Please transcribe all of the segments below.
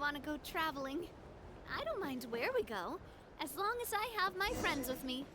want to go traveling. I don't mind where we go, as long as I have my friends with me.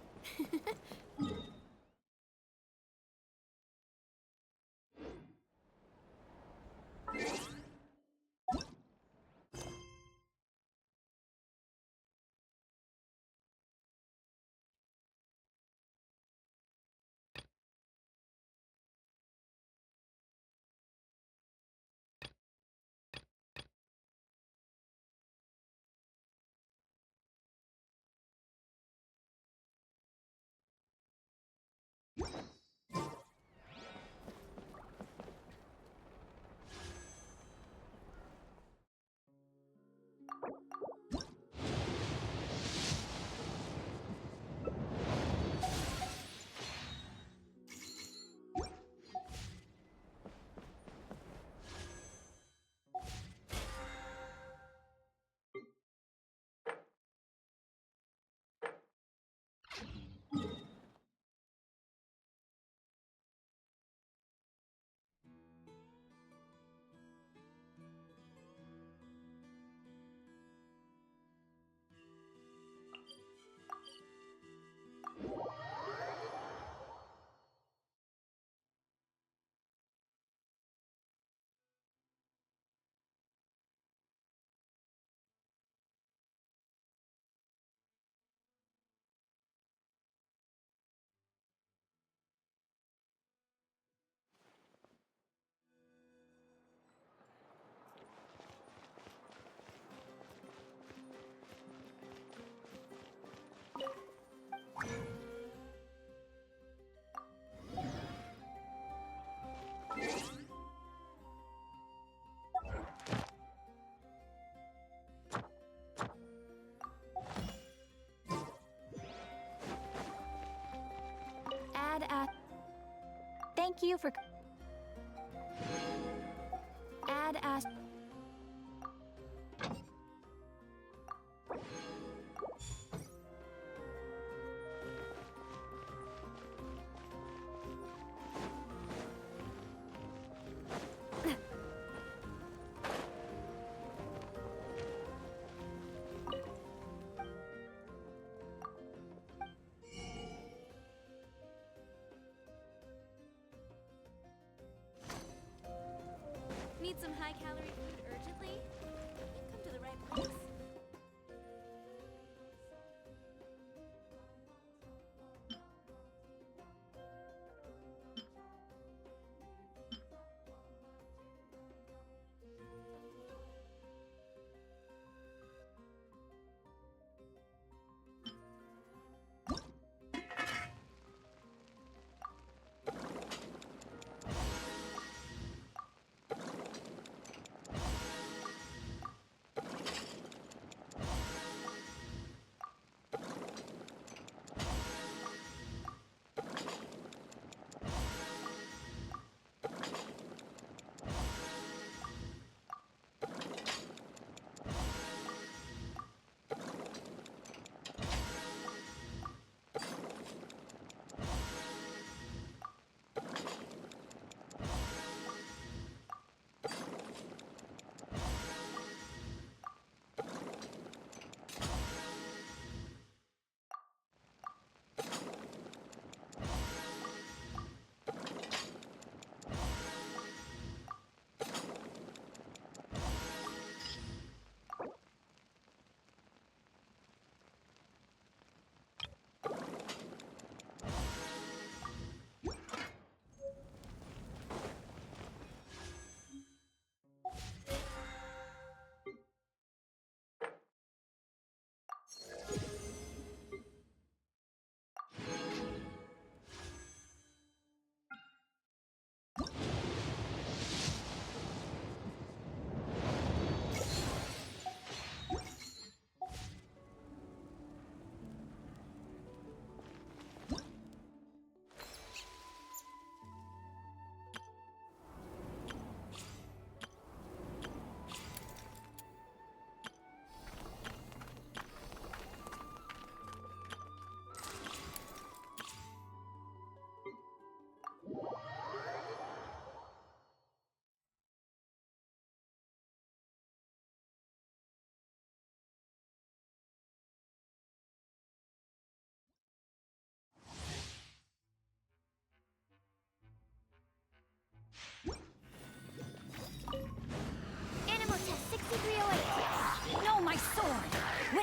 Thank you for... Add as... Need some high-calorie food urgently? You've come to the right place.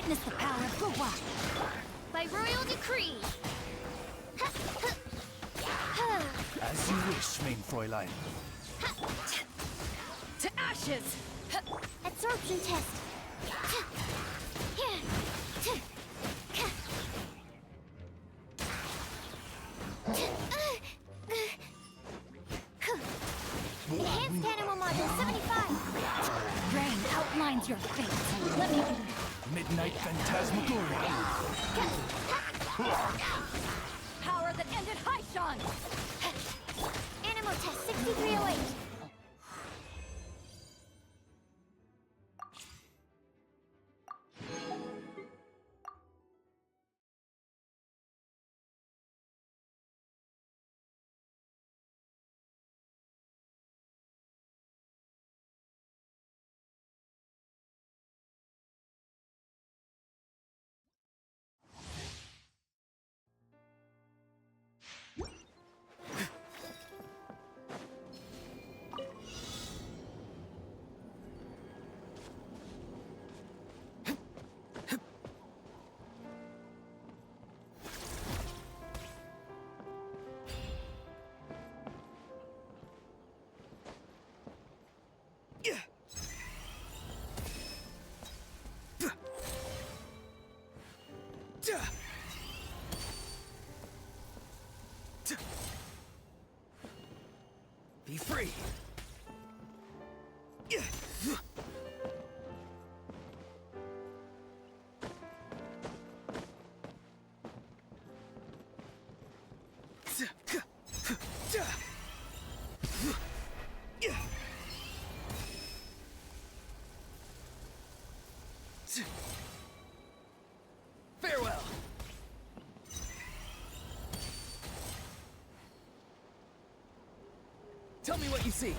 Witness the power of Gua. By royal decree. As you wish, main Fräulein. To ashes! Absorption test. Enhanced animal module 75. Rain outlines your fate. Let me Midnight Phantasmagoria. power that ended Haishan! Animal test 6308. Be free. Farewell. Tell me what you see.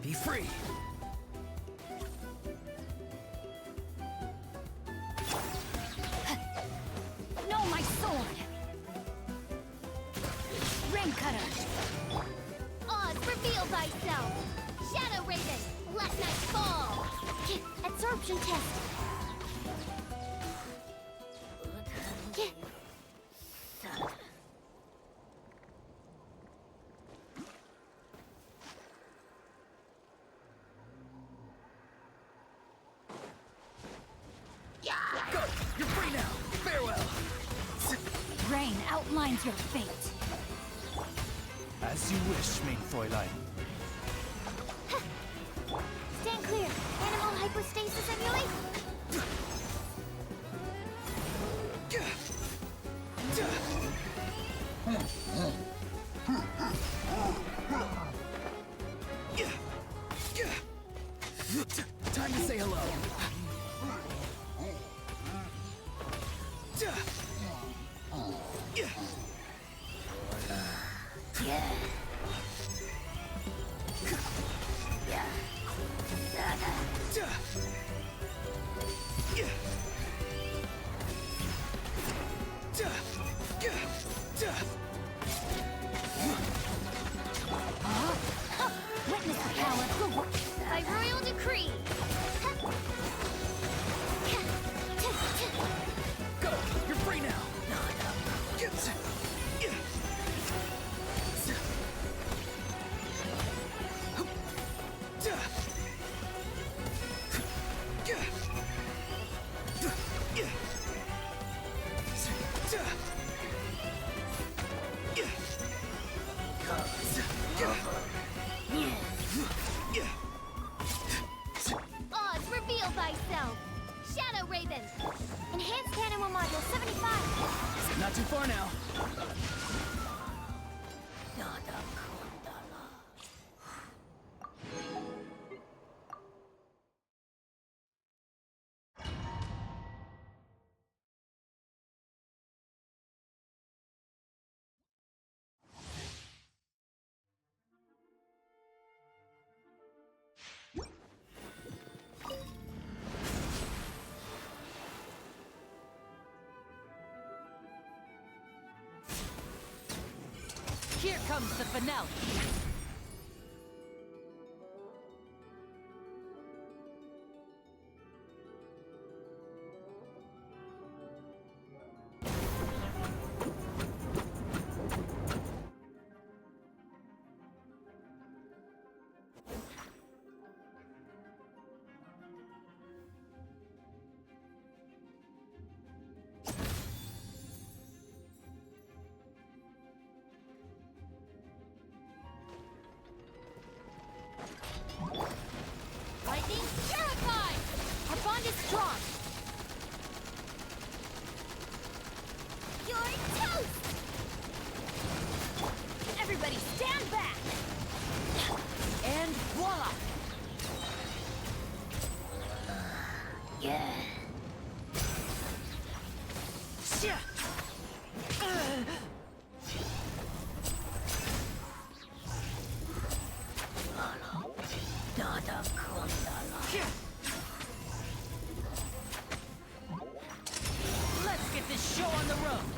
Be free. No, my sword! Rain cutter! Oz, reveal thyself. Shadow Raven, let night fall. Absorption test. Go! You're free now! Farewell! Rain outlines your fate. As you wish, main Fräulein. Stand clear. Animal hypostasis emulate. Time to say hello. Witness the power of the work. By royal decree. Go! You're free now! Oz, reveal thyself. Shadow Raven. Enhanced Animal Module 75. Not too far now. Here comes the finale. Lightning purified. Our bond is strong. You're toast. Everybody stand back! And voila. Let's get this show on the road!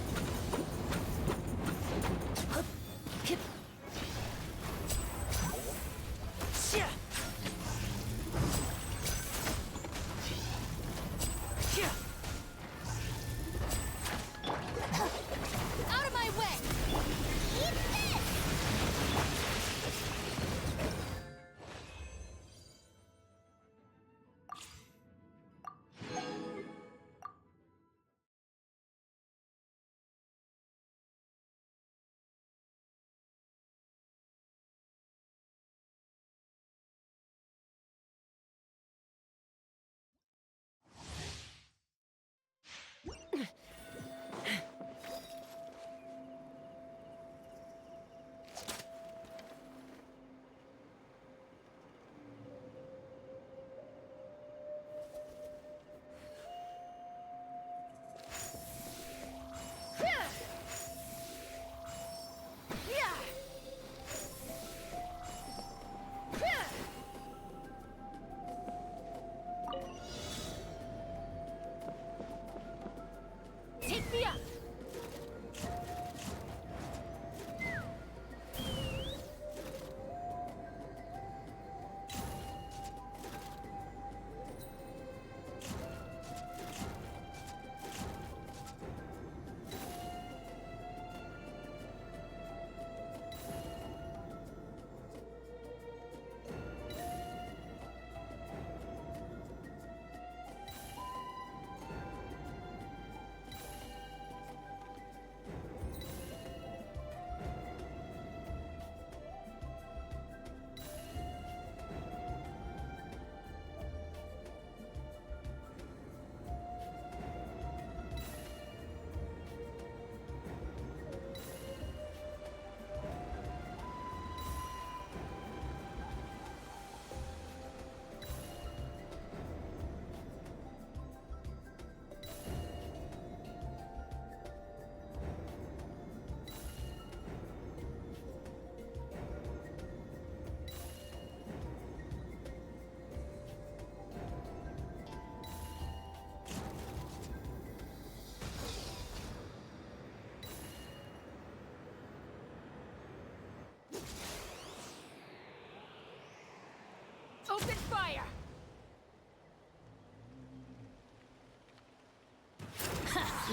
Open fire!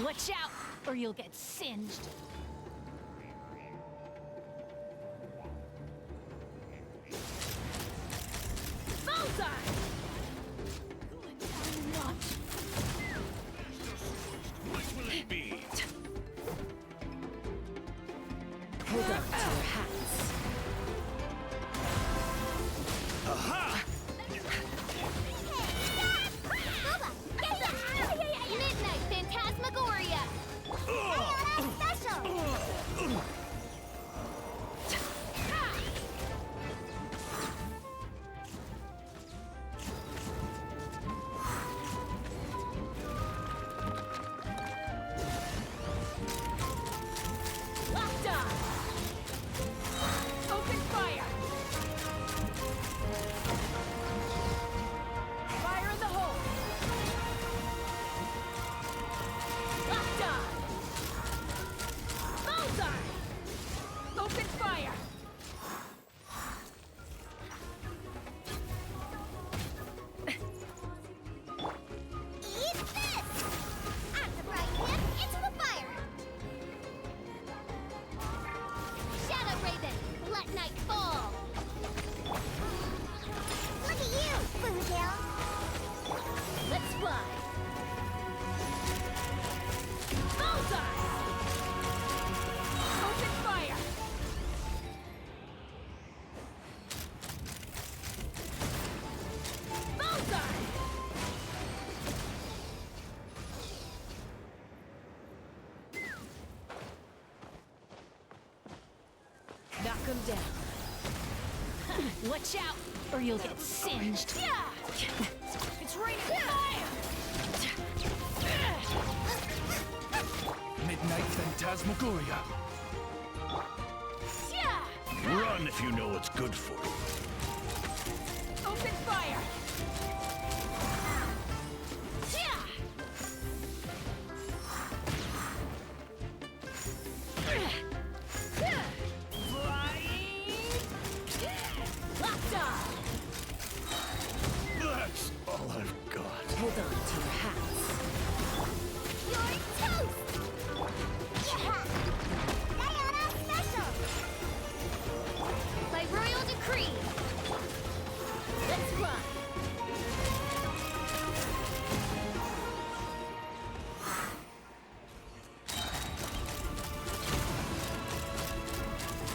Watch out, or you'll get singed. Bullseye! Not. What will it be? Hold on to your hats. Aha! Midnight Phantasmagoria! Special! Locked on! Open fire! Fire in the hole! Locked on! Bullseye! Open fire! Eat this! I'm surprised him into the fire! Shadow Raven, let night fall! Look at you, Bluegill! Let's fly! Bullseye! Open fire! Bullseye! Knock him down. Watch out, or you'll get singed. It's raining fire! Midnight Phantasmagoria. Run if you know what's good for you. Open fire! Locked on! That's all I've got. Hold on to your hats. You're toast! Diana Special! By royal decree! Let's run!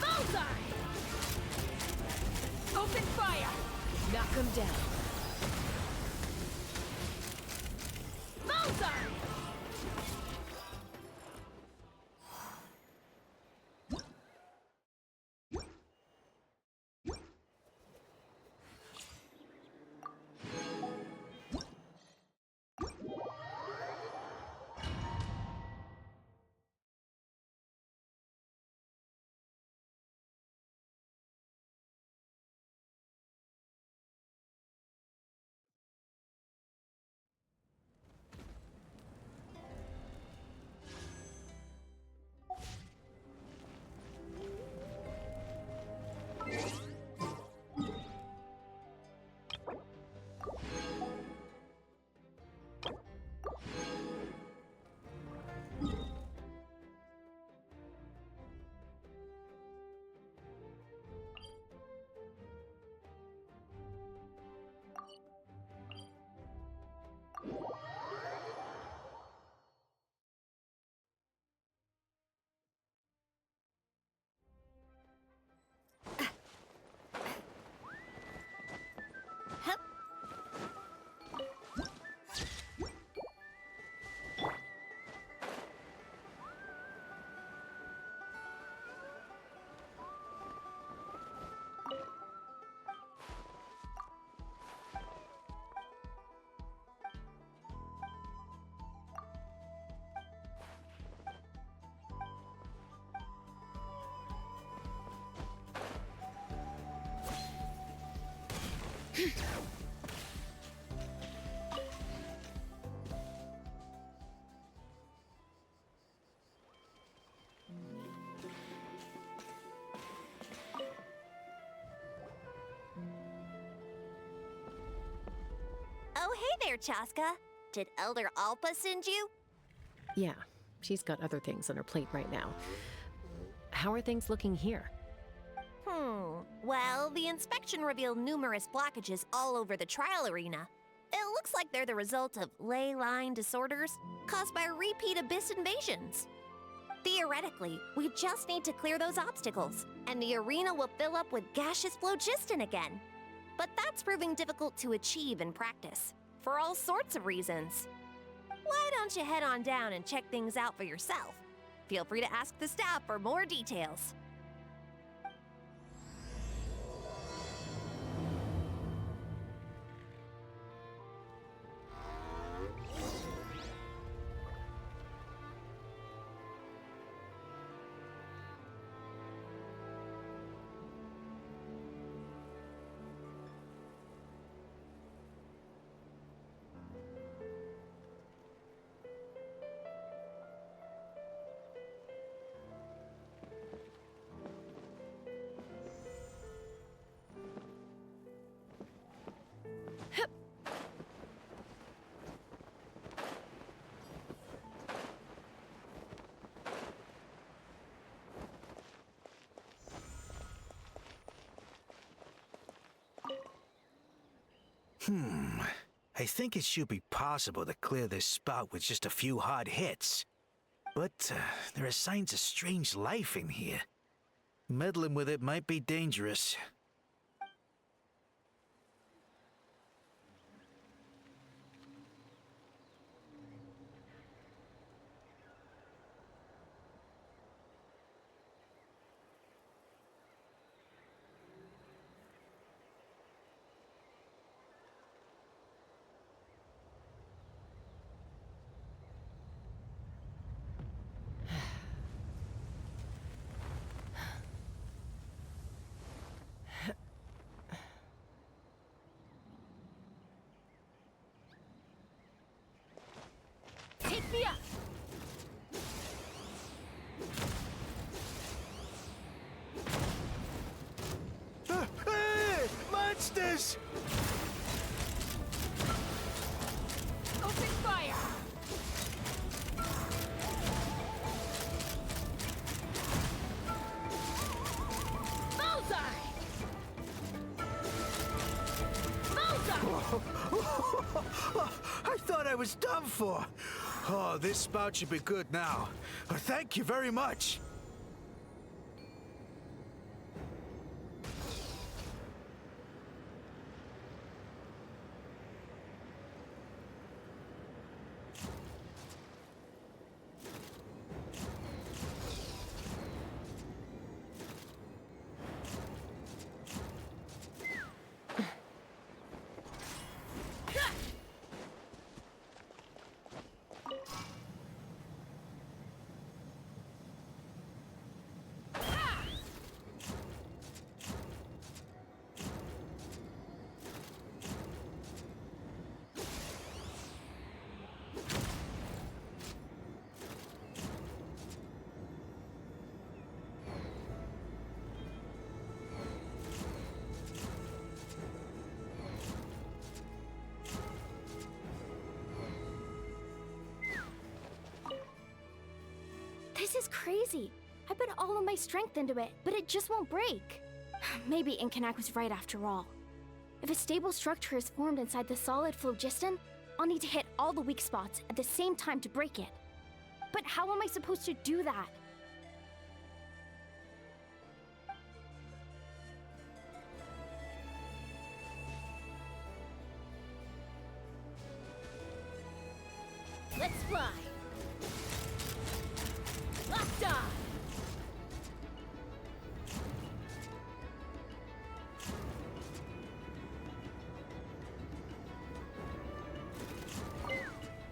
Bullseye! Open fire! Knock him down. Bullseye! Oh, hey there, Chasca. Did Elder Alpa send you? Yeah, she's got other things on her plate right now. How are things looking here? Well, the inspection revealed numerous blockages all over the trial arena. It looks like they're the result of ley line disorders caused by repeat abyss invasions. Theoretically, we just need to clear those obstacles, and the arena will fill up with gaseous phlogiston again. But that's proving difficult to achieve in practice, for all sorts of reasons. Why don't you head on down and check things out for yourself? Feel free to ask the staff for more details. I think it should be possible to clear this spout with just a few hard hits. But there are signs of strange life in here. Meddling with it might be dangerous. Take me up! Hey! Monsters! Open fire! Bullseye! Bullseye! I thought I was done for. Oh, this spout should be good now. Thank you very much. This is crazy. I put all of my strength into it, but it just won't break. Maybe Inkanak was right after all. If a stable structure is formed inside the solid phlogiston, I'll need to hit all the weak spots at the same time to break it. But how am I supposed to do that? Let's fly! Locked on!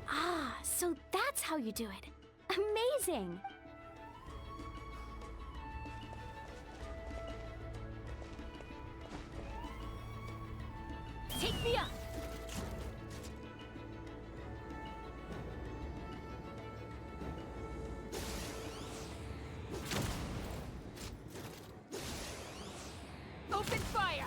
Ah, so that's how you do it. Amazing! Take me up! Open fire!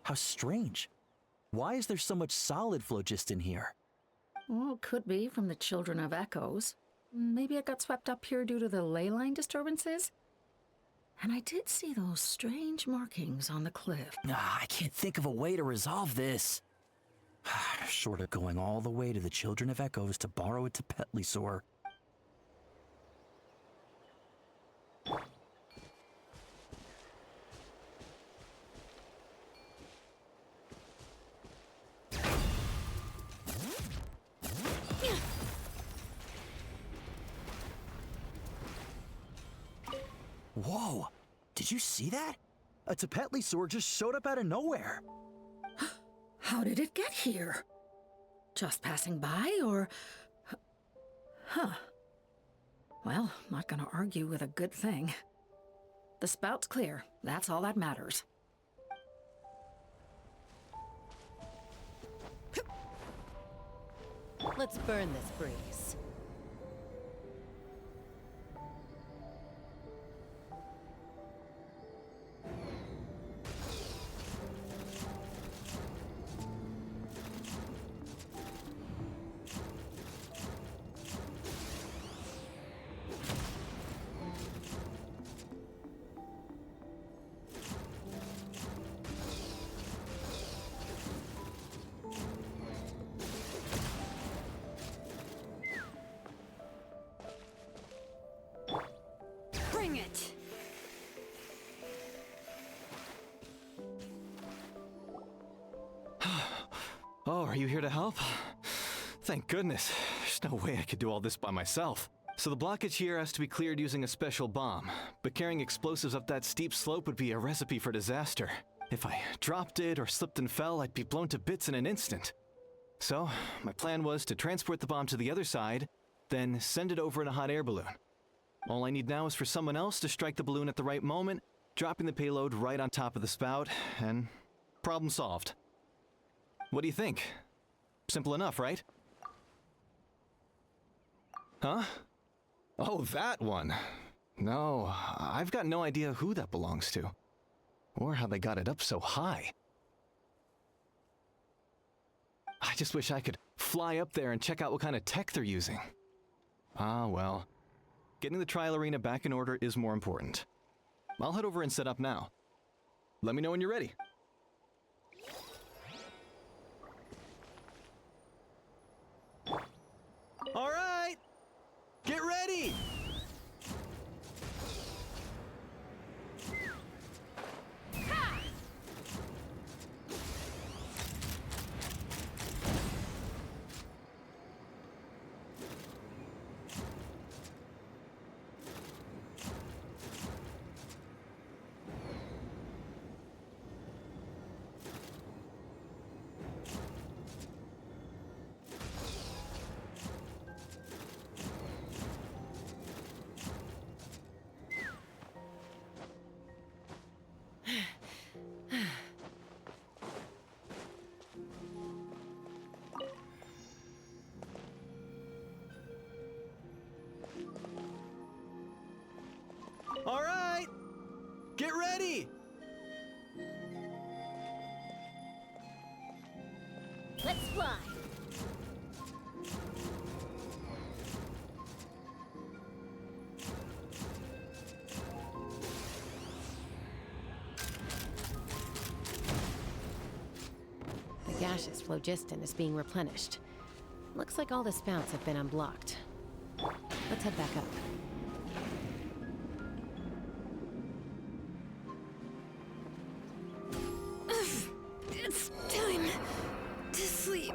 How strange. Why is there so much solid phlogiston here? Well, could be from the Children of Echoes. Maybe it got swept up here due to the ley line disturbances? And I did see those strange markings on the cliff. I can't think of a way to resolve this. Short of going all the way to the Children of Echoes to borrow a Tapetlisaur. Whoa! Did you see that? A Tapetlisaur just showed up out of nowhere. How did it get here? Just passing by, or... Huh. Well, not gonna argue with a good thing. The spout's clear. That's all that matters. Let's burn this breeze. Bring it! Oh, are you here to help? Thank goodness. There's no way I could do all this by myself. So the blockage here has to be cleared using a special bomb, but carrying explosives up that steep slope would be a recipe for disaster. If I dropped it or slipped and fell, I'd be blown to bits in an instant. So, my plan was to transport the bomb to the other side, then send it over in a hot air balloon. All I need now is for someone else to strike the balloon at the right moment, dropping the payload right on top of the spout, and problem solved. What do you think? Simple enough, right? Huh? Oh, that one. No, I've got no idea who that belongs to, or how they got it up so high. I just wish I could fly up there and check out what kind of tech they're using. Ah, well. Getting the trial arena back in order is more important. I'll head over and set up now. Let me know when you're ready. All right! Get ready! All right! Get ready! Let's fly! The gaseous phlogiston is being replenished. Looks like all the spouts have been unblocked. Let's head back up. It's time to sleep.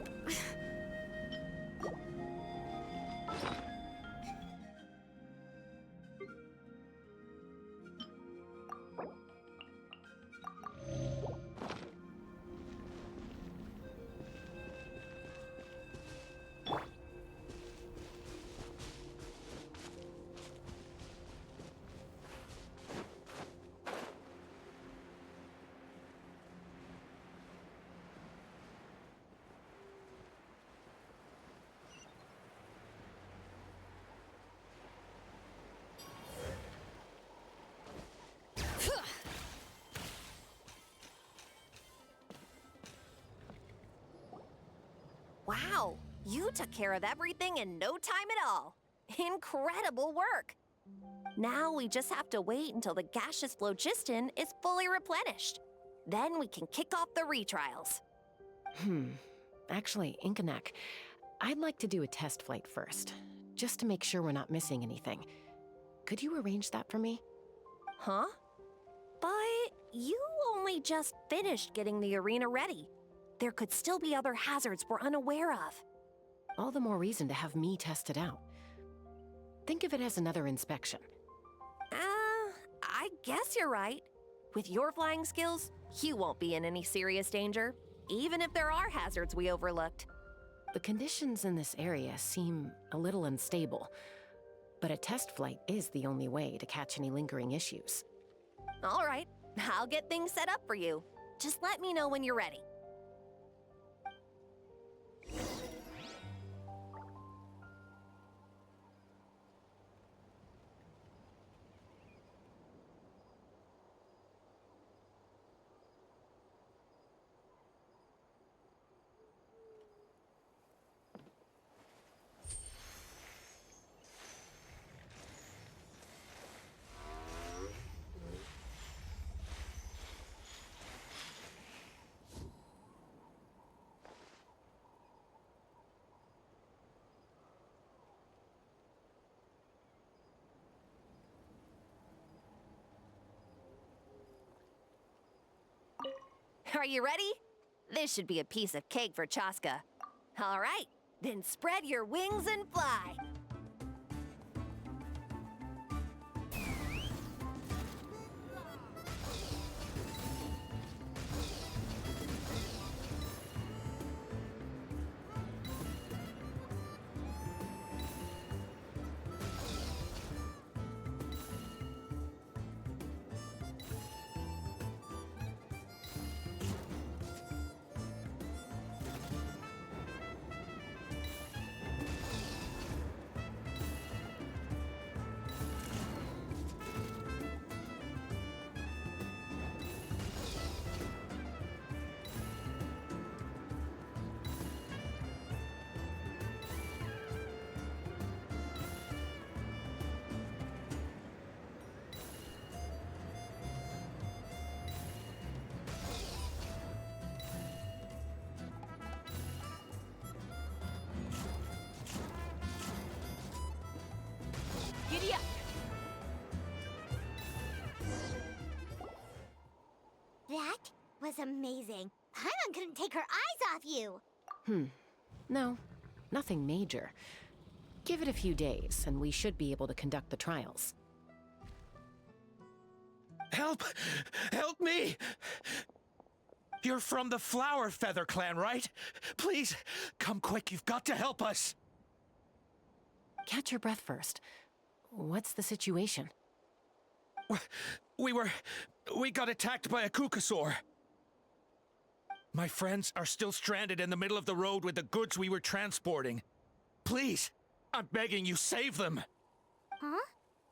You took care of everything in no time at all. Incredible work! Now we just have to wait until the gaseous phlogiston is fully replenished. Then we can kick off the retrials. Actually, Inkanak, I'd like to do a test flight first, just to make sure we're not missing anything. Could you arrange that for me? Huh? But you only just finished getting the arena ready. There could still be other hazards we're unaware of. All the more reason to have me test it out. Think of it as another inspection. I guess you're right. With your flying skills, you won't be in any serious danger, even if there are hazards we overlooked. The conditions in this area seem a little unstable, but a test flight is the only way to catch any lingering issues. All right, I'll get things set up for you. Just let me know when you're ready. Are you ready? This should be a piece of cake for Chasca. All right, then spread your wings and fly. Giddy up! That was amazing. Paimon couldn't take her eyes off you. No, nothing major. Give it a few days, and we should be able to conduct the trials. Help! Help me! You're from the Flower Feather clan, right? Please, come quick, you've got to help us! Catch your breath first. What's the situation? We got attacked by a Kukasaur. My friends are still stranded in the middle of the road with the goods we were transporting. Please, I'm begging you, save them! Huh?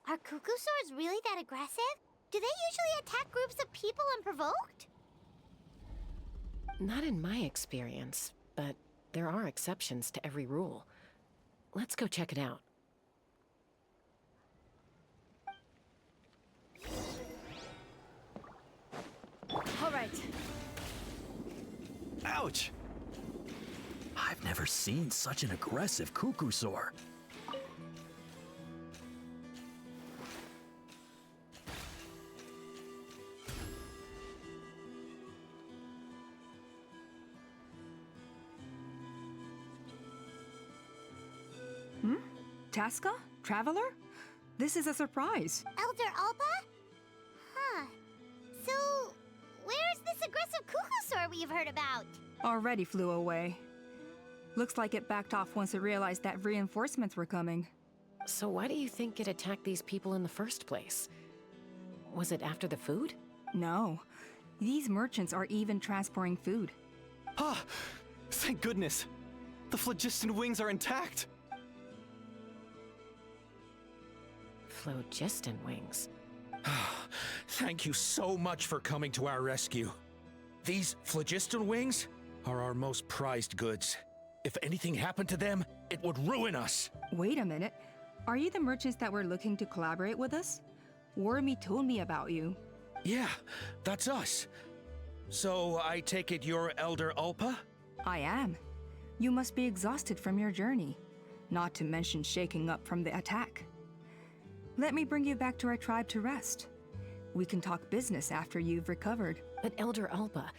Are Kukusaurs really that aggressive? Do they usually attack groups of people unprovoked? Not in my experience, but there are exceptions to every rule. Let's go check it out. All right. Ouch! I've never seen such an aggressive Kukusaur. Chasca? Traveler? This is a surprise. Elder Alba? Huh. So, where's this aggressive Kukusaur we've heard about? Already flew away. Looks like it backed off once it realized that reinforcements were coming. So why do you think it attacked these people in the first place? Was it after the food? No. These merchants are even transporting food. Ah! Thank goodness! The phlogiston wings are intact! Phlogiston wings. Thank you so much for coming to our rescue. These phlogiston wings are our most prized goods. If anything happened to them, it would ruin us. Wait a minute. Are you the merchants that were looking to collaborate with us? Wormy told me about you. Yeah, that's us. So I take it you're Elder Ulpa? I am. You must be exhausted from your journey, not to mention shaking up from the attack. Let me bring you back to our tribe to rest. We can talk business after you've recovered. But Elder Alba,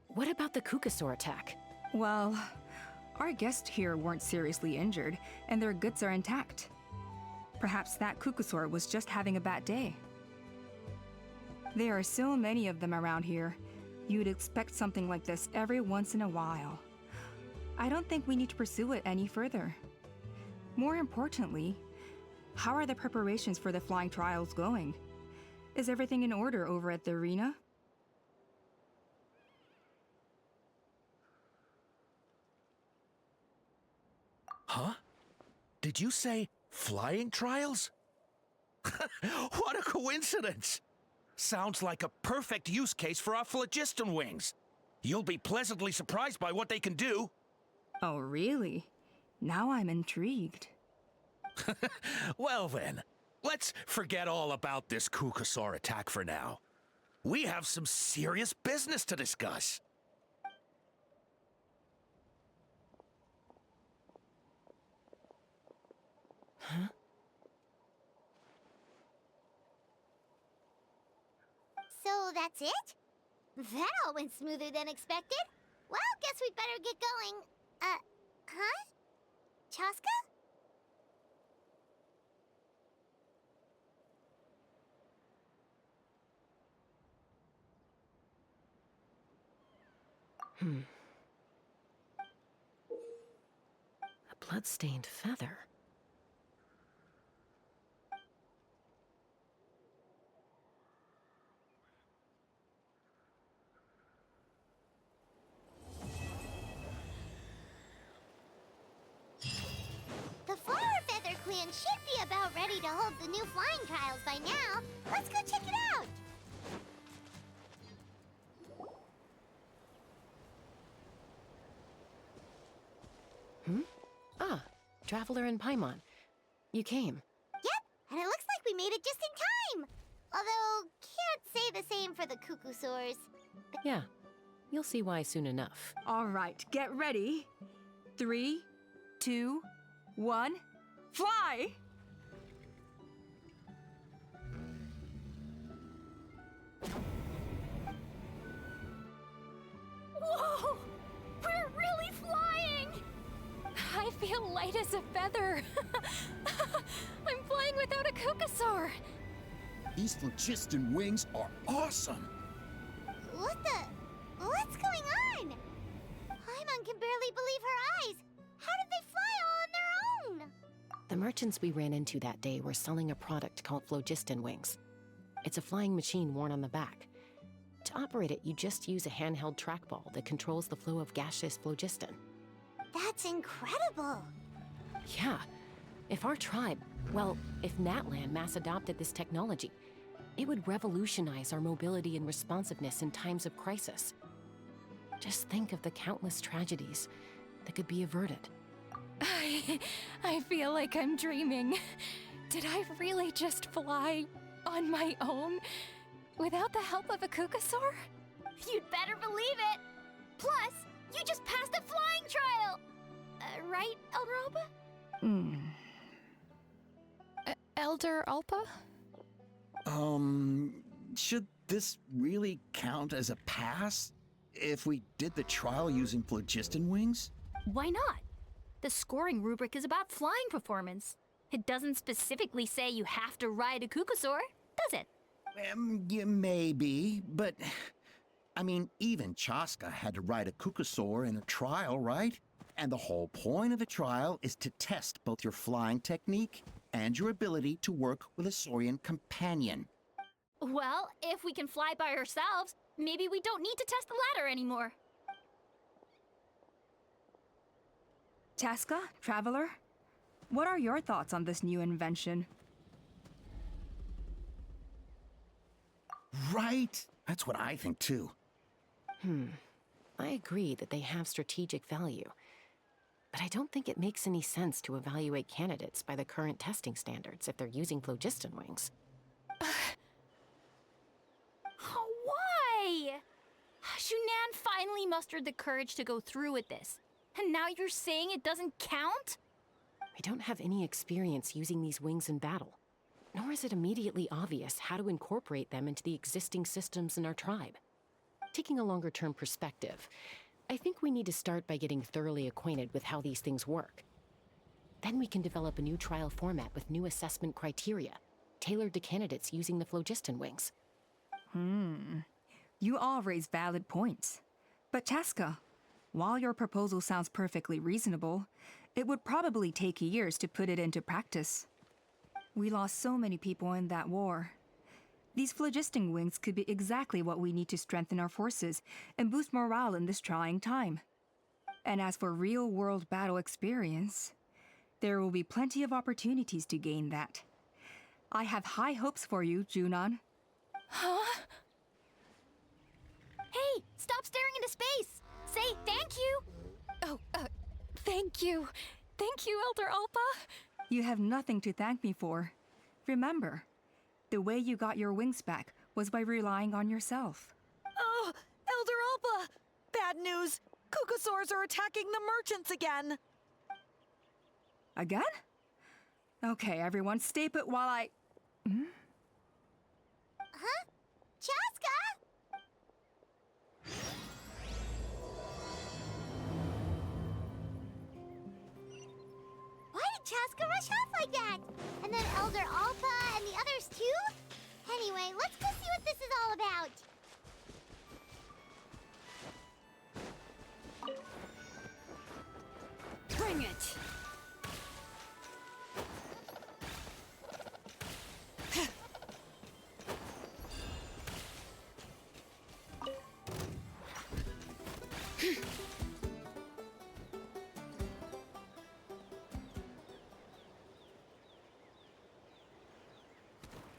what about the Kukasaur attack? Well, our guests here weren't seriously injured, and their goods are intact. Perhaps that Kukasaur was just having a bad day. There are so many of them around here. You'd expect something like this every once in a while. I don't think we need to pursue it any further. More importantly, how are the preparations for the flying trials going? Is everything in order over at the arena? Huh? Did you say flying trials? What a coincidence! Sounds like a perfect use case for our phlogiston wings. You'll be pleasantly surprised by what they can do. Oh, really? Now I'm intrigued. Well then, let's forget all about this Kukasaur attack for now. We have some serious business to discuss. Huh? So that's it? That all went smoother than expected. Well, guess we'd better get going. Huh? Chasca? A blood-stained feather. The Flower Feather Clan should be about ready to hold the new flying trials by now. Let's go check it out. Ah, Traveler and Paimon. You came. Yep, and it looks like we made it just in time. Although, can't say the same for the Kukusaurs. Yeah, you'll see why soon enough. All right, get ready. 3, 2, 1, fly! Whoa! We're really flying! I feel light as a feather. I'm flying without a Kukasaur. These phlogiston wings are awesome. What's going on? Paimon can barely believe her eyes. How did they fly all on their own? The merchants we ran into that day were selling a product called phlogiston wings. It's a flying machine worn on the back. To operate it, you just use a handheld trackball that controls the flow of gaseous phlogiston. That's incredible. Yeah. If our tribe, well, if Natlan mass adopted this technology, it would revolutionize our mobility and responsiveness in times of crisis. Just think of the countless tragedies that could be averted. I feel like I'm dreaming. Did I really just fly on my own without the help of a Kukasaur? You'd better believe it. Plus, you just passed a flying trial. Right, Elder Alba? Elder Alpa? Should this really count as a pass? If we did the trial using phlogiston wings? Why not? The scoring rubric is about flying performance. It doesn't specifically say you have to ride a Kukasaur, does it? Yeah, maybe, but... I mean, even Chasca had to ride a Kukasaur in a trial, right? And the whole point of a trial is to test both your flying technique and your ability to work with a Saurian companion. Well, if we can fly by ourselves, maybe we don't need to test the ladder anymore. Chasca, Traveler, what are your thoughts on this new invention? Right? That's what I think too. I agree that they have strategic value. But I don't think it makes any sense to evaluate candidates by the current testing standards if they're using phlogiston wings. Why? Shunan finally mustered the courage to go through with this. And now you're saying it doesn't count? We don't have any experience using these wings in battle, nor is it immediately obvious how to incorporate them into the existing systems in our tribe. Taking a longer-term perspective, I think we need to start by getting thoroughly acquainted with how these things work. Then we can develop a new trial format with new assessment criteria, tailored to candidates using the phlogiston wings. You all raise valid points. But Chasca, while your proposal sounds perfectly reasonable, it would probably take years to put it into practice. We lost so many people in that war. These phlogiston wings could be exactly what we need to strengthen our forces and boost morale in this trying time. And as for real-world battle experience, there will be plenty of opportunities to gain that. I have high hopes for you, Junon. Huh? Hey, stop staring into space! Say thank you! Oh, thank you. Thank you, Elder Alpa. You have nothing to thank me for. Remember, the way you got your wings back was by relying on yourself. Oh, Elder Alpa! Bad news! Kukasaurs are attacking the merchants again! Again? Okay, everyone, stay put while I... Huh? Chasca? Why did Chasca rush off like that? And then Elder Alpa and the others too? Anyway, let's go see what this is all about. Bring it!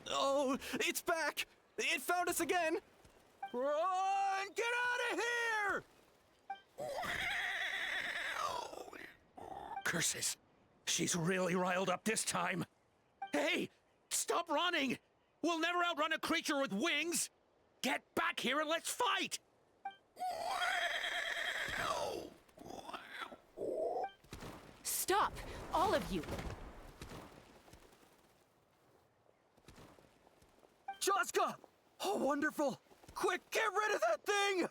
Oh, it's back! It found us again! Run! Get out of here! Curses. She's really riled up this time. Hey! Stop running! We'll never outrun a creature with wings! Get back here and let's fight! Stop! All of you! Chasca! Oh, wonderful! Quick, get rid of that thing!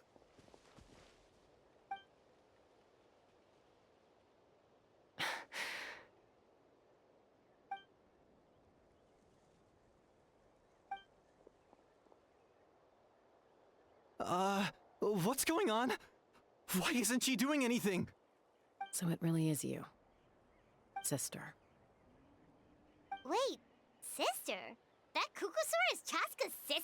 What's going on? Why isn't she doing anything? So it really is you, sister. Wait, sister? That Kukusaur is Chasca's sister?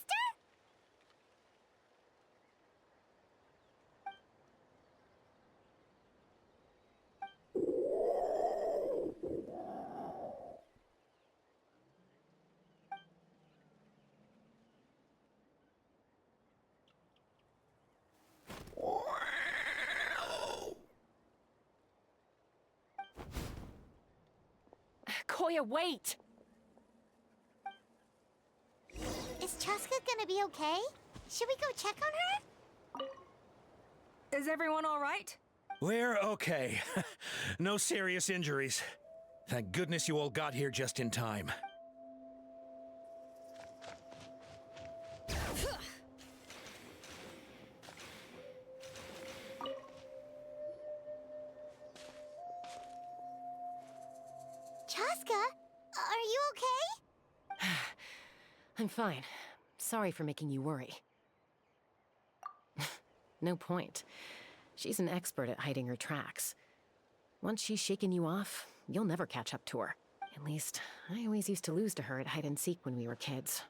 Koya, wait! Is Chasca gonna be okay? Should we go check on her? Is everyone all right? We're okay. No serious injuries. Thank goodness you all got here just in time. Chasca, are you okay? I'm fine. Sorry for making you worry. No point. She's an expert at hiding her tracks. Once she's shaken you off, you'll never catch up to her. At least, I always used to lose to her at hide-and-seek when we were kids.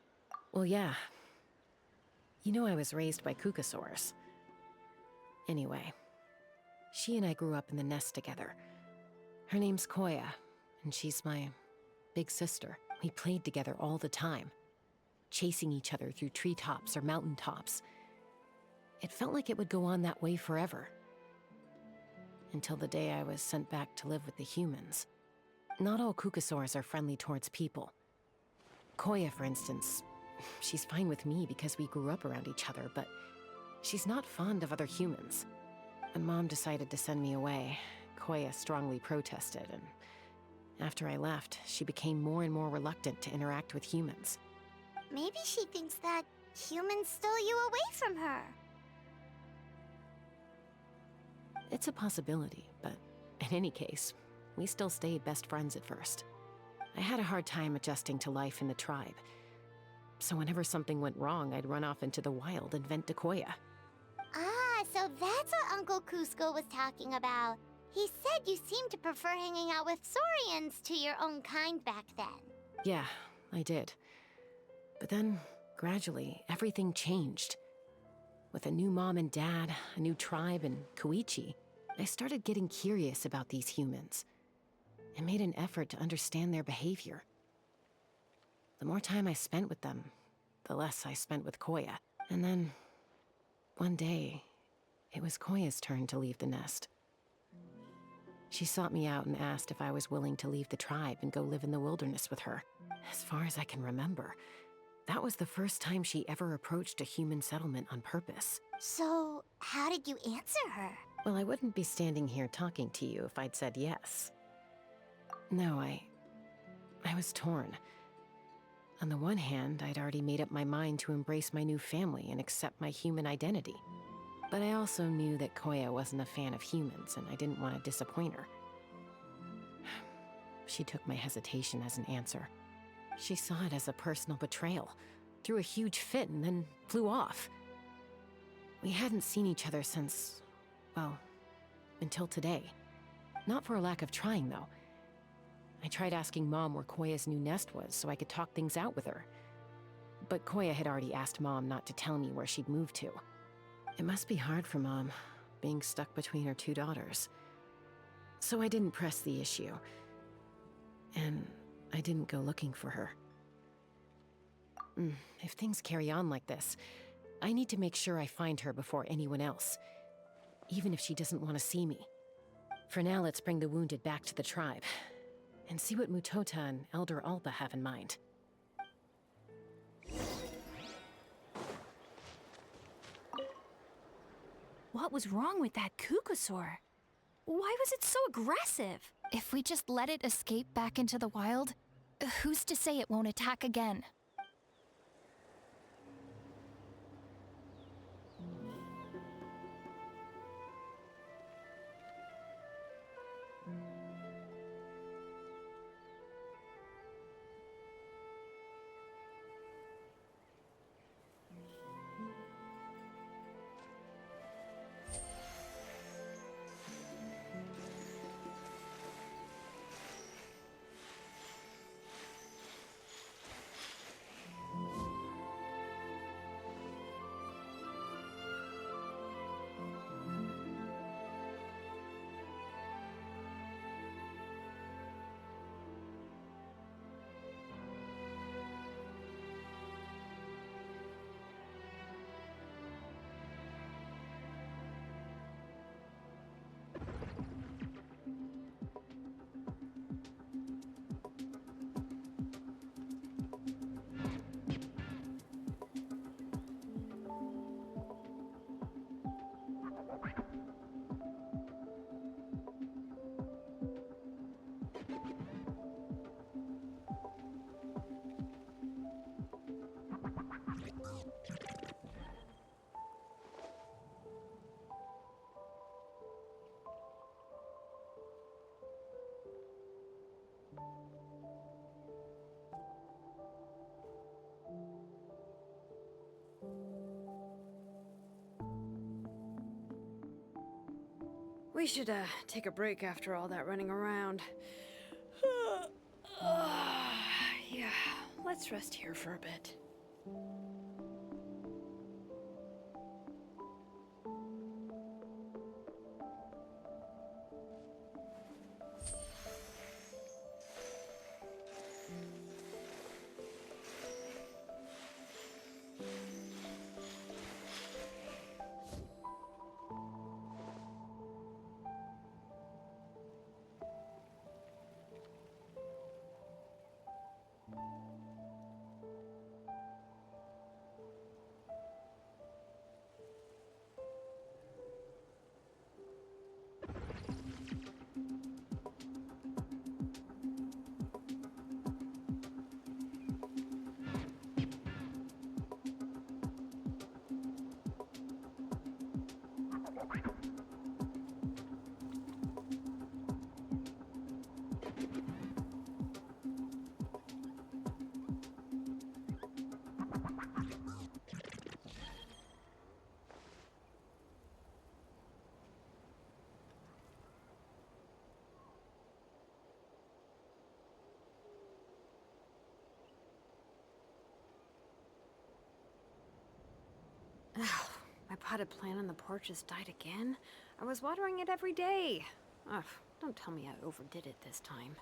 Well, yeah. You know I was raised by Kukasaurs. Anyway, she and I grew up in the nest together. Her name's Koya, and she's my big sister. We played together all the time, chasing each other through treetops or mountaintops. It felt like it would go on that way forever. until the day I was sent back to live with the humans. Not all Kukasaurs are friendly towards people. Koya, for instance, she's fine with me because we grew up around each other, but she's not fond of other humans. When Mom decided to send me away, Koya strongly protested, and after I left, she became more and more reluctant to interact with humans. Maybe she thinks that humans stole you away from her. It's a possibility, but in any case, we still stayed best friends at first. I had a hard time adjusting to life in the tribe, so whenever something went wrong, I'd run off into the wild and vent to Koya. Ah, so that's what Uncle Cusco was talking about. He said you seemed to prefer hanging out with Saurians to your own kind back then. Yeah, I did. But then, gradually, everything changed. With a new mom and dad, a new tribe, and Koichi, I started getting curious about these humans. I made an effort to understand their behavior. The more time I spent with them, the less I spent with Koya. And then, one day, it was Koya's turn to leave the nest. She sought me out and asked if I was willing to leave the tribe and go live in the wilderness with her. As far as I can remember, that was the first time she ever approached a human settlement on purpose. So, how did you answer her? Well, I wouldn't be standing here talking to you if I'd said yes. No, I was torn. On the one hand, I'd already made up my mind to embrace my new family and accept my human identity. But I also knew that Koya wasn't a fan of humans, and I didn't want to disappoint her. She took my hesitation as an answer. She saw it as a personal betrayal, threw a huge fit, and then flew off. We hadn't seen each other since, well, until today. Not for a lack of trying, though. I tried asking Mom where Koya's new nest was so I could talk things out with her. But Koya had already asked Mom not to tell me where she'd moved to. It must be hard for Mom, being stuck between her two daughters. So I didn't press the issue. And I didn't go looking for her. If things carry on like this, I need to make sure I find her before anyone else, even if she doesn't want to see me. For now, let's bring the wounded back to the tribe, and see what Mutota and Elder Alba have in mind. What was wrong with that Kukusaur? Why was it so aggressive? If we just let it escape back into the wild, who's to say it won't attack again? We should, take a break after all that running around. Yeah, let's rest here for a bit. My potted plant on the porch has died again. I was watering it every day. Ugh, don't tell me I overdid it this time.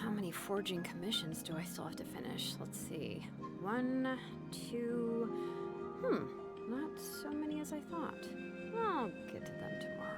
How many forging commissions do I still have to finish? Let's see. 1, 2... not so many as I thought. I'll get to them tomorrow.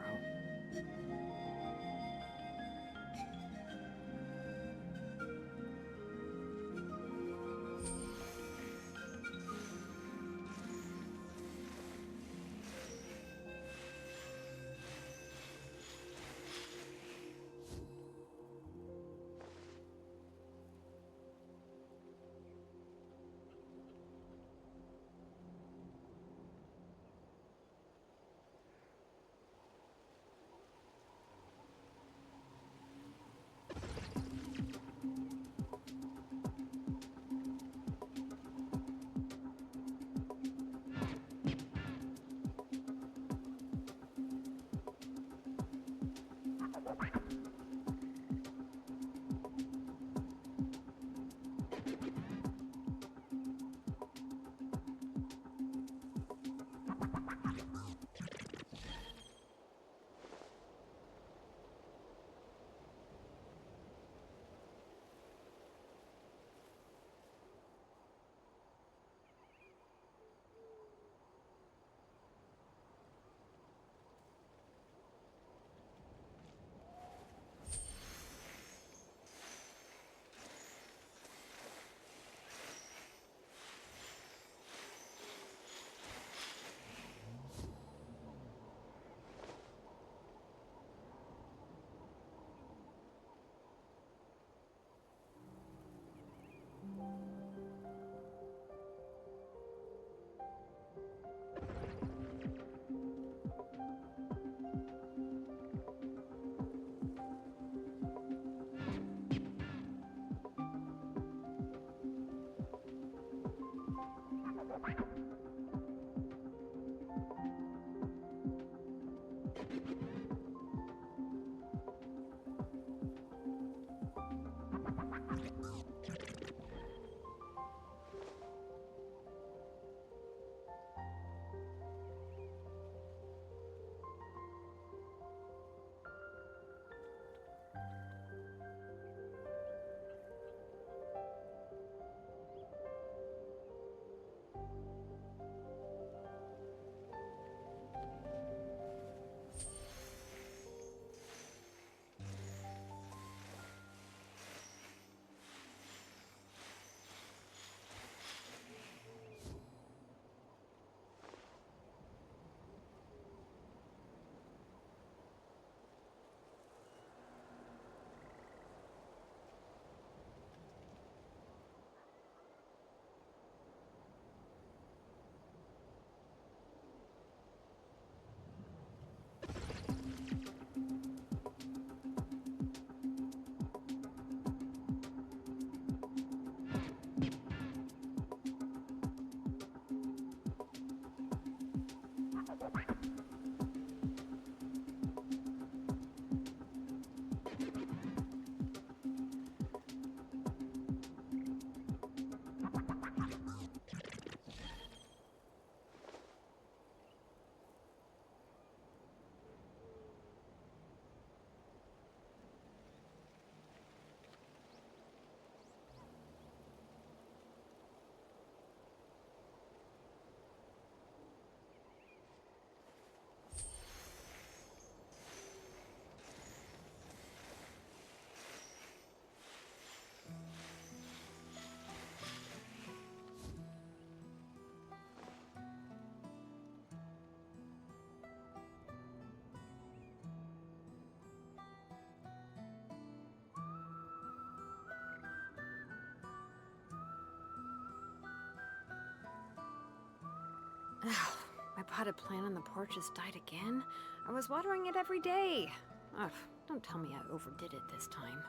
My potted plant on the porch has died again. I was watering it every day. Ugh, don't tell me I overdid it this time.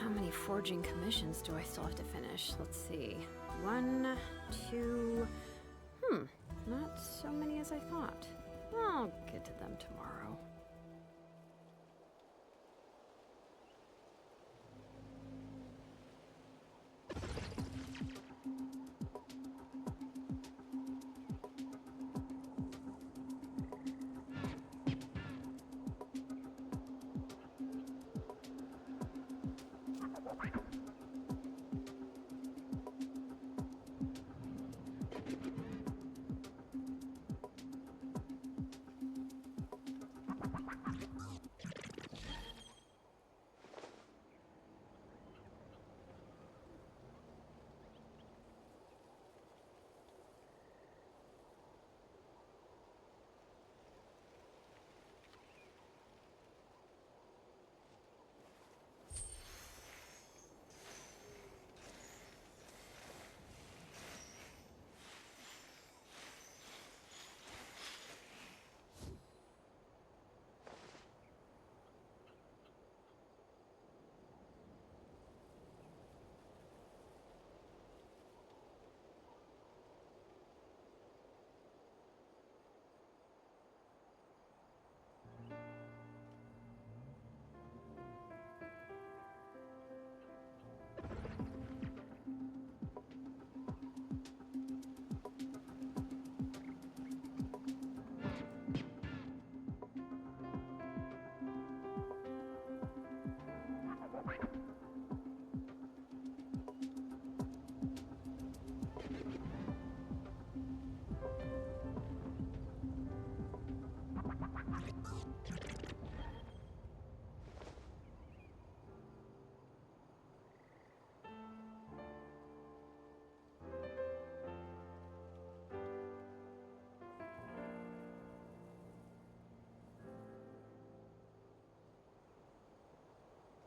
How many forging commissions do I still have to finish? Let's see. 1, 2... not so many as I thought. I'll get to them tomorrow.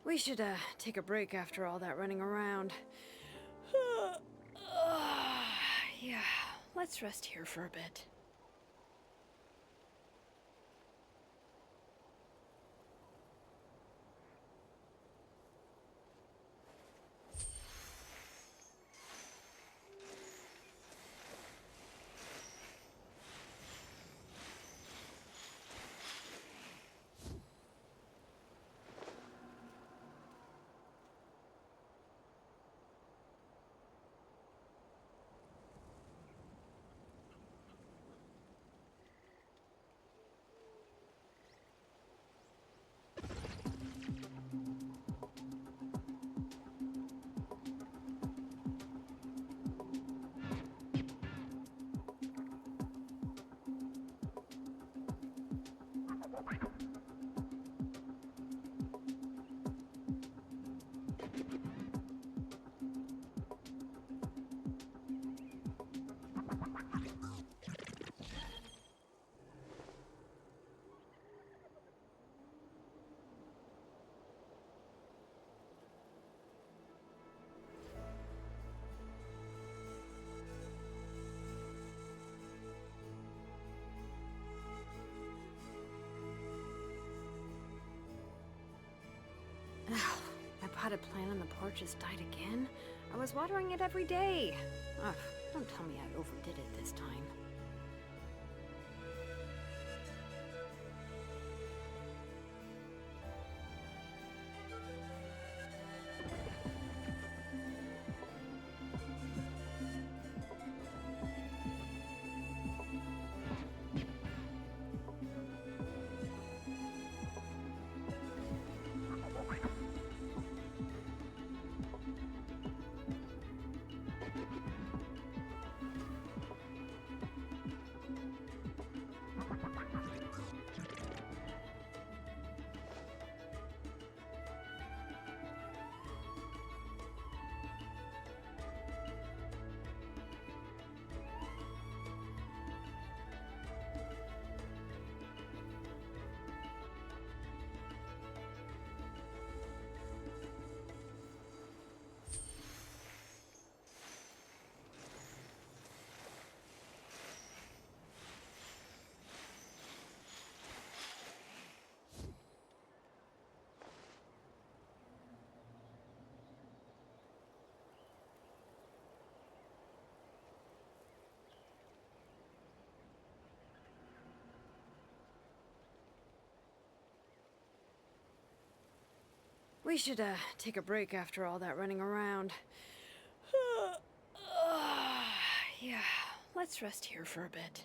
We should, take a break after all that running around. Yeah, let's rest here for a bit. My potted plant on the porch has died again. I was watering it every day. Ugh, don't tell me I overdid it this time. We should, take a break after all that running around. Yeah, let's rest here for a bit.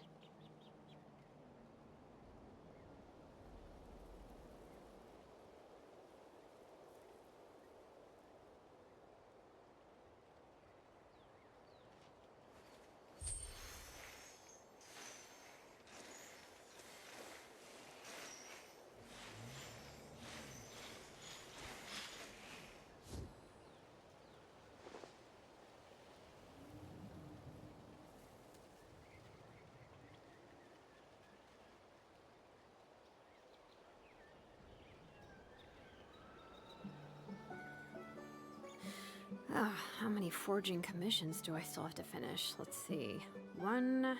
How many forging commissions do I still have to finish? Let's see. 1,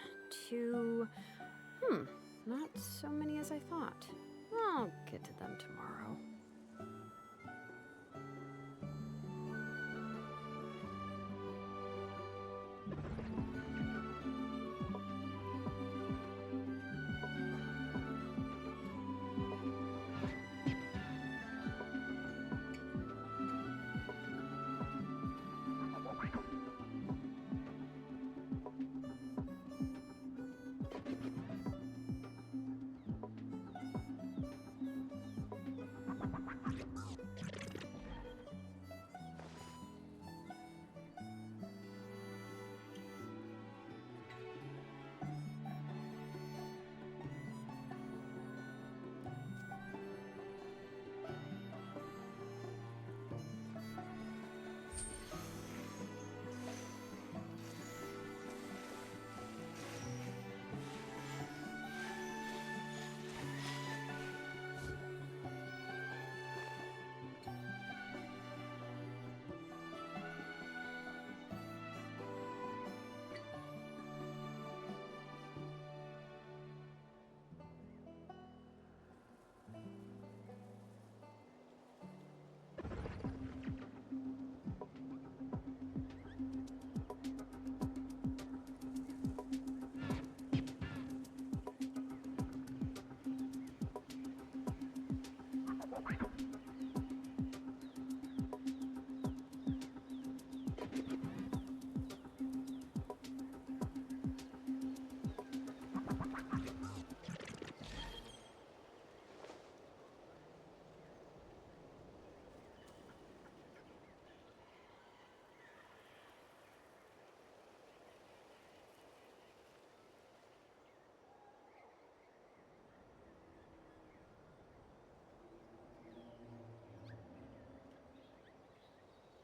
2... not so many as I thought. I'll get to them tomorrow.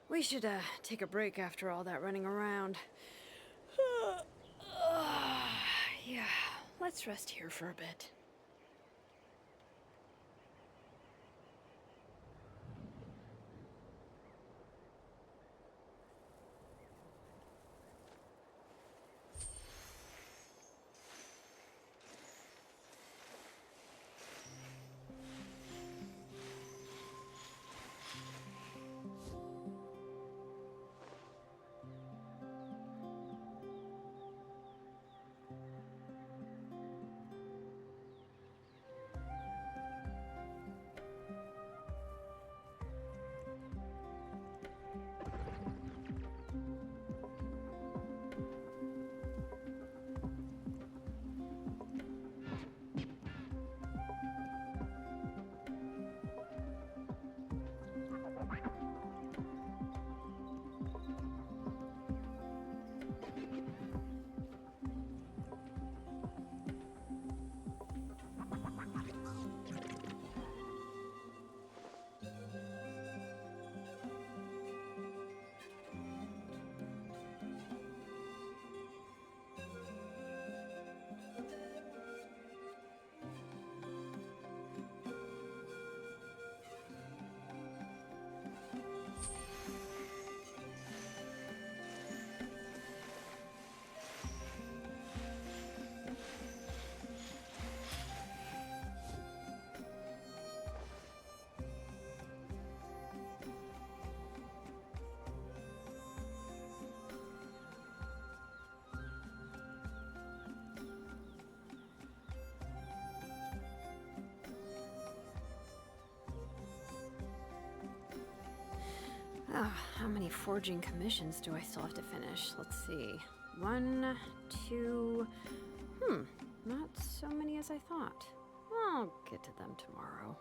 We should, take a break after all that running around. Yeah, let's rest here for a bit. how many forging commissions do I still have to finish? Let's see. 1, 2... not so many as I thought. I'll get to them tomorrow.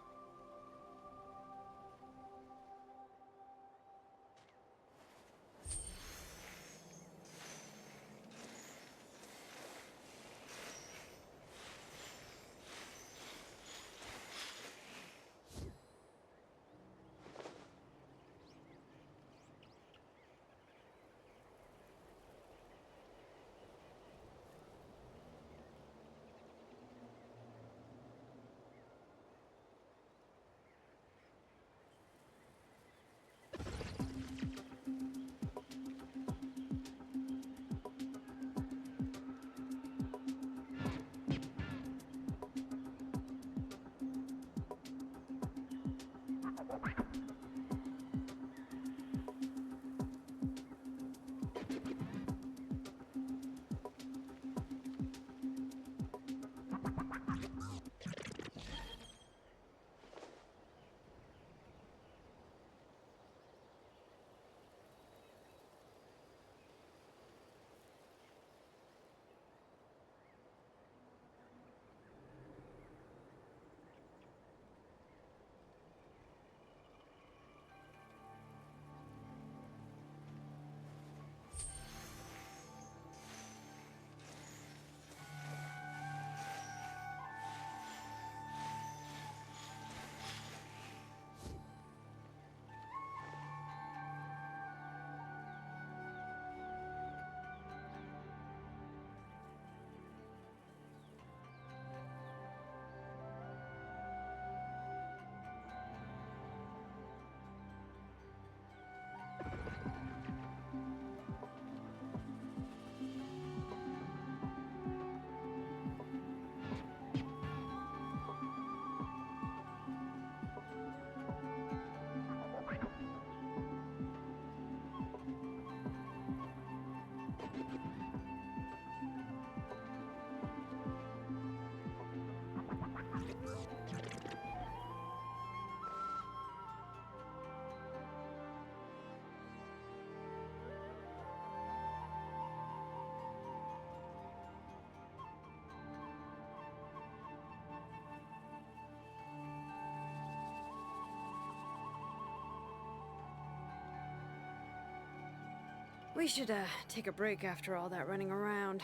We should, take a break after all that running around.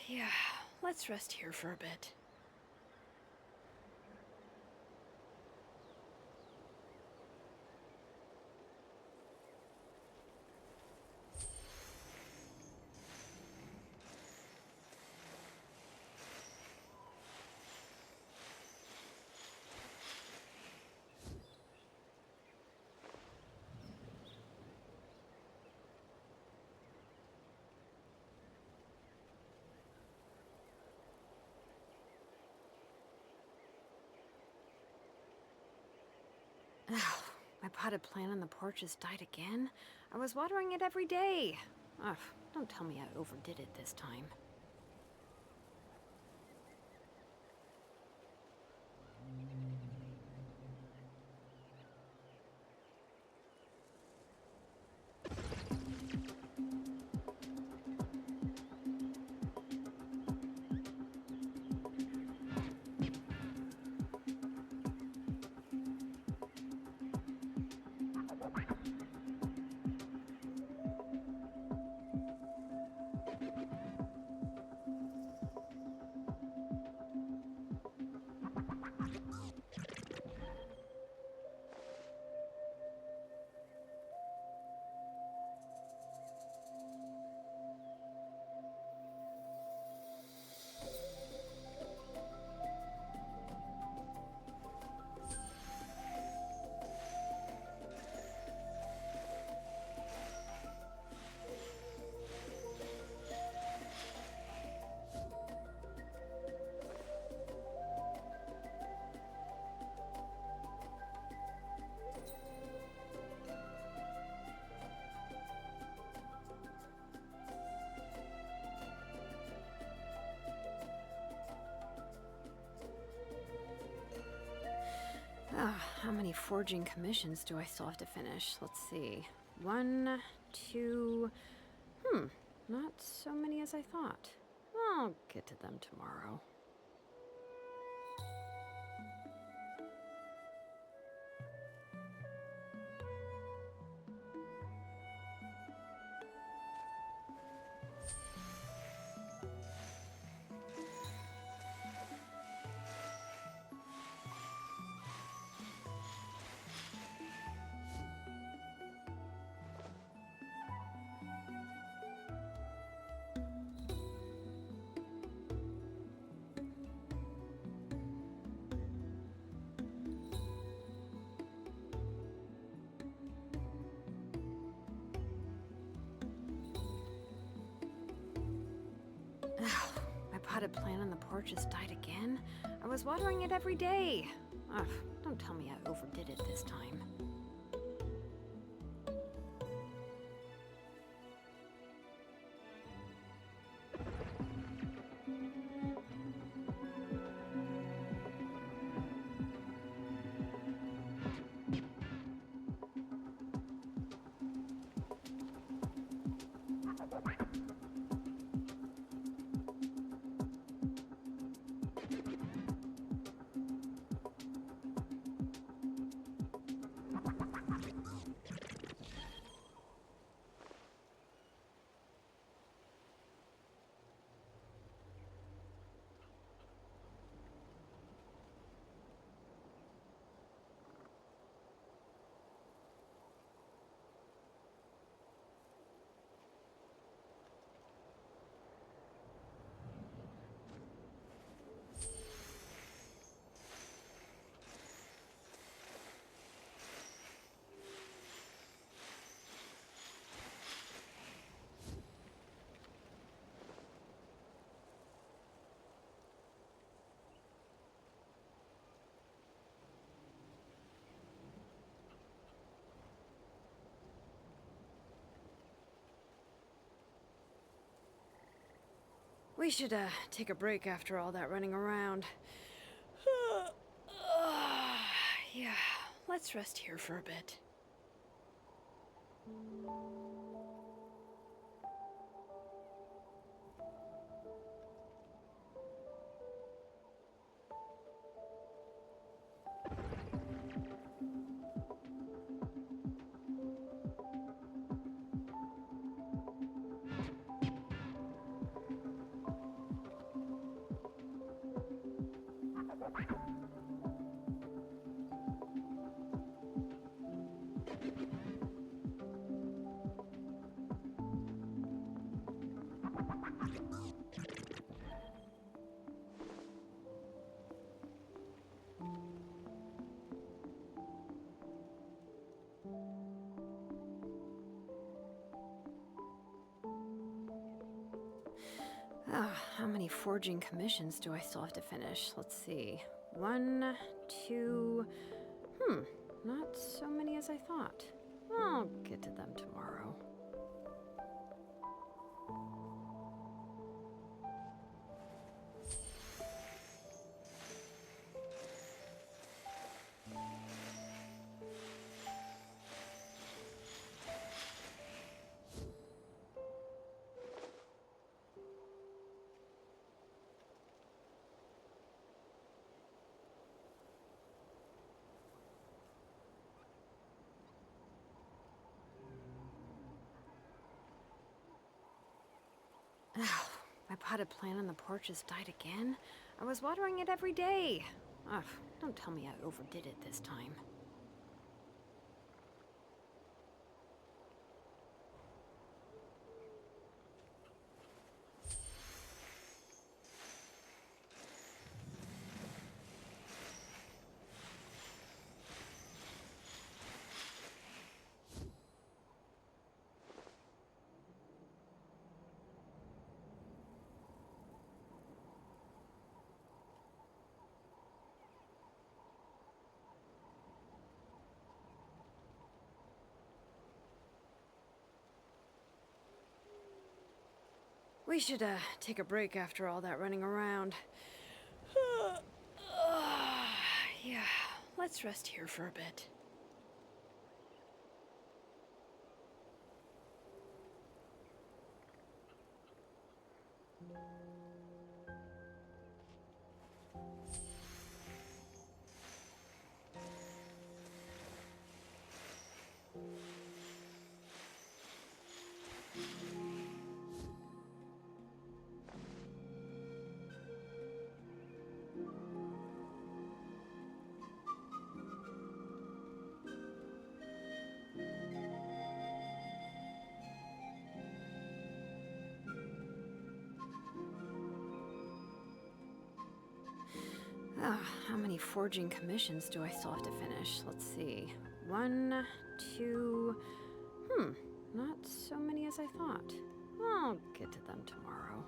Yeah, let's rest here for a bit. My potted plant on the porch has died again. I was watering it every day. Ugh, don't tell me I overdid it this time. many forging commissions do I still have to finish? Let's see. 1, 2... not so many as I thought. I'll get to them tomorrow. My potted plant on the porch has died again. I was watering it every day. Ugh, don't tell me I overdid it this time. We should, take a break after all that running around. Yeah, let's rest here for a bit. How many forging commissions do I still have to finish? Let's see. 1, 2... not so many as I thought. I'll get to them tomorrow. My potted plant on the porch has died again. I was watering it every day. Ugh, don't tell me I overdid it this time. We should, take a break after all that running around. Yeah, let's rest here for a bit. How many forging commissions do I still have to finish? Let's see. 1, 2... not so many as I thought. I'll get to them tomorrow.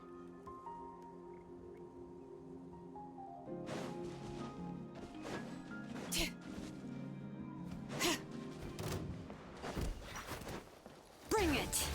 Bring it!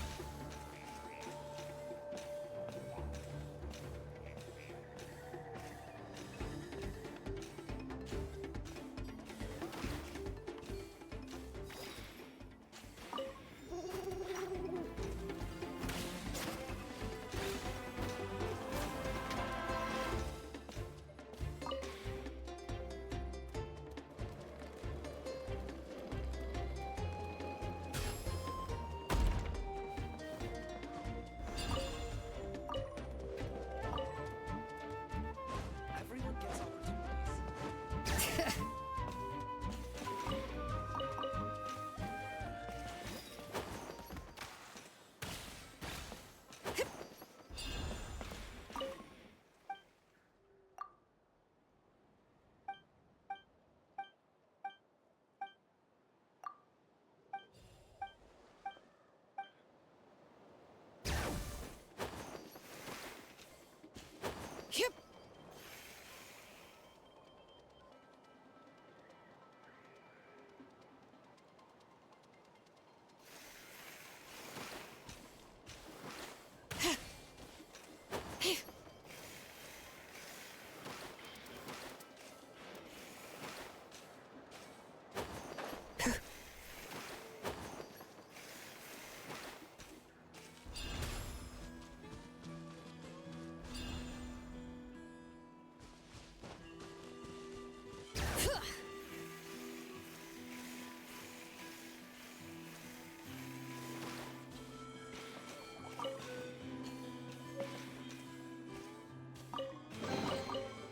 Yep.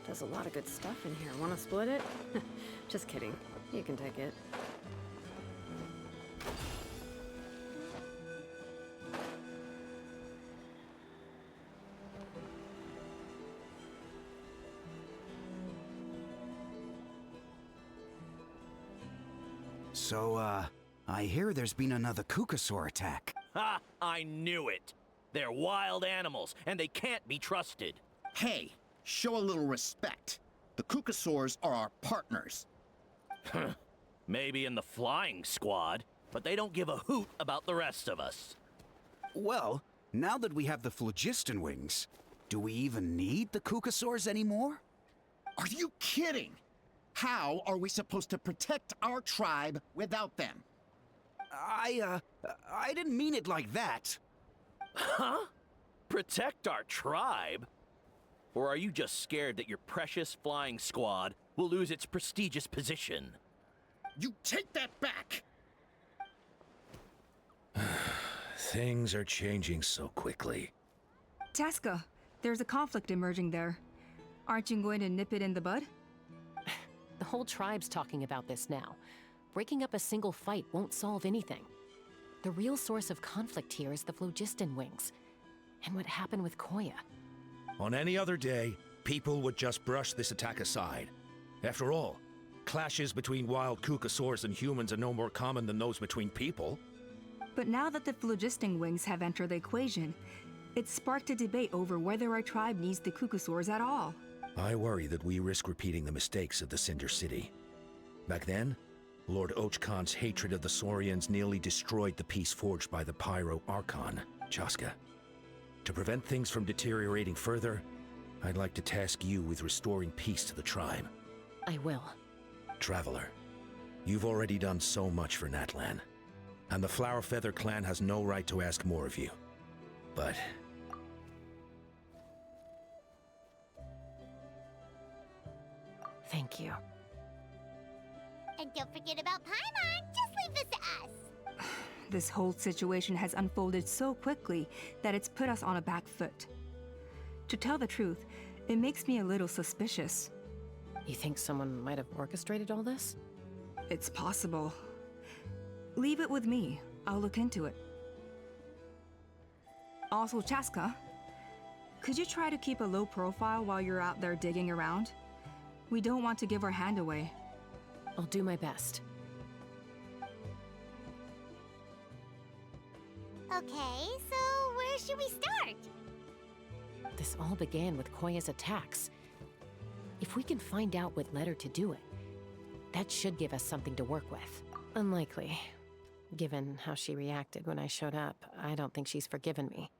There's a lot of good stuff in here. Want to split it? Just kidding. You can take it. So, I hear there's been another Kukasaur attack. Ha! I knew it! They're wild animals, and they can't be trusted. Hey, show a little respect. The Kukasaurs are our partners. Maybe in the flying squad, but they don't give a hoot about the rest of us. Well, now that we have the phlogiston wings, do we even need the Kukasaurs anymore? Are you kidding? How are we supposed to protect our tribe without them? I didn't mean it like that. Huh? Protect our tribe? Or are you just scared that your precious flying squad will lose its prestigious position? You take that back! Things are changing so quickly. Chasca, there's a conflict emerging there. Aren't you going to nip it in the bud? The whole tribe's talking about this now. Breaking up a single fight won't solve anything. The real source of conflict here is the phlogiston wings, and what happened with Koya. On any other day, people would just brush this attack aside. After all, clashes between wild Kukasaurs and humans are no more common than those between people. But now that the phlogiston wings have entered the equation, it's sparked a debate over whether our tribe needs the Kukasaurs at all. I worry that we risk repeating the mistakes of the Cinder City. Back then, Lord Ochkon's hatred of the Saurians nearly destroyed the peace forged by the Pyro Archon, Chasca. To prevent things from deteriorating further, I'd like to task you with restoring peace to the tribe. I will. Traveler. You've already done so much for Natlan, and the Flower Feather clan has no right to ask more of you. But Thank you. And don't forget about Paimon. Just leave this to us. This whole situation has unfolded so quickly that it's put us on a back foot. To tell the truth, it makes me a little suspicious. You think someone might have orchestrated all this? It's possible. Leave it with me. I'll look into it. Also, Chasca, could you try to keep a low profile while you're out there digging around? We don't want to give our hand away. I'll do my best. Okay, so where should we start? This all began with Koya's attacks. If we can find out what led her to do it, that should give us something to work with. Unlikely. Given how she reacted when I showed up, I don't think she's forgiven me.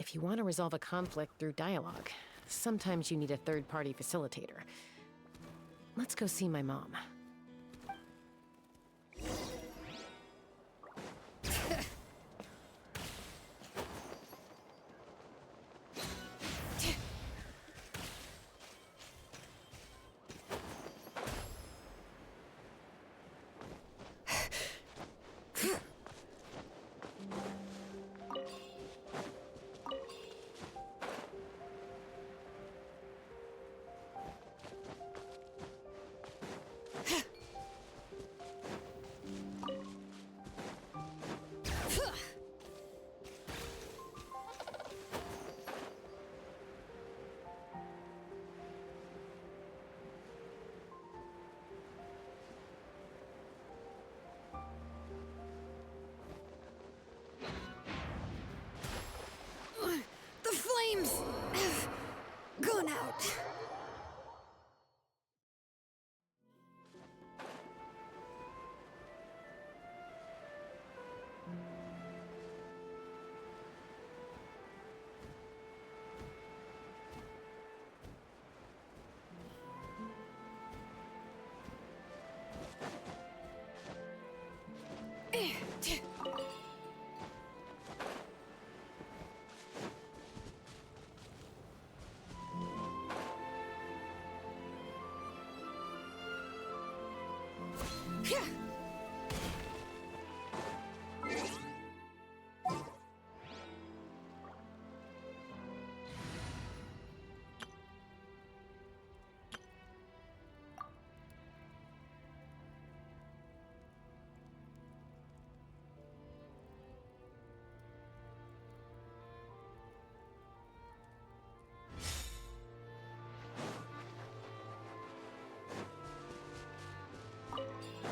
If you want to resolve a conflict through dialogue, sometimes you need a third-party facilitator. Let's go see my mom. The flames have gone out.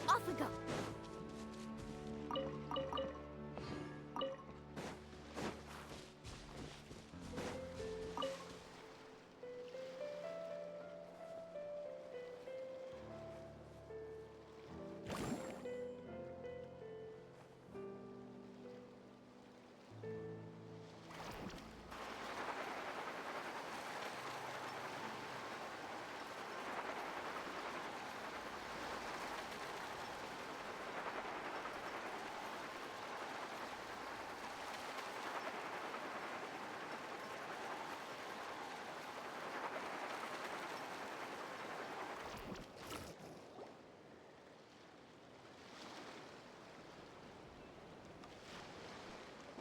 Off we go.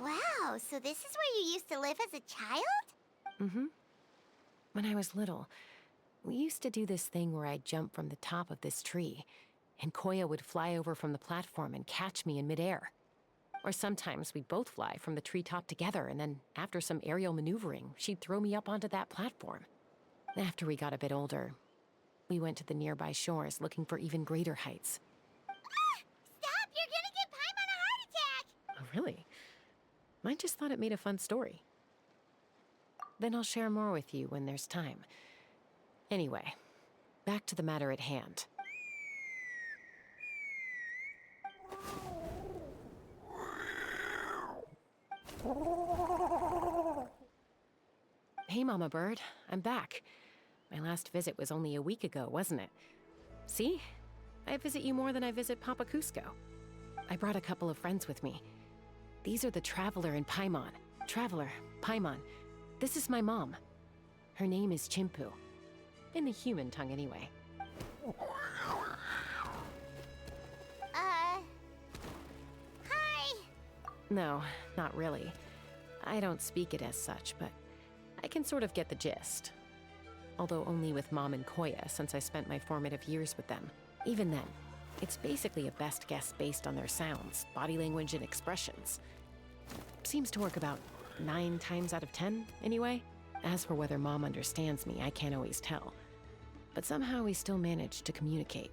Wow, so this is where you used to live as a child? Mm-hmm. When I was little, we used to do this thing where I'd jump from the top of this tree, and Koya would fly over from the platform and catch me in midair. Or sometimes we'd both fly from the treetop together, and then after some aerial maneuvering, she'd throw me up onto that platform. After we got a bit older, we went to the nearby shores looking for even greater heights. Stop! You're gonna give Paimon a heart attack! Oh, really? I just thought it made a fun story. Then I'll share more with you when there's time. Anyway, back to the matter at hand. Hey, Mama Bird. I'm back. My last visit was only a week ago, wasn't it? See? I visit you more than I visit Papa Cusco. I brought a couple of friends with me. These are the Traveler and Paimon. Traveler, Paimon. This is my mom. Her name is Chimpu. In the human tongue, anyway. Hi! No, not really. I don't speak it as such, but I can sort of get the gist. Although only with Mom and Koya, since I spent my formative years with them. Even then, it's basically a best guess based on their sounds, body language, and expressions. Seems to work about 9 times out of 10, anyway. As for whether Mom understands me, I can't always tell. But somehow we still manage to communicate.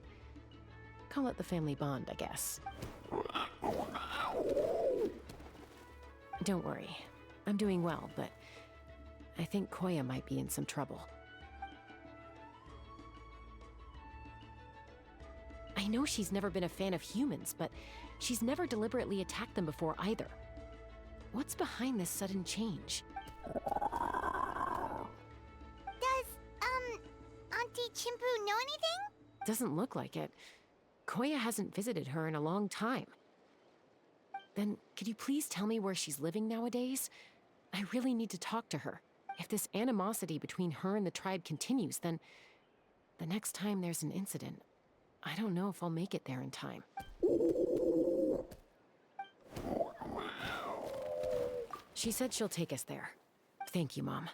Call it the family bond, I guess. Don't worry. I'm doing well, but I think Koya might be in some trouble. I know she's never been a fan of humans, but she's never deliberately attacked them before either. What's behind this sudden change? Does, Auntie Chimpu know anything? Doesn't look like it. Koya hasn't visited her in a long time. Then, could you please tell me where she's living nowadays? I really need to talk to her. If this animosity between her and the tribe continues, then the next time there's an incident, I don't know if I'll make it there in time. She said she'll take us there. Thank you, Mom.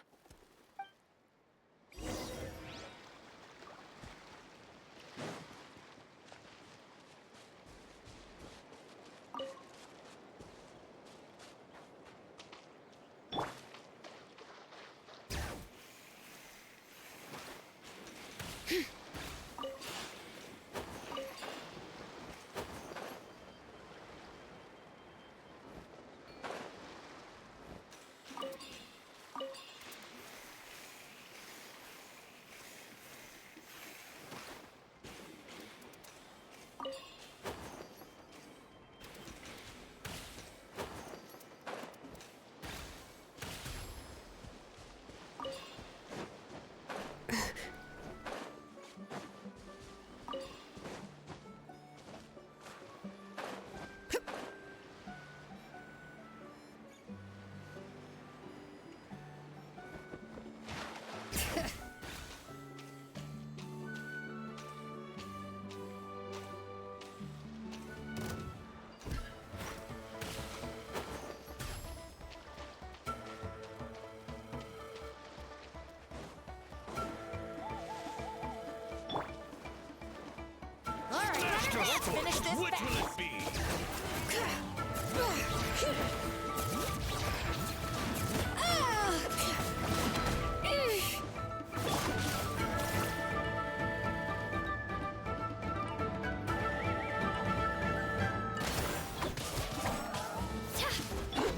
Let's finish this Which fast. will it be?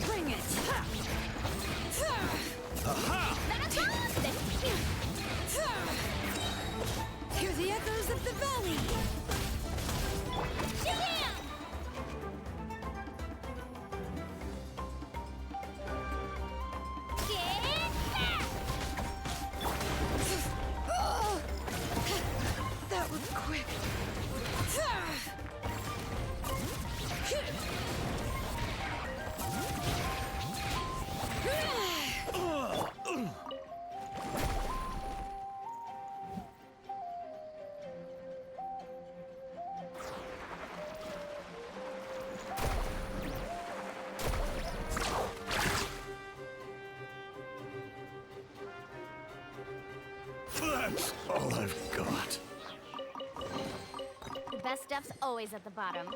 Bring it! That's awesome! Hear the echoes of the valley! Damn! Get back! That was quick. That's all I've got. The best stuff's always at the bottom.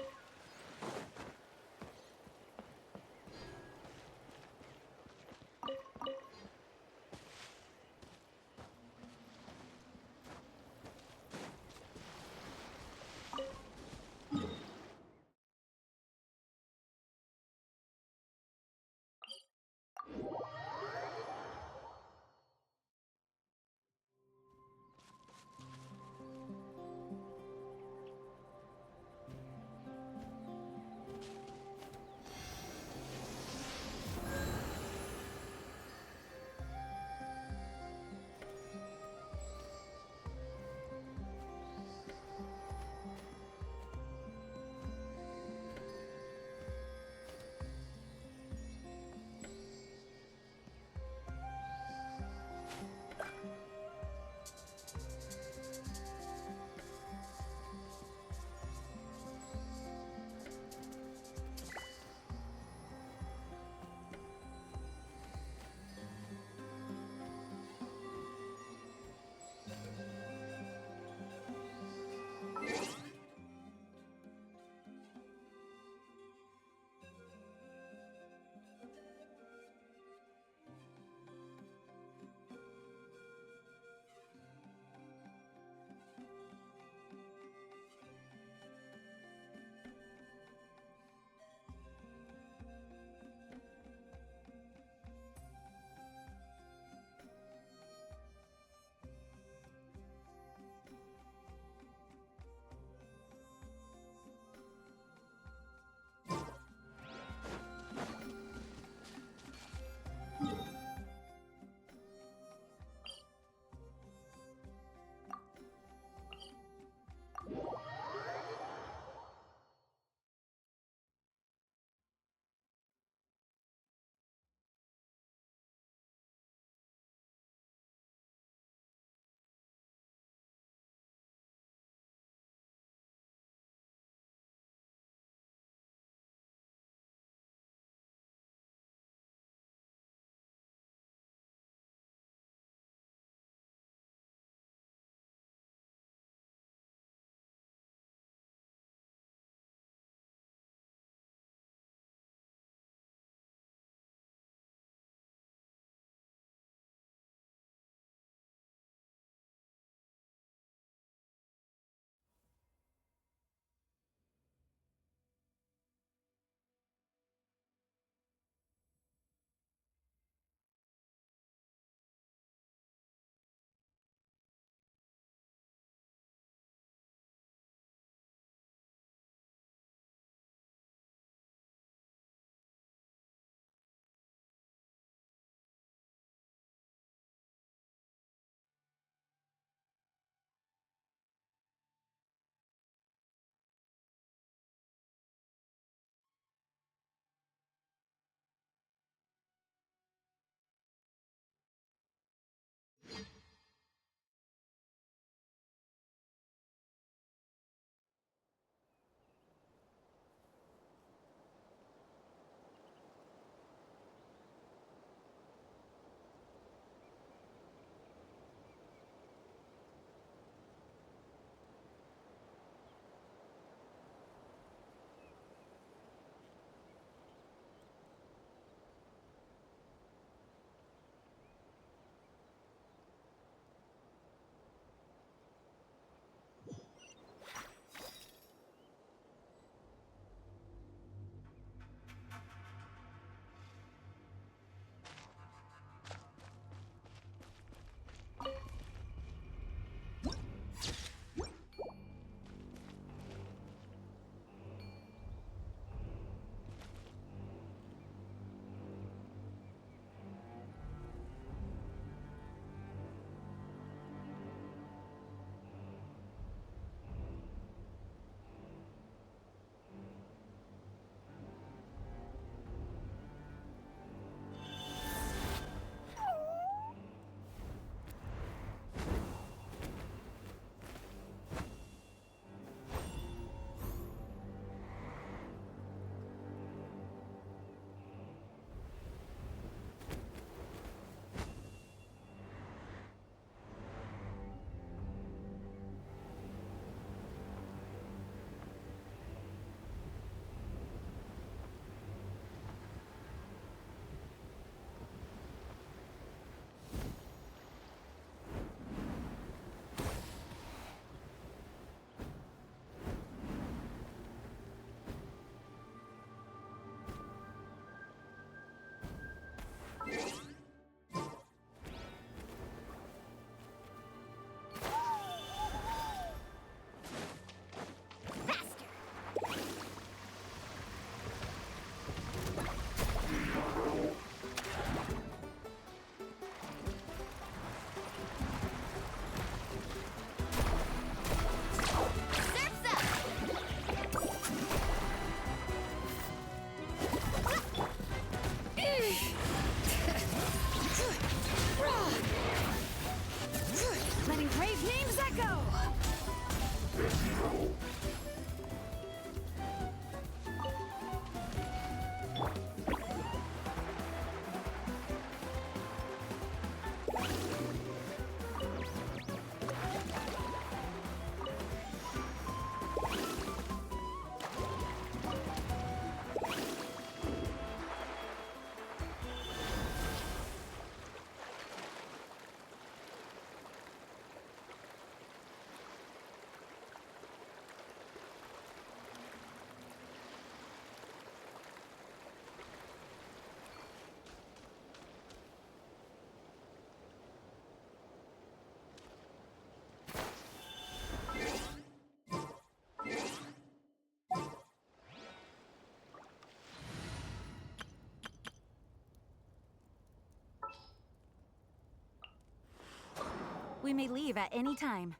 we may leave at any time.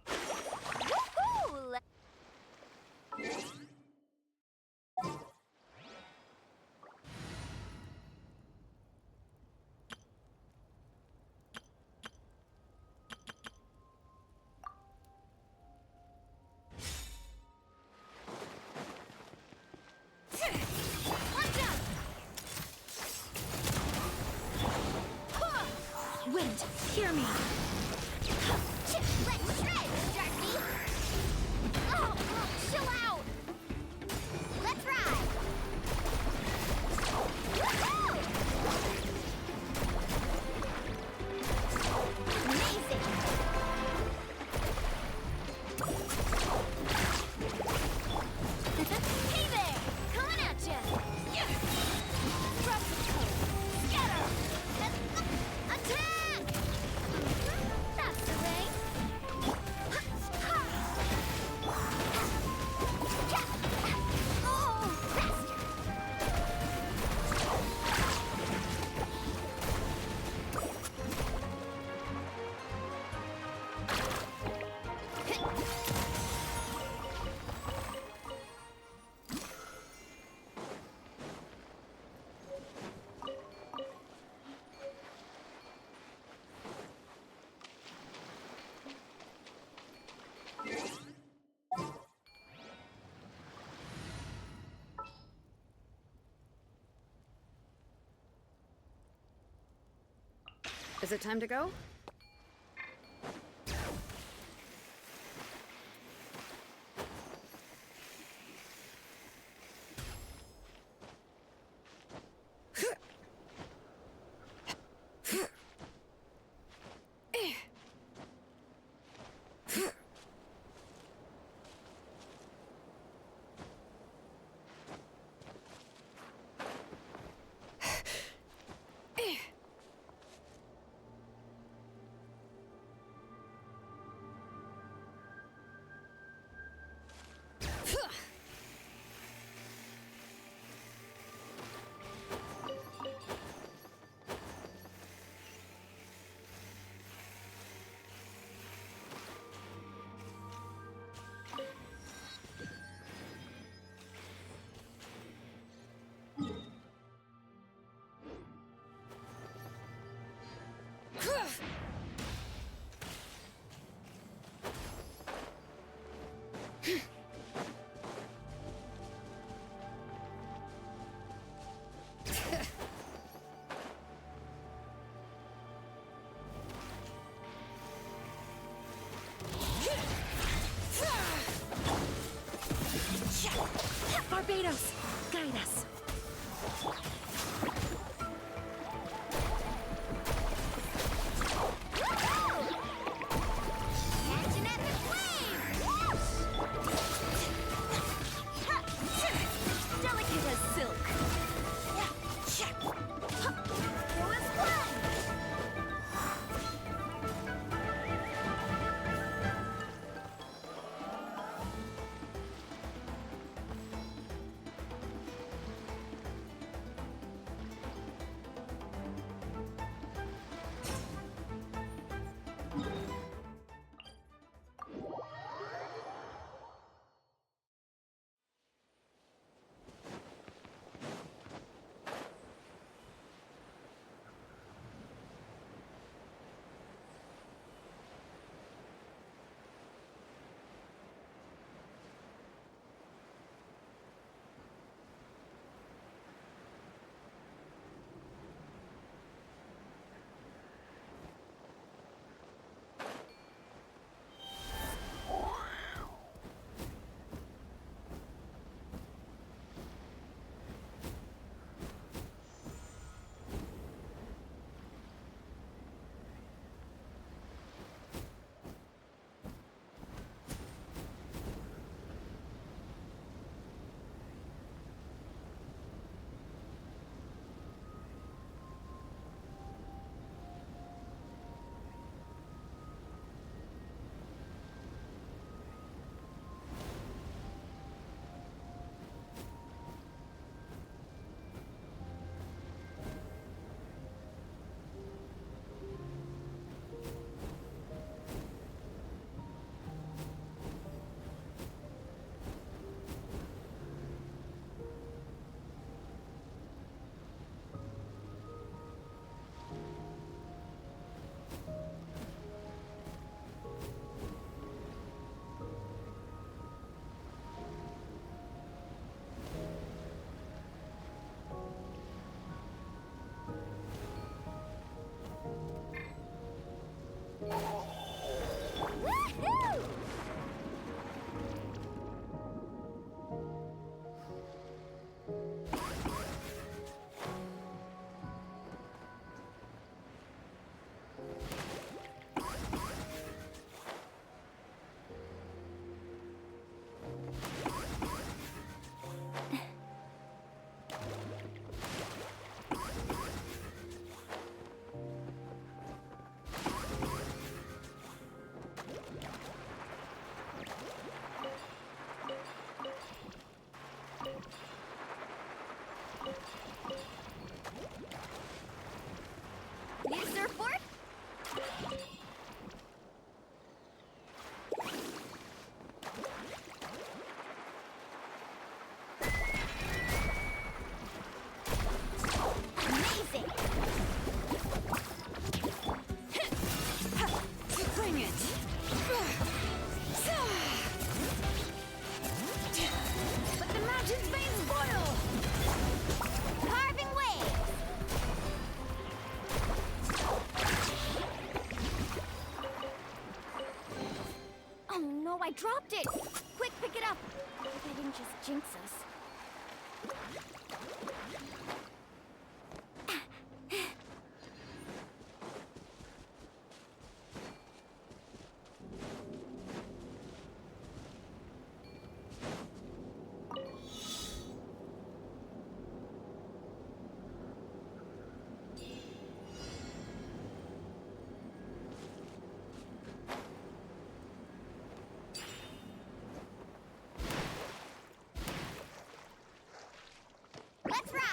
Woohoo! Wind, hear me. Let's shred, Darky! Oh, chill out! Let's ride! Woohoo! Amazing! Hey there! Coming at ya! Scatter! Attack! That's the way! Oh, faster! Is it time to go? dropped it! Quick, pick it up! I hope I didn't just jinx us. Let's ride!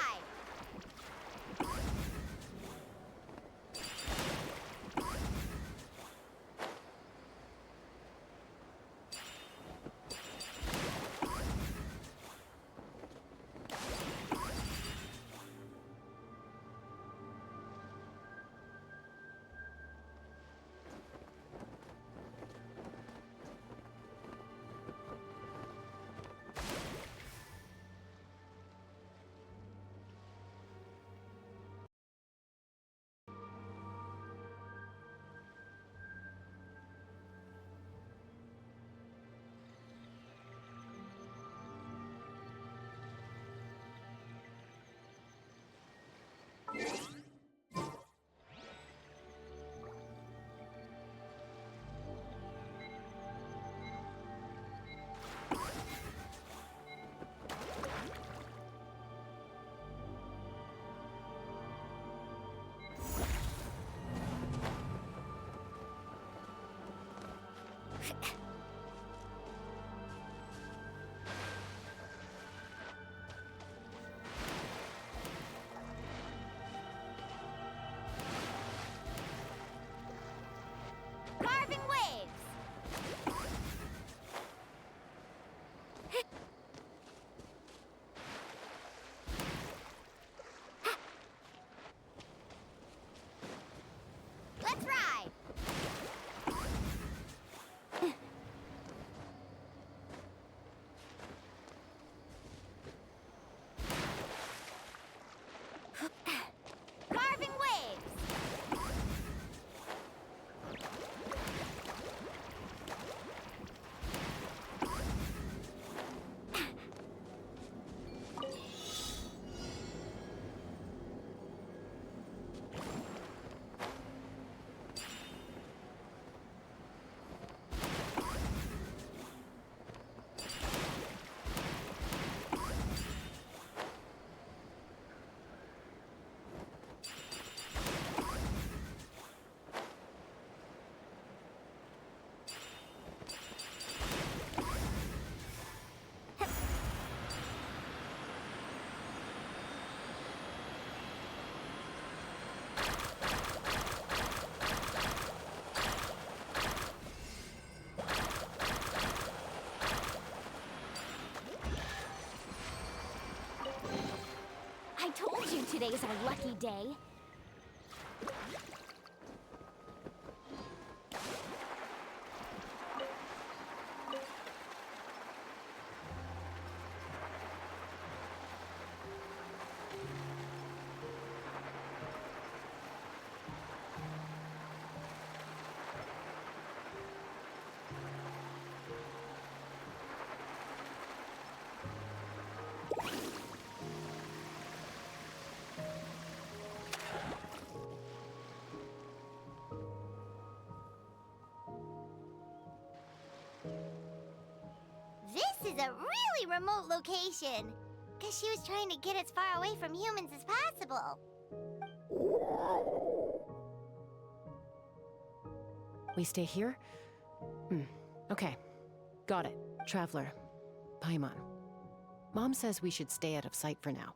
Carving waves! Let's ride! Carving waves! I told you today's our lucky day. This is a really remote location. Guess she was trying to get as far away from humans as possible. We stay here? Okay. Got it. Traveler. Paimon. Mom says we should stay out of sight for now.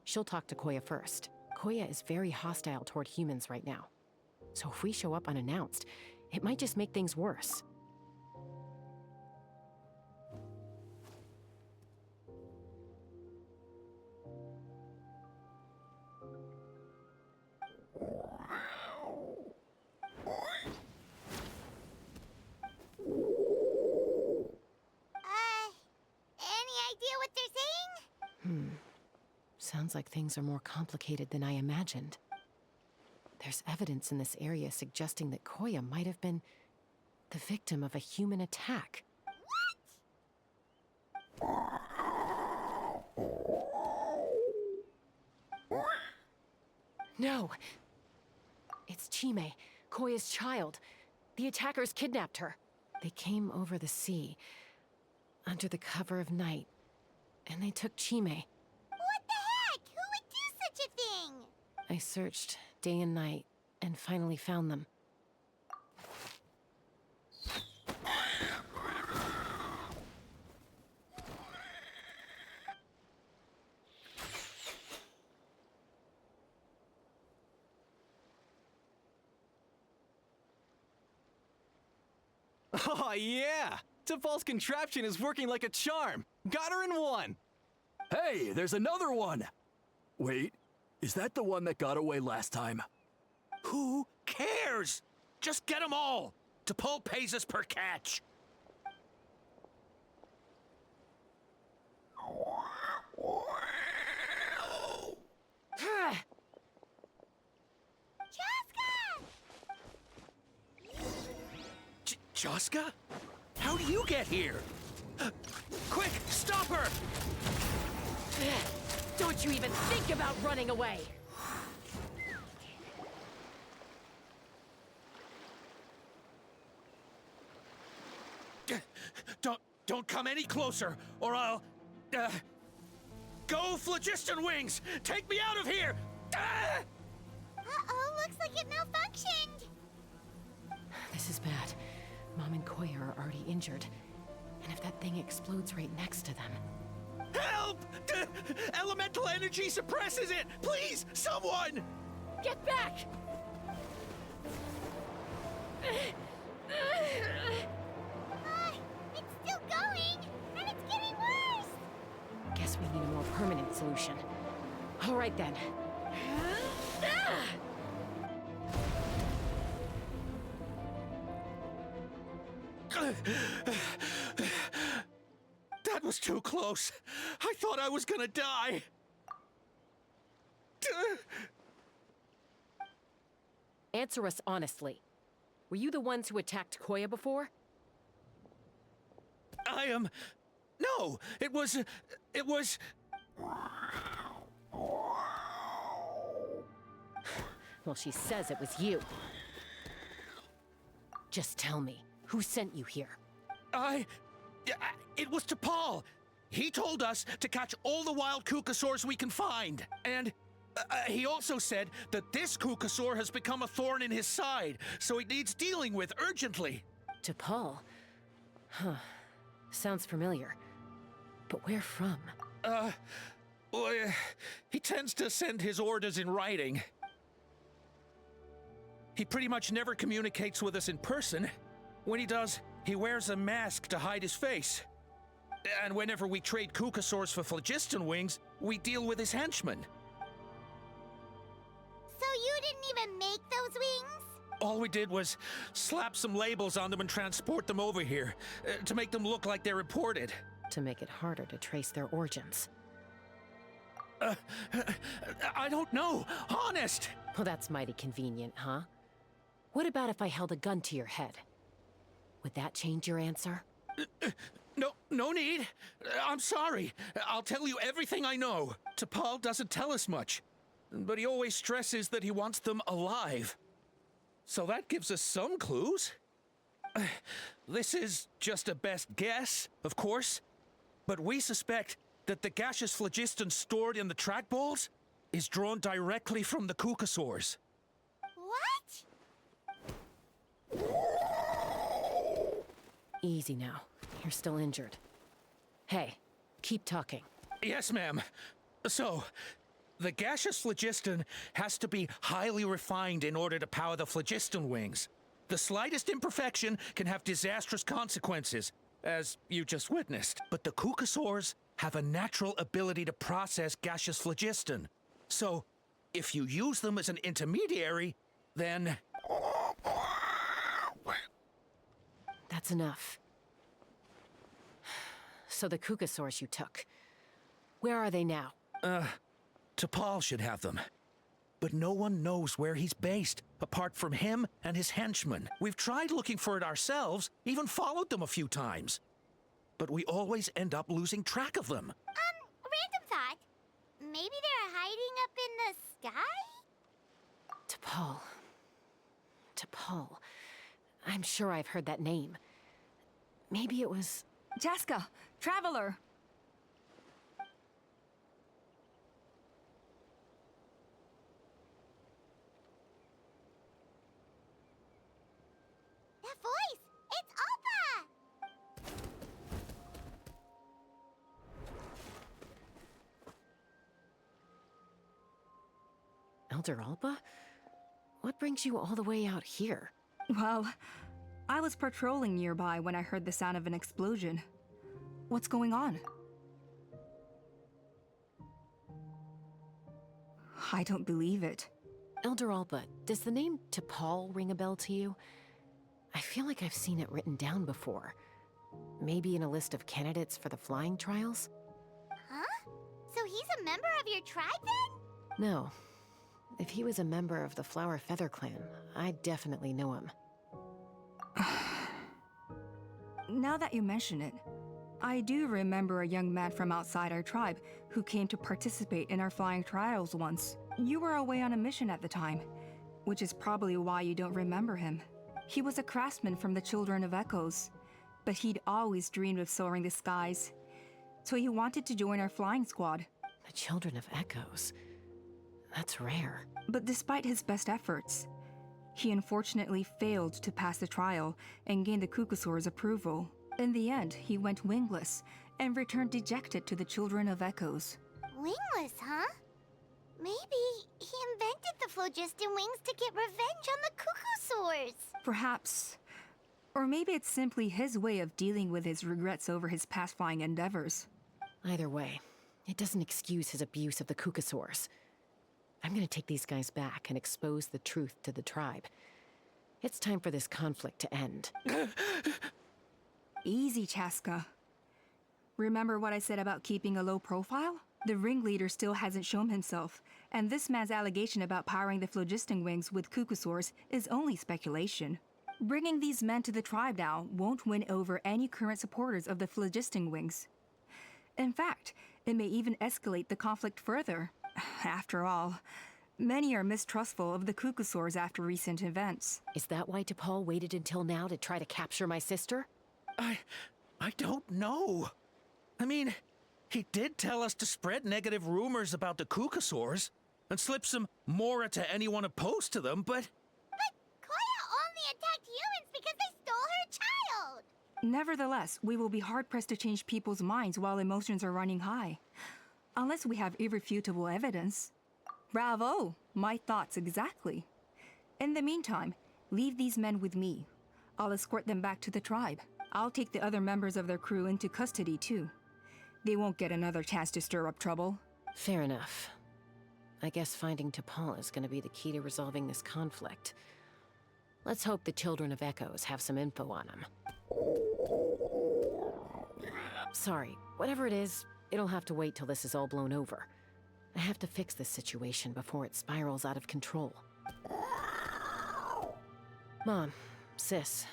She'll talk to Koya first. Koya is very hostile toward humans right now. So if we show up unannounced, it might just make things worse. Any idea what they're saying? Sounds like things are more complicated than I imagined. There's evidence in this area suggesting that Koya might have been the victim of a human attack. No! It's Chime, Koya's child. The attackers kidnapped her. They came over the sea, under the cover of night, and they took Chime. What the heck? Who would do such a thing? I searched day and night, and finally found them. Oh, yeah! T'Pol's contraption is working like a charm. Got her in one! Hey, there's another one! Wait, is that the one that got away last time? Who cares? Just get them all. T'Pol pays us per catch. Chasca? How do you get here? Quick, stop her! Don't you even think about running away! Don't come any closer, or I'll... Go, Phlogiston Wings! Take me out of here! Uh-oh, looks like it malfunctioned. This is bad. Mom and Koya are already injured. And if that thing explodes right next to them... Help! Elemental energy suppresses it! Please, someone! Get back! It's still going, and it's getting worse. Guess we need a more permanent solution. All right then. That was too close. I thought I was gonna die. Answer us honestly. Were you the ones who attacked Koya before? I am... No, it was... Well, she says it was you. Just tell me, who sent you here? It was T'Pol. He told us to catch all the wild Kukasaurs we can find. And he also said that this Kukasaur has become a thorn in his side, so it needs dealing with urgently. T'Pol? Huh. Sounds familiar. But where from? Well, he tends to send his orders in writing. He pretty much never communicates with us in person. When he does, he wears a mask to hide his face. And whenever we trade Kukasaurs for Phlogiston Wings, we deal with his henchmen. So you didn't even make those wings? All we did was slap some labels on them and transport them over here, to make them look like they're imported. To make it harder to trace their origins. I don't know, honest! Well, that's mighty convenient, huh? What about if I held a gun to your head? Would that change your answer? No need. I'm sorry. I'll tell you everything I know. T'Pol doesn't tell us much, but he always stresses that he wants them alive. So that gives us some clues. This is just a best guess, of course, but we suspect that the gaseous phlogiston stored in the trackballs is drawn directly from the Kukasaurs. What? Easy now. You're still injured. Hey, keep talking. Yes, ma'am. So, the gaseous phlogiston has to be highly refined in order to power the phlogiston wings. The slightest imperfection can have disastrous consequences, as you just witnessed. But the Kukasaurs have a natural ability to process gaseous phlogiston. So, if you use them as an intermediary, then... That's enough. So the Kukasaurs you took, where are they now? T'Pol should have them. But no one knows where he's based, apart from him and his henchmen. We've tried looking for it ourselves, even followed them a few times. but we always end up losing track of them. Random thought. Maybe they're hiding up in the sky? T'Pol. T'Pol. I'm sure I've heard that name. Maybe it was... Chasca, Traveler! That voice! It's Alpa! Elder Alba? What brings you all the way out here? Well, I was patrolling nearby when I heard the sound of an explosion. What's going on? I don't believe it. Elder Alba, does the name T'Pol ring a bell to you? I feel like I've seen it written down before. Maybe in a list of candidates for the flying trials? Huh? So he's a member of your tribe then? No. If he was a member of the Flower Feather clan, I'd definitely know him. Now that you mention it, I do remember a young man from outside our tribe who came to participate in our flying trials once. You were away on a mission at the time, which is probably why you don't remember him. He was a craftsman from the Children of Echoes, but he'd always dreamed of soaring the skies, so he wanted to join our flying squad. The Children of Echoes? That's rare. But despite his best efforts, he unfortunately failed to pass the trial and gain the Kukusaur's approval. In the end, he went wingless and returned dejected to the Children of Echoes. Wingless, huh? Maybe he invented the phlogiston wings to get revenge on the Kukusaurs. Perhaps. Or maybe it's simply his way of dealing with his regrets over his past flying endeavors. Either way, it doesn't excuse his abuse of the Kukusaurs. I'm gonna take these guys back and expose the truth to the tribe. It's time for this conflict to end. Easy, Chasca. Remember what I said about keeping a low profile? The ringleader still hasn't shown himself, and this man's allegation about powering the phlogiston wings with Kukusaurs is only speculation. Bringing these men to the tribe now won't win over any current supporters of the phlogiston wings. In fact, it may even escalate the conflict further. After all, many are mistrustful of the Kukusaurs after recent events. Is that why T'Pol waited until now to try to capture my sister? I don't know. I mean, he did tell us to spread negative rumors about the Kukusaurs and slip some mora to anyone opposed to them, but... But Koya only attacked humans because they stole her child! Nevertheless, we will be hard-pressed to change people's minds while emotions are running high. Unless we have irrefutable evidence. Bravo! My thoughts exactly. In the meantime, leave these men with me. I'll escort them back to the tribe. I'll take the other members of their crew into custody, too. They won't get another chance to stir up trouble. Fair enough. I guess finding T'Pol is gonna be the key to resolving this conflict. Let's hope the Children of Echoes have some info on him. Sorry, whatever it is, it'll have to wait till this is all blown over. I have to fix this situation before it spirals out of control. Mom, Sis,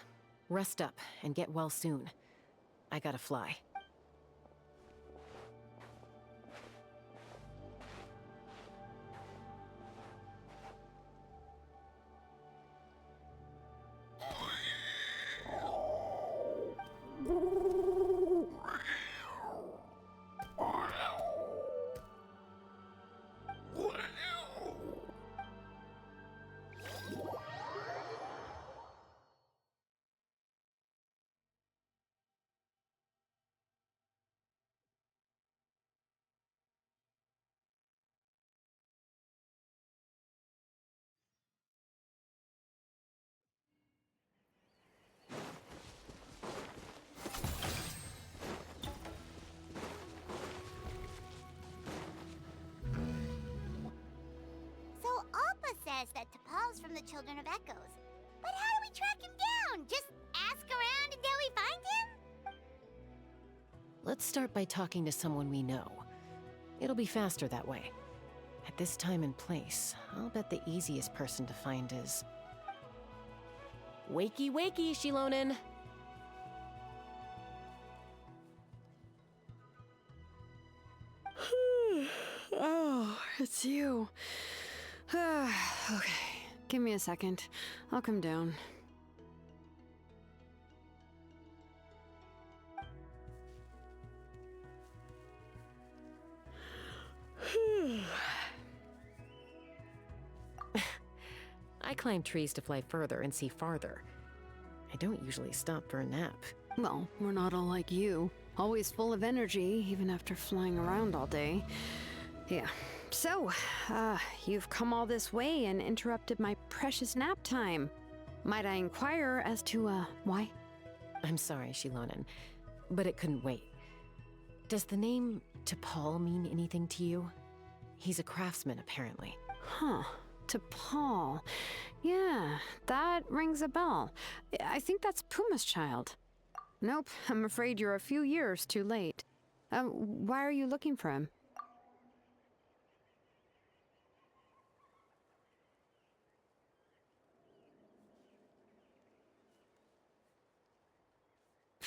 rest up and get well soon. I gotta fly. So Alpa says that T'Pol's from the Children of Echoes. But how do we track him down? Just ask around until we find him? Let's start by talking to someone we know. It'll be faster that way. At this time and place, I'll bet the easiest person to find is... Wakey wakey, Shilonen! it's you. Okay, give me a second. I'll come down. I climb trees to fly further and see farther. I don't usually stop for a nap. Well, we're not all like you. Always full of energy, even after flying around all day. Yeah. So, you've come all this way and interrupted my precious nap time. Might I inquire as to, why? I'm sorry, Shilonen, but it couldn't wait. Does the name T'Pol mean anything to you? He's a craftsman, apparently. Huh. T'Pol. Yeah, that rings a bell. I think that's Puma's child. Nope, I'm afraid you're a few years too late. Why are you looking for him?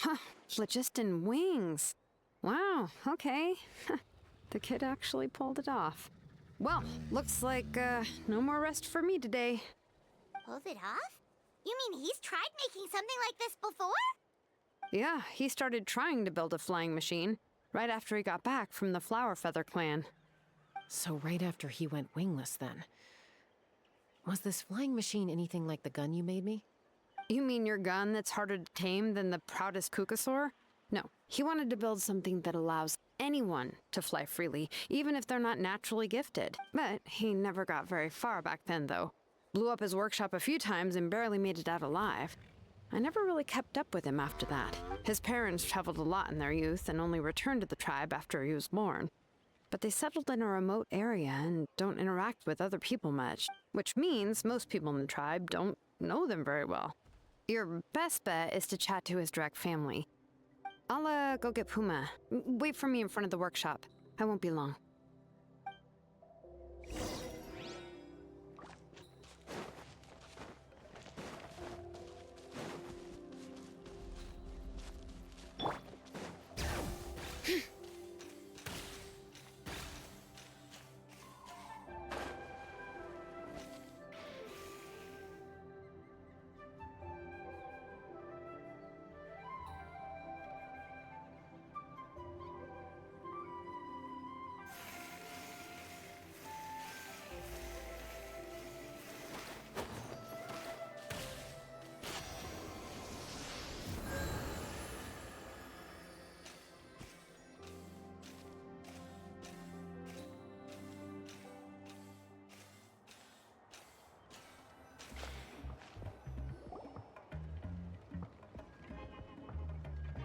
Huh, phlogiston wings. Wow, okay. The kid actually pulled it off. Well, looks like, no more rest for me today. Pulled it off? You mean he's tried making something like this before? Yeah, he started trying to build a flying machine right after he got back from the Flower Feather clan. So right after he went wingless, then. Was this flying machine anything like the gun you made me? You mean your gun that's harder to tame than the proudest Kukasaur? No, he wanted to build something that allows anyone to fly freely, even if they're not naturally gifted. But he never got very far back then, though. Blew up his workshop a few times and barely made it out alive. I never really kept up with him after that. His parents traveled a lot in their youth and only returned to the tribe after he was born. But they settled in a remote area and don't interact with other people much, which means most people in the tribe don't know them very well. Your best bet is to chat to his direct family. I'll go get Puma. Wait for me in front of the workshop. I won't be long.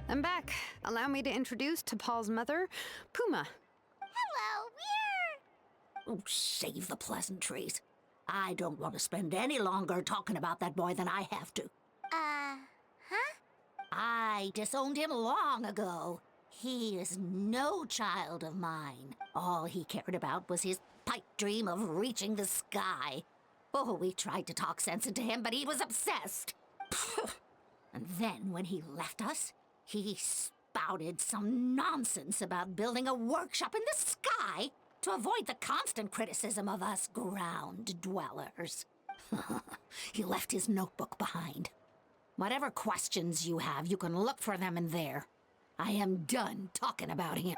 I'm back. Allow me to introduce T'Pol's mother, Puma. Hello, we're... Oh, save the pleasantries. I don't want to spend any longer talking about that boy than I have to. Huh? I disowned him long ago. He is no child of mine. All he cared about was his pipe dream of reaching the sky. Oh, we tried to talk sense into him, but he was obsessed. And then when he left us, he spouted some nonsense about building a workshop in the sky to avoid the constant criticism of us ground dwellers. He left his notebook behind. Whatever questions you have, you can look for them in there. I am done talking about him.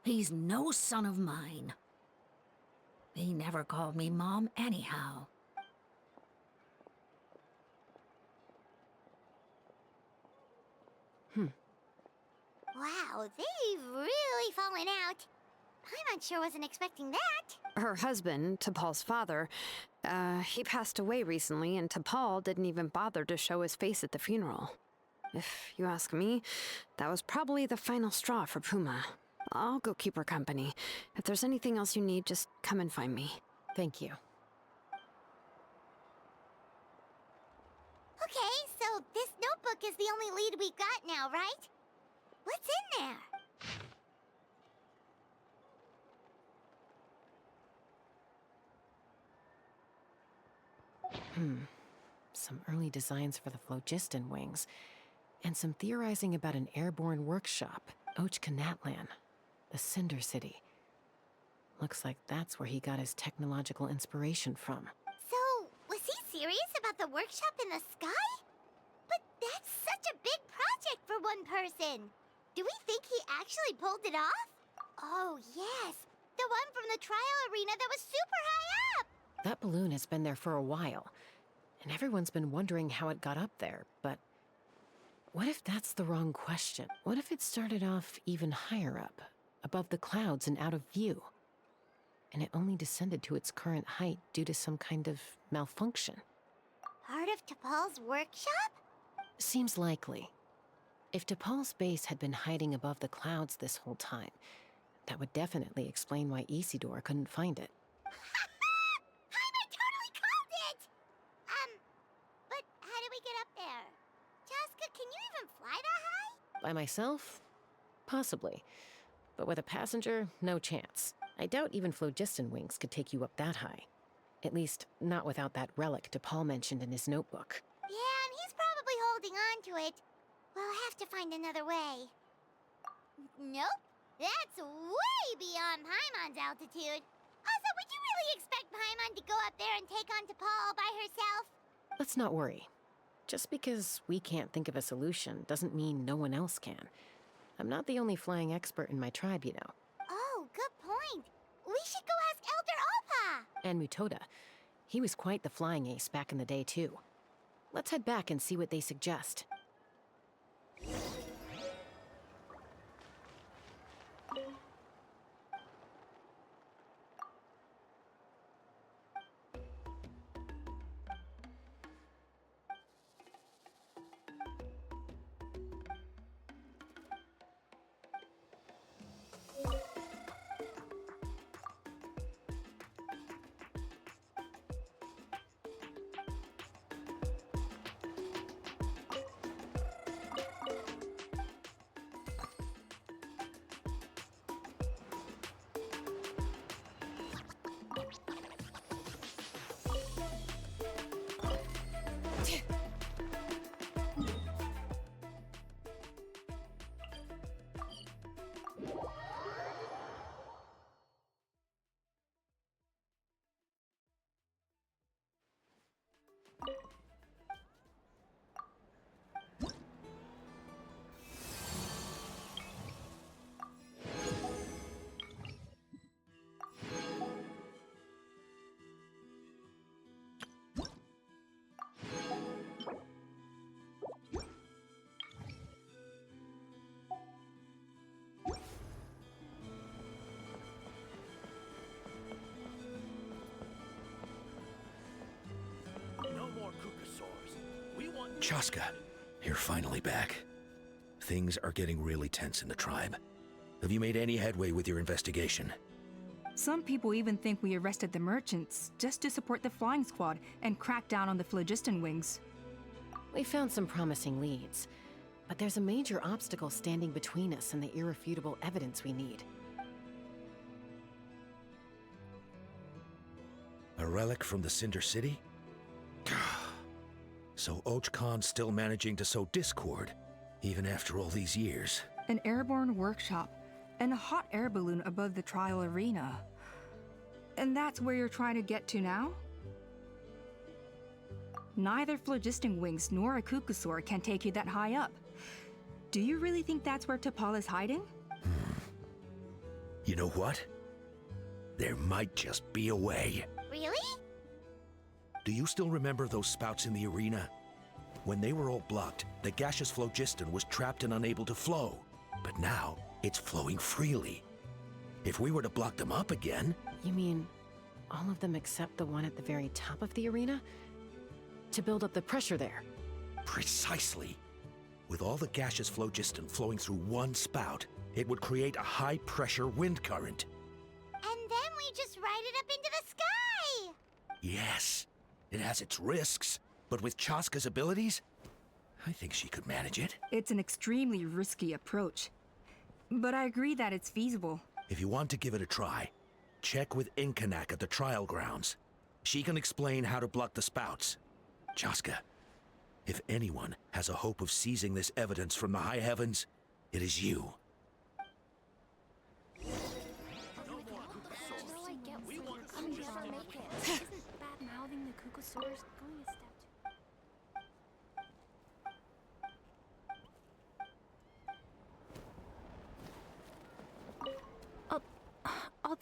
He's no son of mine. He never called me Mom anyhow. Wow, they've really fallen out. Paimon sure wasn't expecting that. Her husband, T'Pol's father, he passed away recently, and T'Pol didn't even bother to show his face at the funeral. If you ask me, that was probably the final straw for Puma. I'll go keep her company. If there's anything else you need, just come and find me. Thank you. Okay, so this notebook is the only lead we've got now, right? What's in there? Some early designs for the phlogiston wings, and some theorizing about an airborne workshop, Natlan, the Cinder City. Looks like that's where he got his technological inspiration from. So, was he serious about the workshop in the sky? But that's such a big project for one person. Do we think he actually pulled it off? Oh, yes. The one from the trial arena that was super high up! That balloon has been there for a while, and everyone's been wondering how it got up there, but what if that's the wrong question? What if it started off even higher up, above the clouds and out of view, and it only descended to its current height due to some kind of malfunction? Part of T'Pol's workshop? Seems likely. If T'Pol's base had been hiding above the clouds this whole time, that would definitely explain why Isidore couldn't find it. I totally called it! But how do we get up there? Chasca, can you even fly that high? By myself? Possibly. But with a passenger, no chance. I doubt even phlogiston wings could take you up that high. At least, not without that relic T'Pol mentioned in his notebook. Yeah, and he's probably holding on to it. We'll have to find another way. Nope. That's way beyond Paimon's altitude. Also, would you really expect Paimon to go up there and take on T'Pol all by herself? Let's not worry. Just because we can't think of a solution doesn't mean no one else can. I'm not the only flying expert in my tribe, you know. Oh, good point. We should go ask Elder Alpa. And Mutoda. He was quite the flying ace back in the day, too. Let's head back and see what they suggest. Chasca, you're finally back. Things are getting really tense in the tribe. Have you made any headway with your investigation? Some people even think we arrested the merchants just to support the flying squad and crack down on the phlogiston wings. We found some promising leads, but there's a major obstacle standing between us and the irrefutable evidence we need. A relic from the Cinder City? So Och Khan's still managing to sow discord, even after all these years. An airborne workshop and a hot air balloon above the trial arena. And that's where you're trying to get to now? Neither phlogiston wings nor a Kukusaur can take you that high up. Do you really think that's where T'Pol is hiding? You know what? There might just be a way. Really? Do you still remember those spouts in the arena? When they were all blocked, the gaseous phlogiston was trapped and unable to flow. But now, it's flowing freely. If we were to block them up again... You mean all of them except the one at the very top of the arena? To build up the pressure there? Precisely. With all the gaseous phlogiston flowing through one spout, it would create a high-pressure wind current. And then we just ride it up into the sky! Yes. It has its risks, but with Chasca's abilities, I think she could manage it. It's an extremely risky approach, but I agree that it's feasible. If you want to give it a try, check with Inkanak at the trial grounds. She can explain how to block the spouts. Chasca, if anyone has a hope of seizing this evidence from the high heavens, it is you.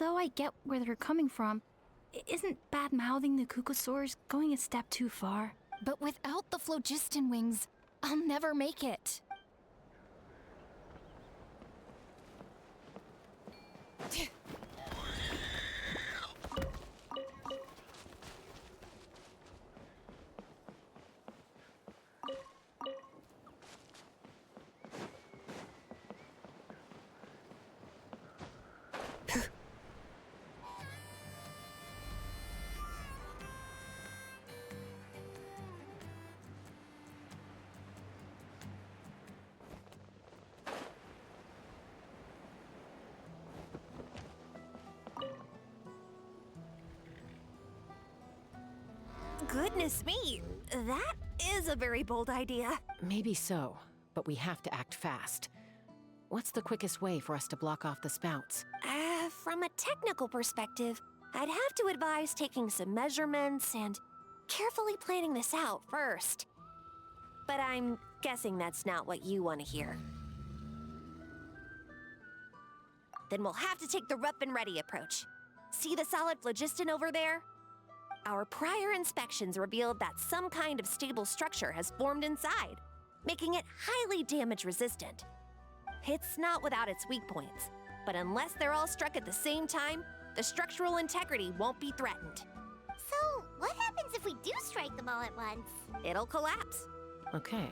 Although I get where they're coming from, isn't bad-mouthing the Cucosaurs going a step too far? But without the phlogiston wings, I'll never make it. Goodness me, that is a very bold idea. Maybe so, but we have to act fast. What's the quickest way for us to block off the spouts? From a technical perspective, I'd have to advise taking some measurements and carefully planning this out first. But I'm guessing that's not what you want to hear. Then we'll have to take the rough and ready approach. See the solid phlogiston over there? Our prior inspections revealed that some kind of stable structure has formed inside, making it highly damage resistant. It's not without its weak points, but unless they're all struck at the same time, the structural integrity won't be threatened. So, what happens if we do strike them all at once? It'll collapse. Okay,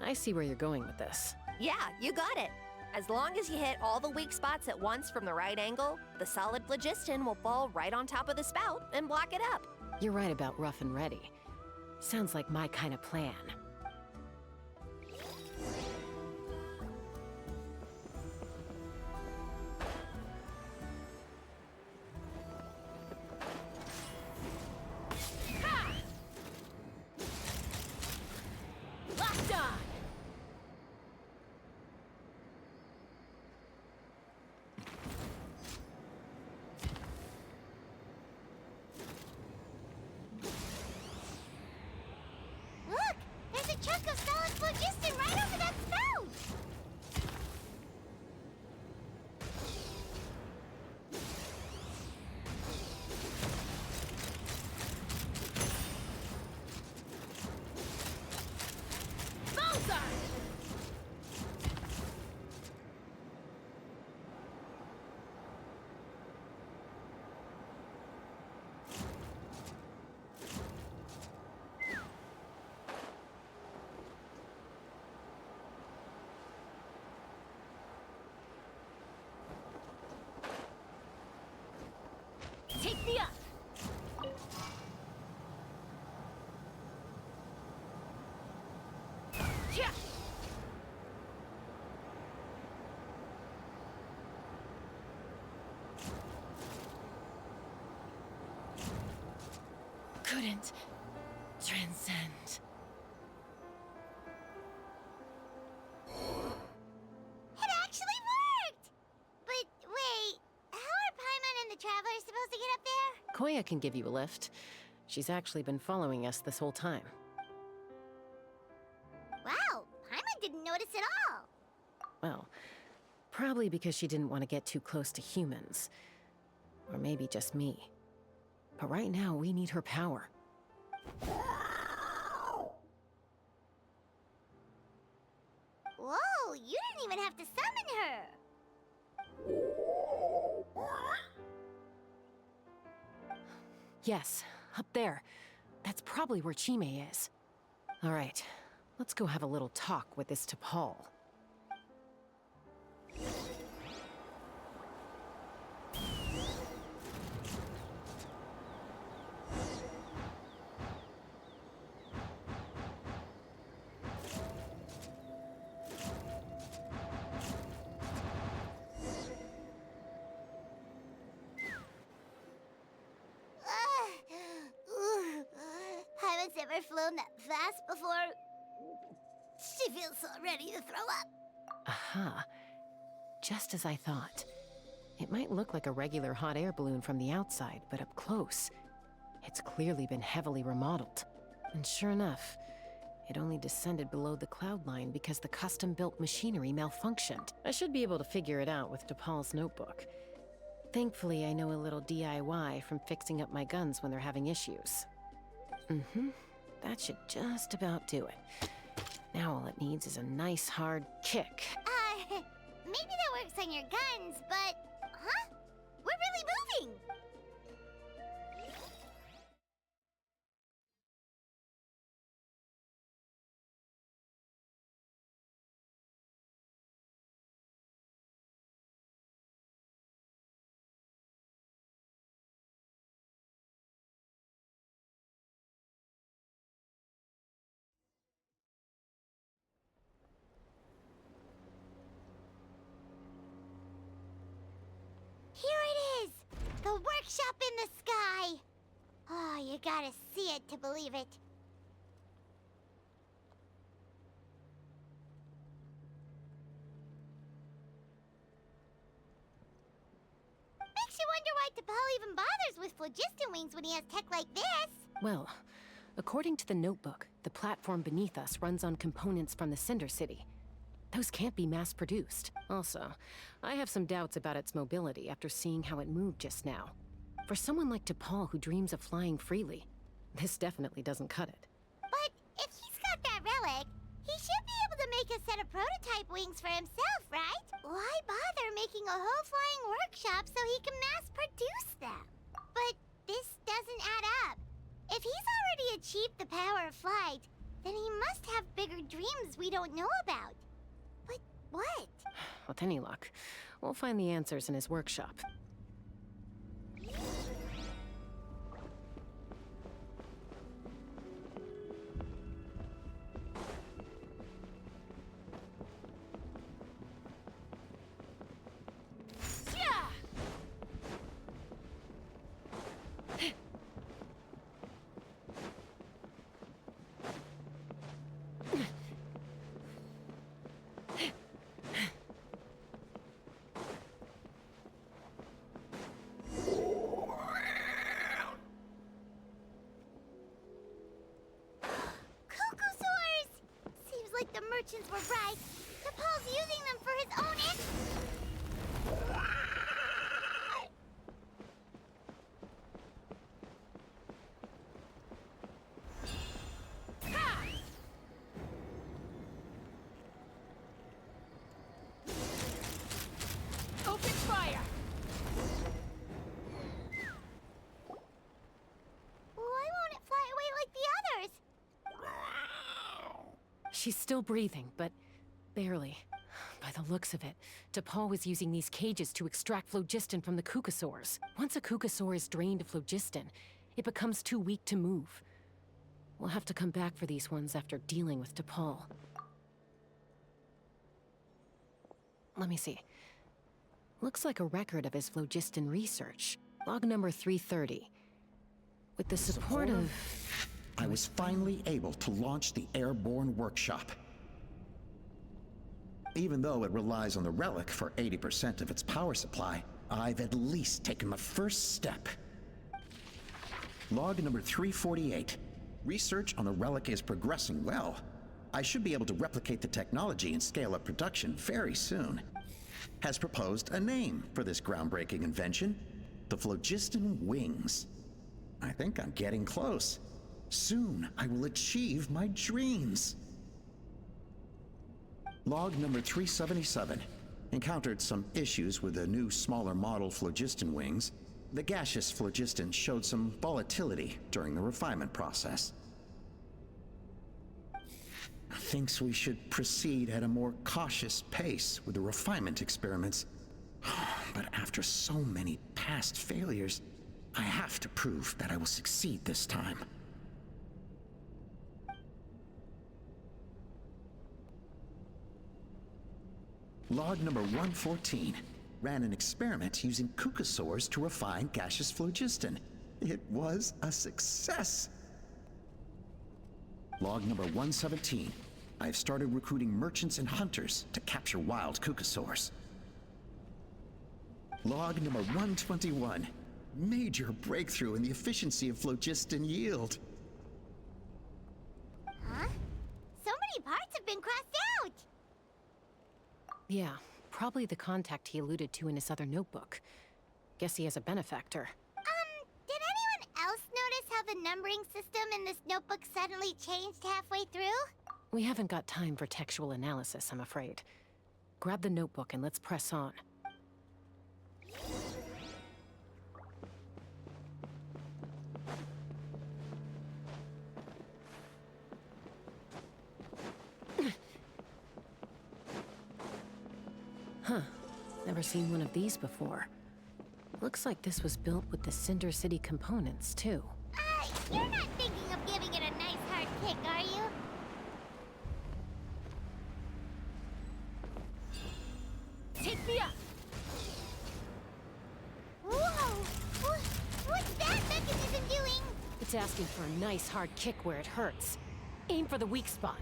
I see where you're going with this. Yeah, you got it. As long as you hit all the weak spots at once from the right angle, the solid phlogiston will fall right on top of the spout and block it up. You're right about rough and ready. Sounds like my kind of plan. Locked on! Look! There's a chunk of solid phlogiston right over that spout! Bullseye! Take me up! Yeah! Couldn't transcend. It actually worked! But wait, how are Paimon and the Travelers supposed to get up there? Koya can give you a lift. She's actually been following us this whole time. Wow, Paimon didn't notice at all. Well, probably because she didn't want to get too close to humans. Or maybe just me. But right now, we need her power. Whoa, you didn't even have to summon her! Yes, up there. That's probably where Chime is. All right, let's go have a little talk with this T'Pol. Paimon's never flown that fast before. She feels so ready to throw up. Aha. Just as I thought. It might look like a regular hot air balloon from the outside, but up close, it's clearly been heavily remodeled. And sure enough, it only descended below the cloud line because the custom-built machinery malfunctioned. I should be able to figure it out with T'Pol's notebook. Thankfully, I know a little DIY from fixing up my guns when they're having issues. That should just about do it. Now all it needs is a nice hard kick. Maybe that works on your guns, but... Huh? We're really moving! Here it is! The workshop in the sky! Oh, you gotta see it to believe it. Makes you wonder why T'Pol even bothers with phlogiston wings when he has tech like this. Well, according to the notebook, the platform beneath us runs on components from the Cinder City. Those can't be mass-produced. Also, I have some doubts about its mobility after seeing how it moved just now. For someone like T'Pol who dreams of flying freely, this definitely doesn't cut it. But if he's got that relic, he should be able to make a set of prototype wings for himself, right? Why bother making a whole flying workshop so he can mass-produce them? But this doesn't add up. If he's already achieved the power of flight, then he must have bigger dreams we don't know about. But what? With any luck, we'll find the answers in his workshop. Like the merchants were right. T'Pol's using them for his own Open fire! Why won't it fly away like the others? She's still breathing, but barely. By the looks of it, T'Pol was using these cages to extract phlogiston from the Kukasaurs. Once a Kukasaur is drained of phlogiston, it becomes too weak to move. We'll have to come back for these ones after dealing with T'Pol. Let me see. Looks like a record of his phlogiston research. Log number 330. With the support of... I was finally able to launch the airborne workshop. Even though it relies on the relic for 80% of its power supply, I've at least taken the first step. Log number 348. Research on the relic is progressing well. I should be able to replicate the technology and scale up production very soon. Has proposed a name for this groundbreaking invention: the phlogiston wings. I think I'm getting close. Soon, I will achieve my dreams. Log number 377. Encountered some issues with the new, smaller model phlogiston wings. The gaseous phlogiston showed some volatility during the refinement process. Thinks we should proceed at a more cautious pace with the refinement experiments. But after so many past failures, I have to prove that I will succeed this time. Log number 114. Ran an experiment using Kukasaurs to refine gaseous phlogiston. It was a success. Log number 117. I've started recruiting merchants and hunters to capture wild Kukasaurs. Log number 121. Major breakthrough in the efficiency of phlogiston yield. Huh? So many parts have been crossed out! Yeah, probably the contact he alluded to in his other notebook. Guess he has a benefactor. Did anyone else notice how the numbering system in this notebook suddenly changed halfway through? We haven't got time for textual analysis, I'm afraid. Grab the notebook and let's press on. Huh. Never seen one of these before. Looks like this was built with the Cinder City components, too. You're not thinking of giving it a nice hard kick, are you? Take me up! Whoa! What's that mechanism doing? It's asking for a nice hard kick where it hurts. Aim for the weak spot.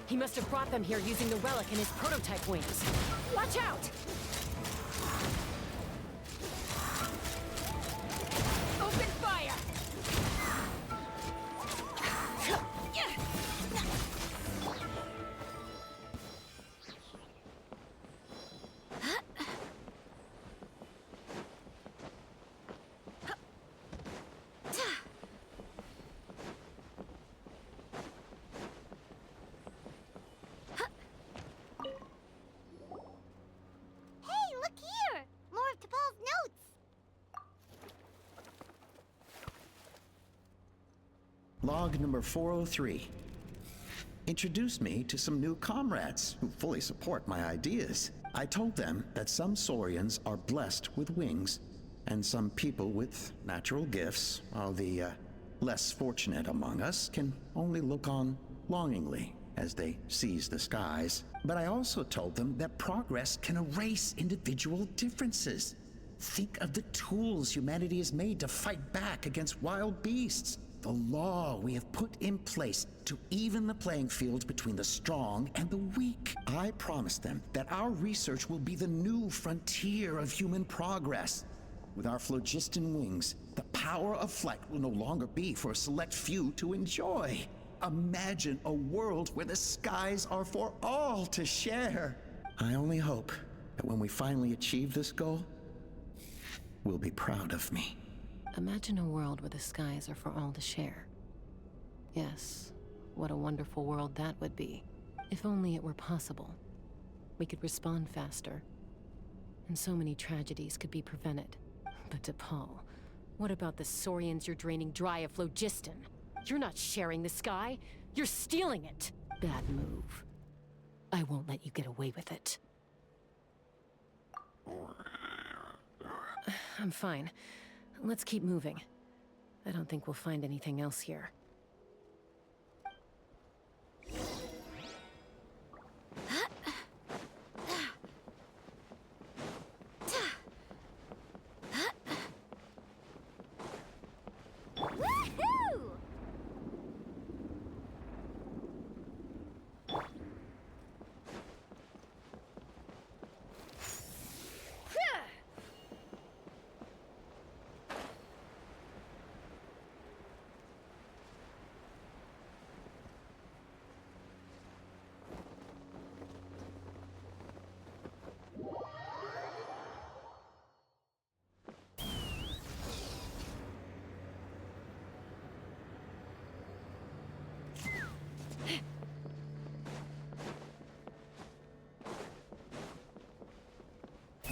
He must have brought them here using the relic in his prototype wings. Watch out! Open fire! Log number 403. Introduced me to some new comrades who fully support my ideas. I told them that some Saurians are blessed with wings, and some people with natural gifts, while the less fortunate among us can only look on longingly as they seize the skies. But I also told them that progress can erase individual differences. Think of the tools humanity has made to fight back against wild beasts. The law we have put in place to even the playing field between the strong and the weak. I promised them that our research will be the new frontier of human progress. With our phlogiston wings, the power of flight will no longer be for a select few to enjoy. Imagine a world where the skies are for all to share. I only hope that when we finally achieve this goal, we'll be proud of me. Imagine a world where the skies are for all to share. Yes, what a wonderful world that would be. If only it were possible. We could respond faster. And so many tragedies could be prevented. But DePaul, what about the Saurians you're draining dry of phlogiston? You're not sharing the sky, you're stealing it! Bad move. I won't let you get away with it. I'm fine. Let's keep moving. I don't think we'll find anything else here.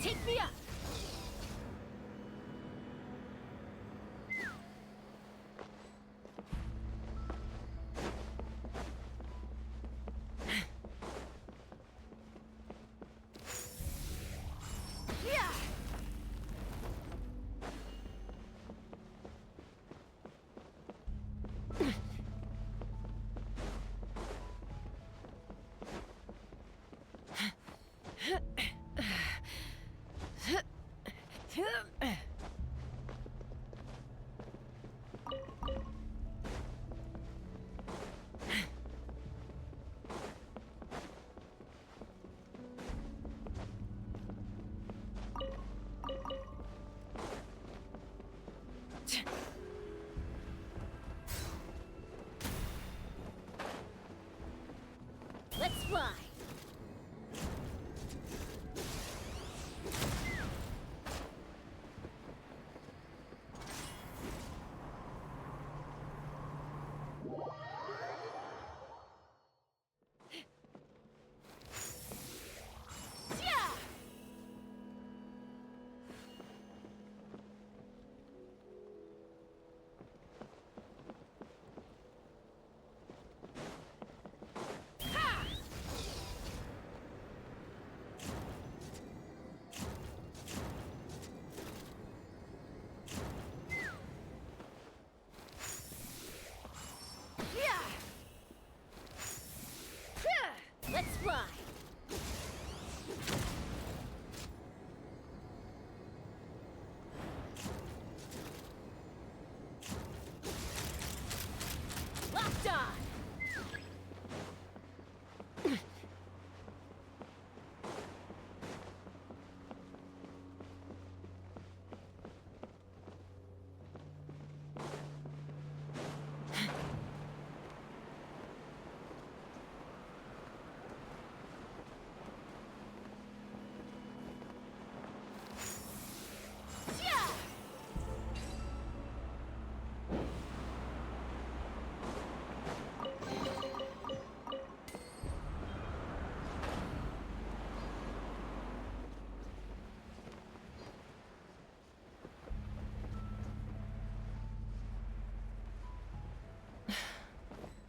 Take me up!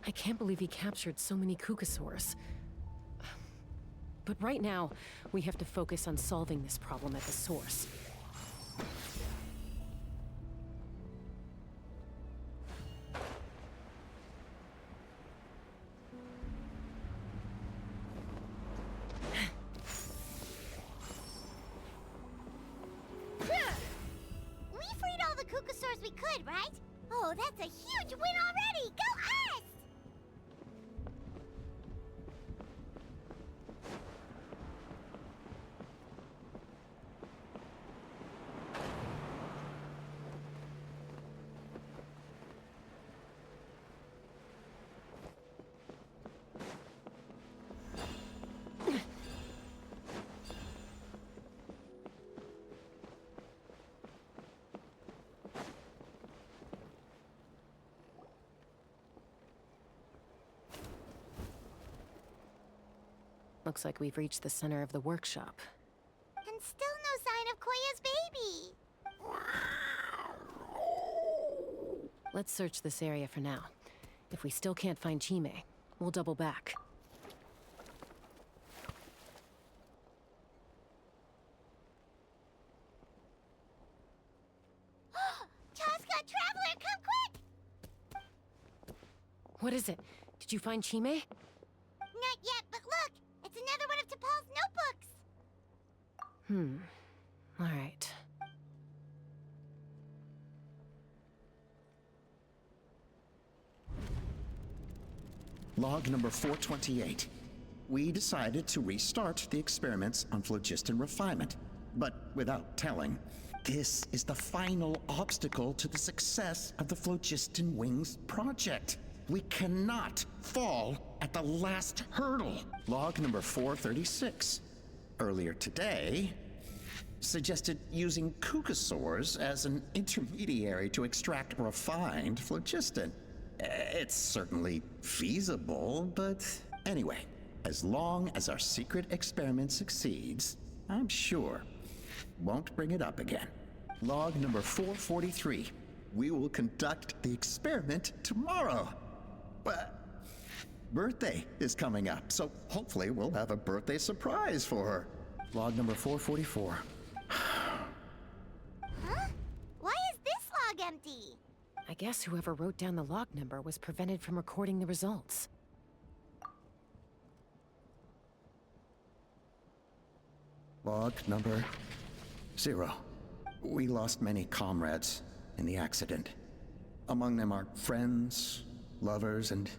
I can't believe he captured so many Kukasaurs. But right now, we have to focus on solving this problem at the source. We freed all the Kukasaurs we could, right? Oh, that's a huge win already! Go us! Looks like we've reached the center of the workshop. And still no sign of Koya's baby! Let's search this area for now. If we still can't find Chime, we'll double back. Chasca, Traveler, come quick! What is it? Did you find Chime? Not yet, but look! It's another one of T'Pol's notebooks! All right. Log number 428. We decided to restart the experiments on phlogiston refinement, but without telling. This is the final obstacle to the success of the Phlogiston Wings project. We cannot fall at the last hurdle. Log number 436. Earlier today, suggested using Kukasaurs as an intermediary to extract refined phlogiston. It's certainly feasible, but anyway, as long as our secret experiment succeeds, I'm sure won't bring it up again. Log number 443. We will conduct the experiment tomorrow. But birthday is coming up, so hopefully we'll have a birthday surprise for her. Log number 444. Huh? Why is this log empty? I guess whoever wrote down the log number was prevented from recording the results. Log number 0. We lost many comrades in the accident. Among them are friends, lovers, and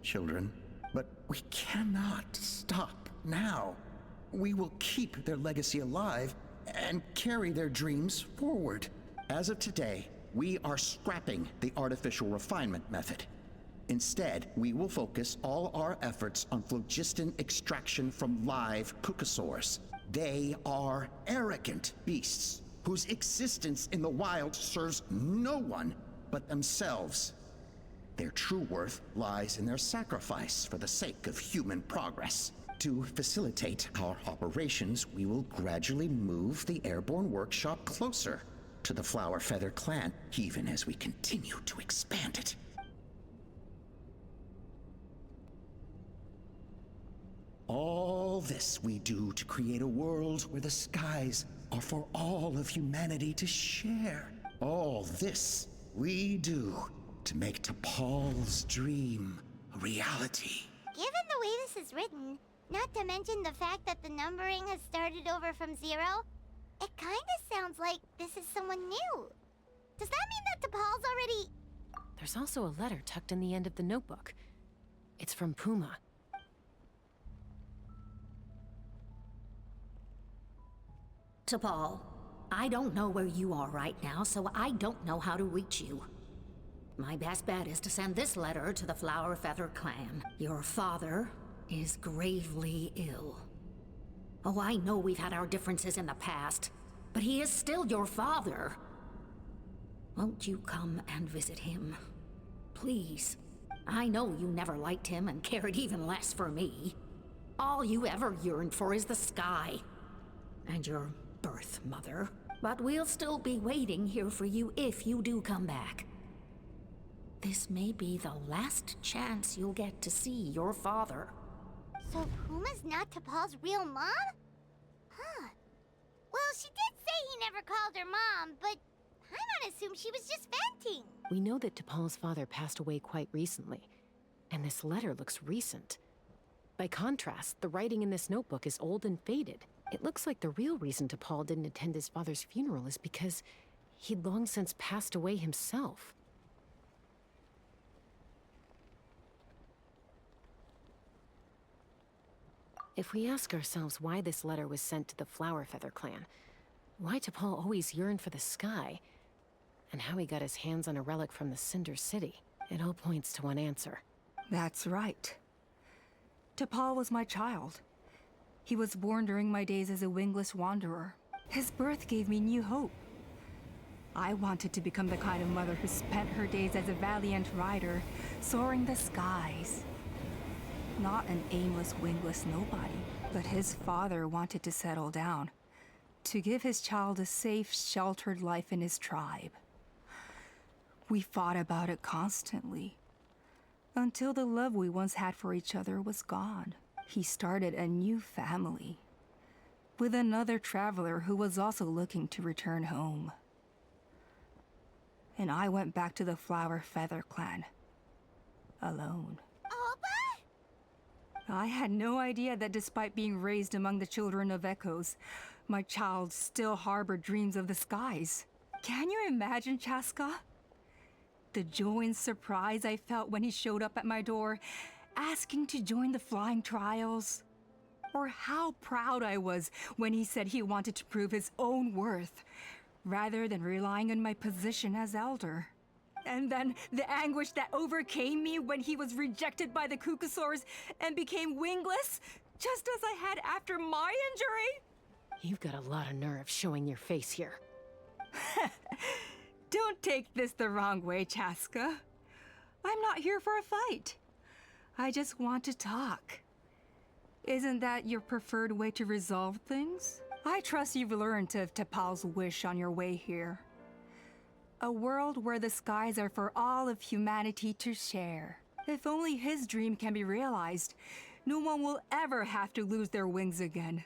children. But we cannot stop now. We will keep their legacy alive and carry their dreams forward. As of today, we are scrapping the artificial refinement method. Instead, we will focus all our efforts on phlogiston extraction from live Kukasaurs. They are arrogant beasts whose existence in the wild serves no one but themselves. Their true worth lies in their sacrifice for the sake of human progress. To facilitate our operations, we will gradually move the airborne workshop closer to the Flower Feather clan, even as we continue to expand it. All this we do to create a world where the skies are for all of humanity to share. All this we do to make T'Pol's dream a reality. Given the way this is written, not to mention the fact that the numbering has started over from 0, it kinda sounds like this is someone new. Does that mean that T'Pol's already... There's also a letter tucked in the end of the notebook. It's from Puma. T'Pol, I don't know where you are right now, so I don't know how to reach you. My best bet is to send this letter to the Flower Feather clan. Your father is gravely ill. Oh, I know we've had our differences in the past, but he is still your father. Won't you come and visit him? Please. I know you never liked him and cared even less for me. All you ever yearned for is the sky. And your birth mother. But we'll still be waiting here for you if you do come back. This may be the last chance you'll get to see your father. So Puma's not T'Pol's real mom? Huh. Well, she did say he never called her mom, but Paimon assumed she was just venting. We know that T'Pol's father passed away quite recently, and this letter looks recent. By contrast, the writing in this notebook is old and faded. It looks like the real reason T'Pol didn't attend his father's funeral is because he'd long since passed away himself. If we ask ourselves why this letter was sent to the Flower Feather clan, why T'Pol always yearned for the sky, and how he got his hands on a relic from the Cinder City, it all points to one answer. That's right. T'Pol was my child. He was born during my days as a wingless wanderer. His birth gave me new hope. I wanted to become the kind of mother who spent her days as a valiant rider, soaring the skies. Not an aimless, wingless nobody. But his father wanted to settle down, to give his child a safe, sheltered life in his tribe. We fought about it constantly, until the love we once had for each other was gone. He started a new family, with another traveler who was also looking to return home. And I went back to the Flower Feather clan, alone. I had no idea that despite being raised among the children of echoes, my child still harbored dreams of the skies. Can you imagine, Chasca? The joy and surprise I felt when he showed up at my door, asking to join the flying trials. Or how proud I was when he said he wanted to prove his own worth, rather than relying on my position as elder. And then the anguish that overcame me when he was rejected by the Cucusaurs and became wingless, just as I had after my injury. You've got a lot of nerve showing your face here. Don't take this the wrong way, Chasca. I'm not here for a fight. I just want to talk. Isn't that your preferred way to resolve things? I trust you've learned of T'Pol's wish on your way here. A world where the skies are for all of humanity to share. If only his dream can be realized, no one will ever have to lose their wings again.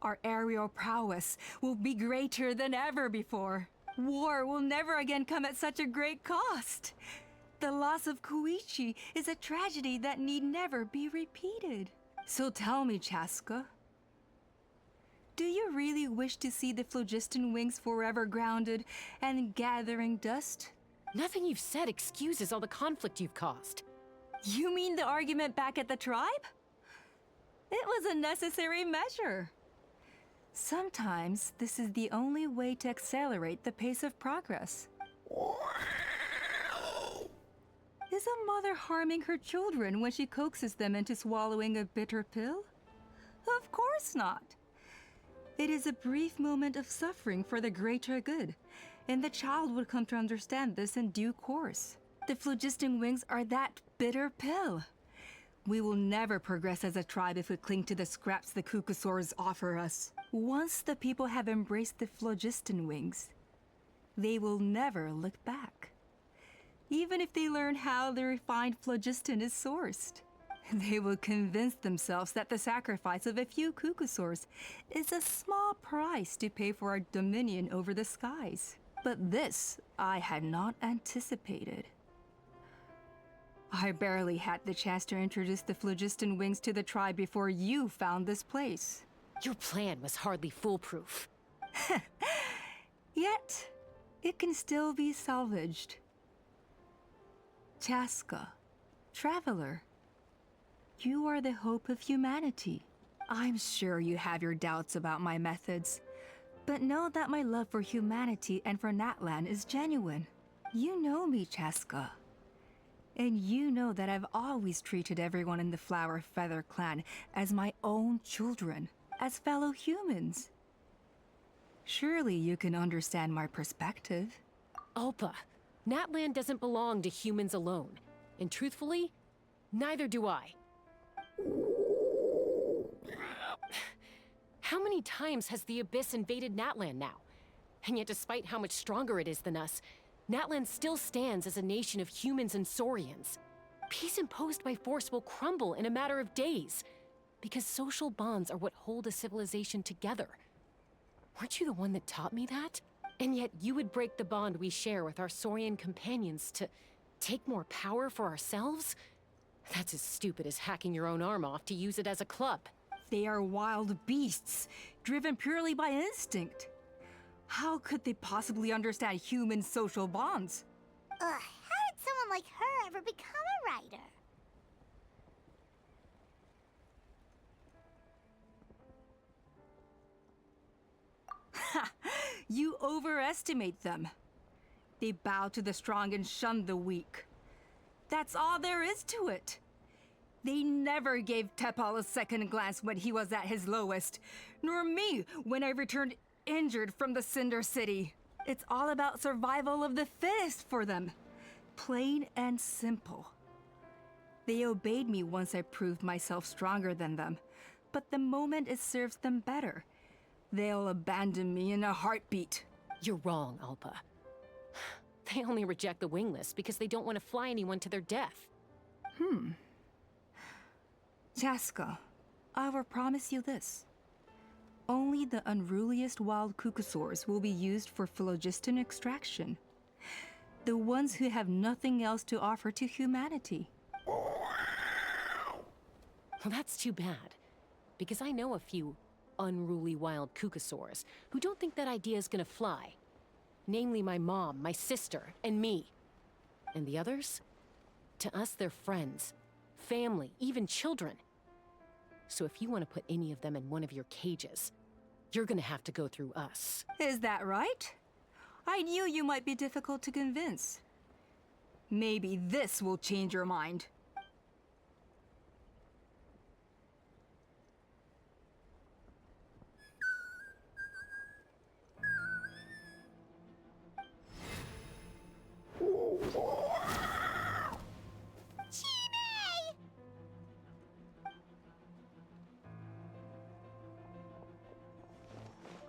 Our aerial prowess will be greater than ever before. War will never again come at such a great cost. The loss of Koichi is a tragedy that need never be repeated. So tell me, Chasca, do you really wish to see the phlogiston wings forever grounded and gathering dust? Nothing you've said excuses all the conflict you've caused. You mean the argument back at the tribe? It was a necessary measure. Sometimes this is the only way to accelerate the pace of progress. Is a mother harming her children when she coaxes them into swallowing a bitter pill? Of course not. It is a brief moment of suffering for the greater good, and the child would come to understand this in due course. The phlogiston wings are that bitter pill. We will never progress as a tribe if we cling to the scraps the Cucusaurs offer us. Once the people have embraced the phlogiston wings, they will never look back. Even if they learn how the refined phlogiston is sourced. They will convince themselves that the sacrifice of a few Cucusaurs is a small price to pay for our dominion over the skies. But this I had not anticipated. I barely had the chance to introduce the phlogiston wings to the tribe before you found this place. Your plan was hardly foolproof. Yet, it can still be salvaged. Chasca, traveler. You are the hope of humanity. I'm sure you have your doubts about my methods, but know that my love for humanity and for Natlan is genuine. You know me, Chasca. And you know that I've always treated everyone in the Flower Feather clan as my own children, as fellow humans. Surely you can understand my perspective. Alpa, Natlan doesn't belong to humans alone. And truthfully, neither do I. How many times has the Abyss invaded Natlan now? And yet despite how much stronger it is than us, Natlan still stands as a nation of humans and saurians. Peace imposed by force will crumble in a matter of days, because social bonds are what hold a civilization together. Weren't you the one that taught me that? And yet you would break the bond we share with our saurian companions to take more power for ourselves? That's as stupid as hacking your own arm off to use it as a club. They are wild beasts, driven purely by instinct. How could they possibly understand human social bonds? How did someone like her ever become a writer? Ha! You overestimate them. They bow to the strong and shun the weak. That's all there is to it. They never gave Tepal a second glance when he was at his lowest, nor me when I returned injured from the Cinder City. It's all about survival of the fittest for them. Plain and simple. They obeyed me once I proved myself stronger than them, but the moment it serves them better, they'll abandon me in a heartbeat. You're wrong, Alpa. They only reject the wingless because they don't want to fly anyone to their death. Chasca, I will promise you this. Only the unruliest wild cucosaurs will be used for phlogiston extraction. The ones who have nothing else to offer to humanity. Well, that's too bad, because I know a few unruly wild cucosaurs who don't think that idea is gonna fly. Namely my mom, my sister, and me. And the others? To us, they're friends, family, even children. So if you want to put any of them in one of your cages, you're gonna have to go through us. Is that right? I knew you might be difficult to convince. Maybe this will change your mind.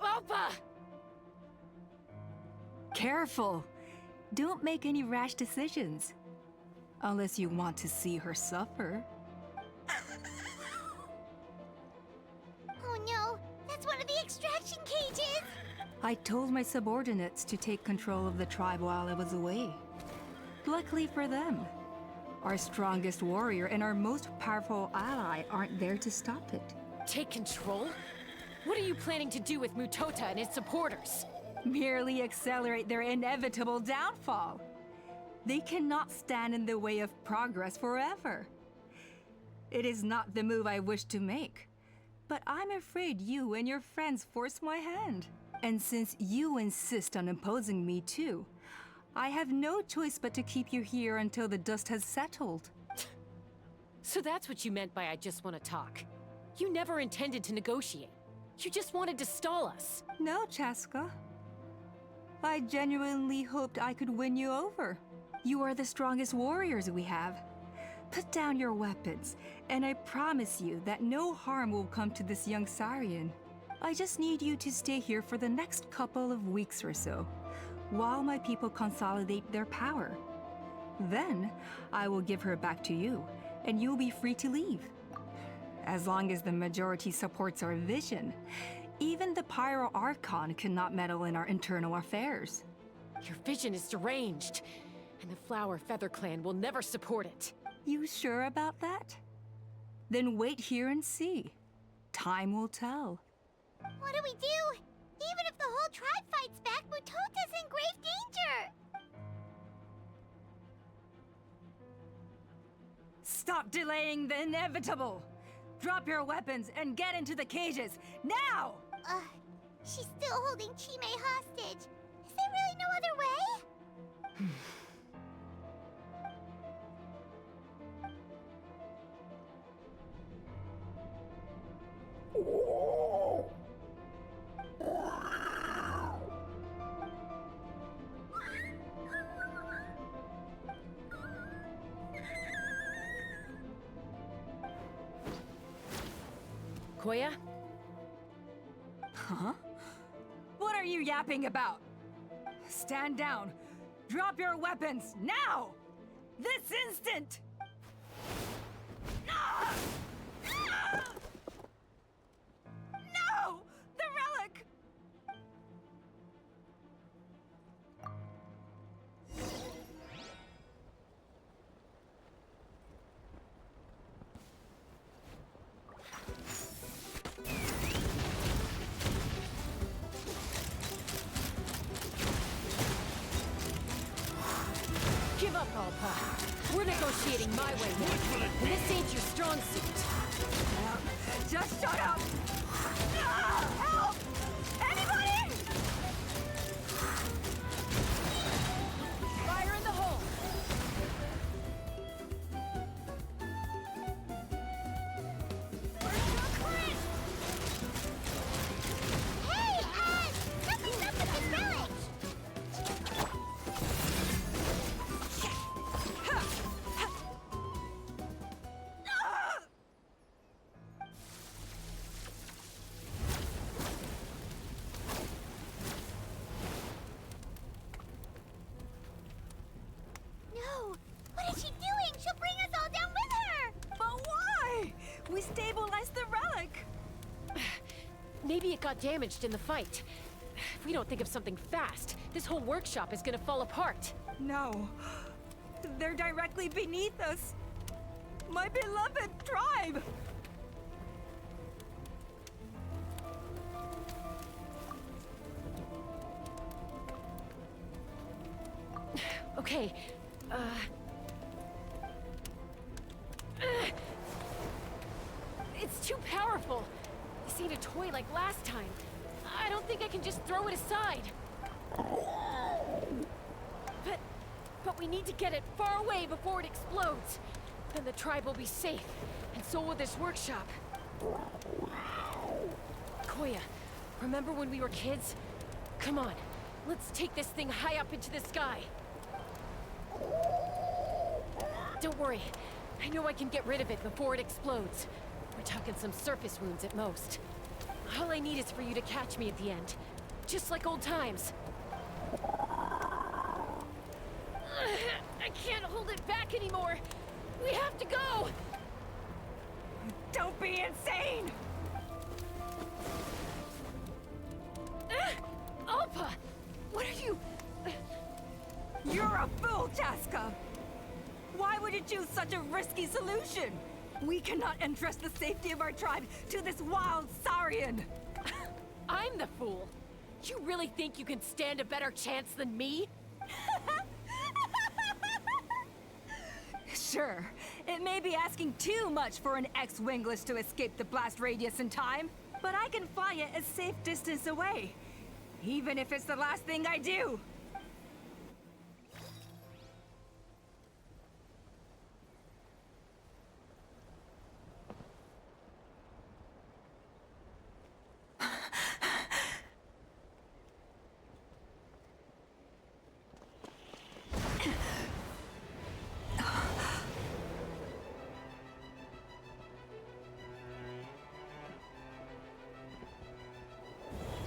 Alpa! Careful! Don't make any rash decisions. Unless you want to see her suffer. Oh no, that's one of the extraction cages! I told my subordinates to take control of the tribe while I was away. Luckily for them, our strongest warrior and our most powerful ally aren't there to stop it. Take control? What are you planning to do with Mutota and his supporters? Merely accelerate their inevitable downfall. They cannot stand in the way of progress forever. It is not the move I wish to make, but I'm afraid you and your friends force my hand. And since you insist on imposing me too, I have no choice but to keep you here until the dust has settled. So that's what you meant by I just want to talk. You never intended to negotiate. You just wanted to stall us. No, Chasca. I genuinely hoped I could win you over. You are the strongest warriors we have. Put down your weapons, and I promise you that no harm will come to this young Saurian. I just need you to stay here for the next couple of weeks or so, while my people consolidate their power. Then, I will give her back to you, and you'll be free to leave. As long as the majority supports our vision, even the Pyro Archon cannot meddle in our internal affairs. Your vision is deranged, and the Flower Feather Clan will never support it. You sure about that? Then wait here and see. Time will tell. What do we do? Even if the whole tribe fights back, Mutota's in grave danger! Stop delaying the inevitable! Drop your weapons and get into the cages, now! She's still holding Chime hostage. Is there really no other way? Koya? Huh? What are you yapping about? Stand down. Drop your weapons, now! This instant! Ah! Ah! No! The relic! Give up, Alpa. We're negotiating my way now. And this ain't your strong suit. Just shut up! Ah! Help! Anybody! Fire in the hole! Hey, something's up with this relic! No! What is she doing? She'll bring us all down with her! But why? We stabilized the relic! Maybe it got damaged in the fight. If we don't think of something fast, this whole workshop is gonna fall apart. No. They're directly beneath us. My beloved tribe! Okay, it's too powerful. This ain't a toy like last time. I don't think I can just throw it aside. But we need to get it far away before it explodes. Then the tribe will be safe, and so will this workshop. Koya, remember when we were kids? Come on, let's take this thing high up into the sky. Don't worry, I know I can get rid of it before it explodes. We're talking some surface wounds at most. All I need is for you to catch me at the end, just like old times. I can't hold it back anymore. We have to go! Don't be insane! Alpa! What are you... You're a fool, Chasca! Why would you choose such a risky solution? We cannot entrust the safety of our tribe to this wild Saurian! I'm the fool! You really think you can stand a better chance than me? Sure, it may be asking too much for an ex-wingless to escape the blast radius in time, but I can fly it a safe distance away, even if it's the last thing I do.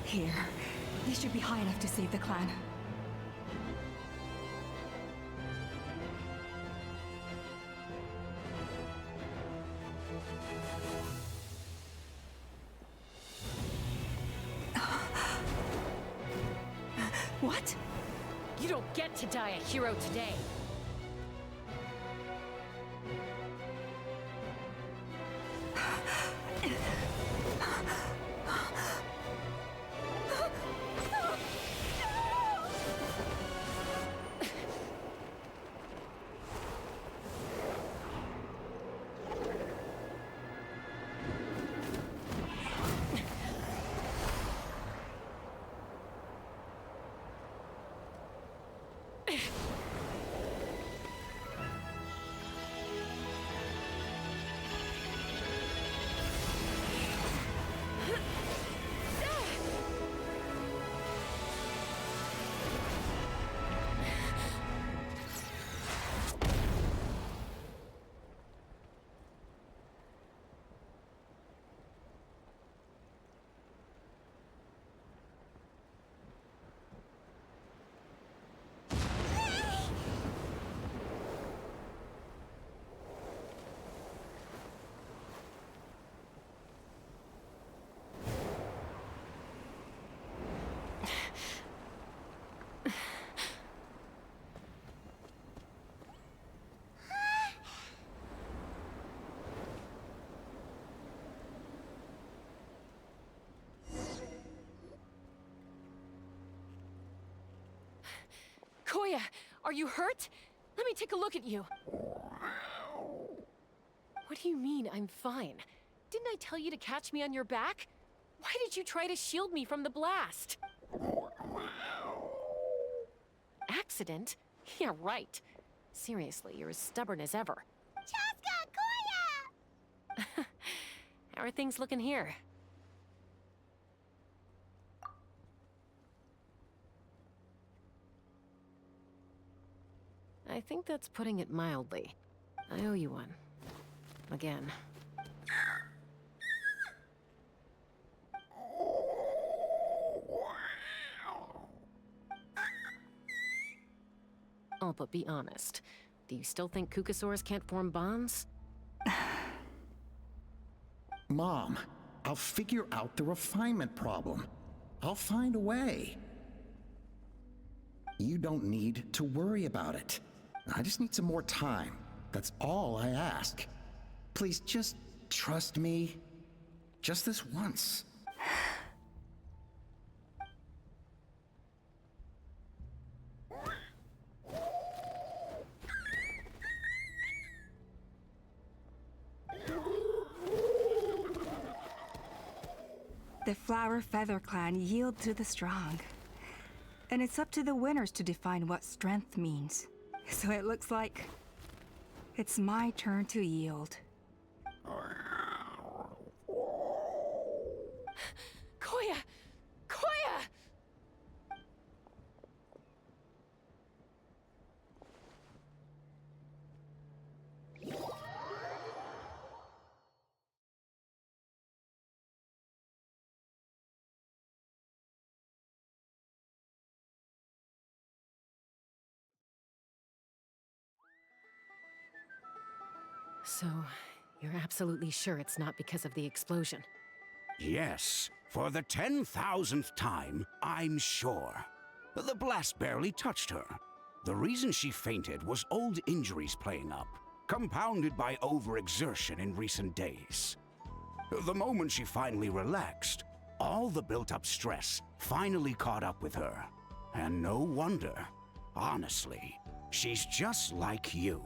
Here. This should be high enough to save the clan. What? You don't get to die a hero today. Koya, are you hurt? Let me take a look at you. What do you mean, I'm fine? Didn't I tell you to catch me on your back? Why did you try to shield me from the blast? Accident? Yeah, right. Seriously, you're as stubborn as ever. Chasca, Koya! How are things looking here? I think that's putting it mildly. I owe you one. Again. Oh, but be honest. Do you still think Kukasaurs can't form bonds? Mom, I'll figure out the refinement problem. I'll find a way. You don't need to worry about it. I just need some more time. That's all I ask. Please just trust me. Just this once. The Flower Feather Clan yield to the strong. And it's up to the winners to define what strength means. So it looks like it's my turn to yield. Koya! Koya! So, you're absolutely sure it's not because of the explosion? Yes, for the 10,000th time, I'm sure. The blast barely touched her. The reason she fainted was old injuries playing up, compounded by overexertion in recent days. The moment she finally relaxed, all the built-up stress finally caught up with her. And no wonder. Honestly, she's just like you.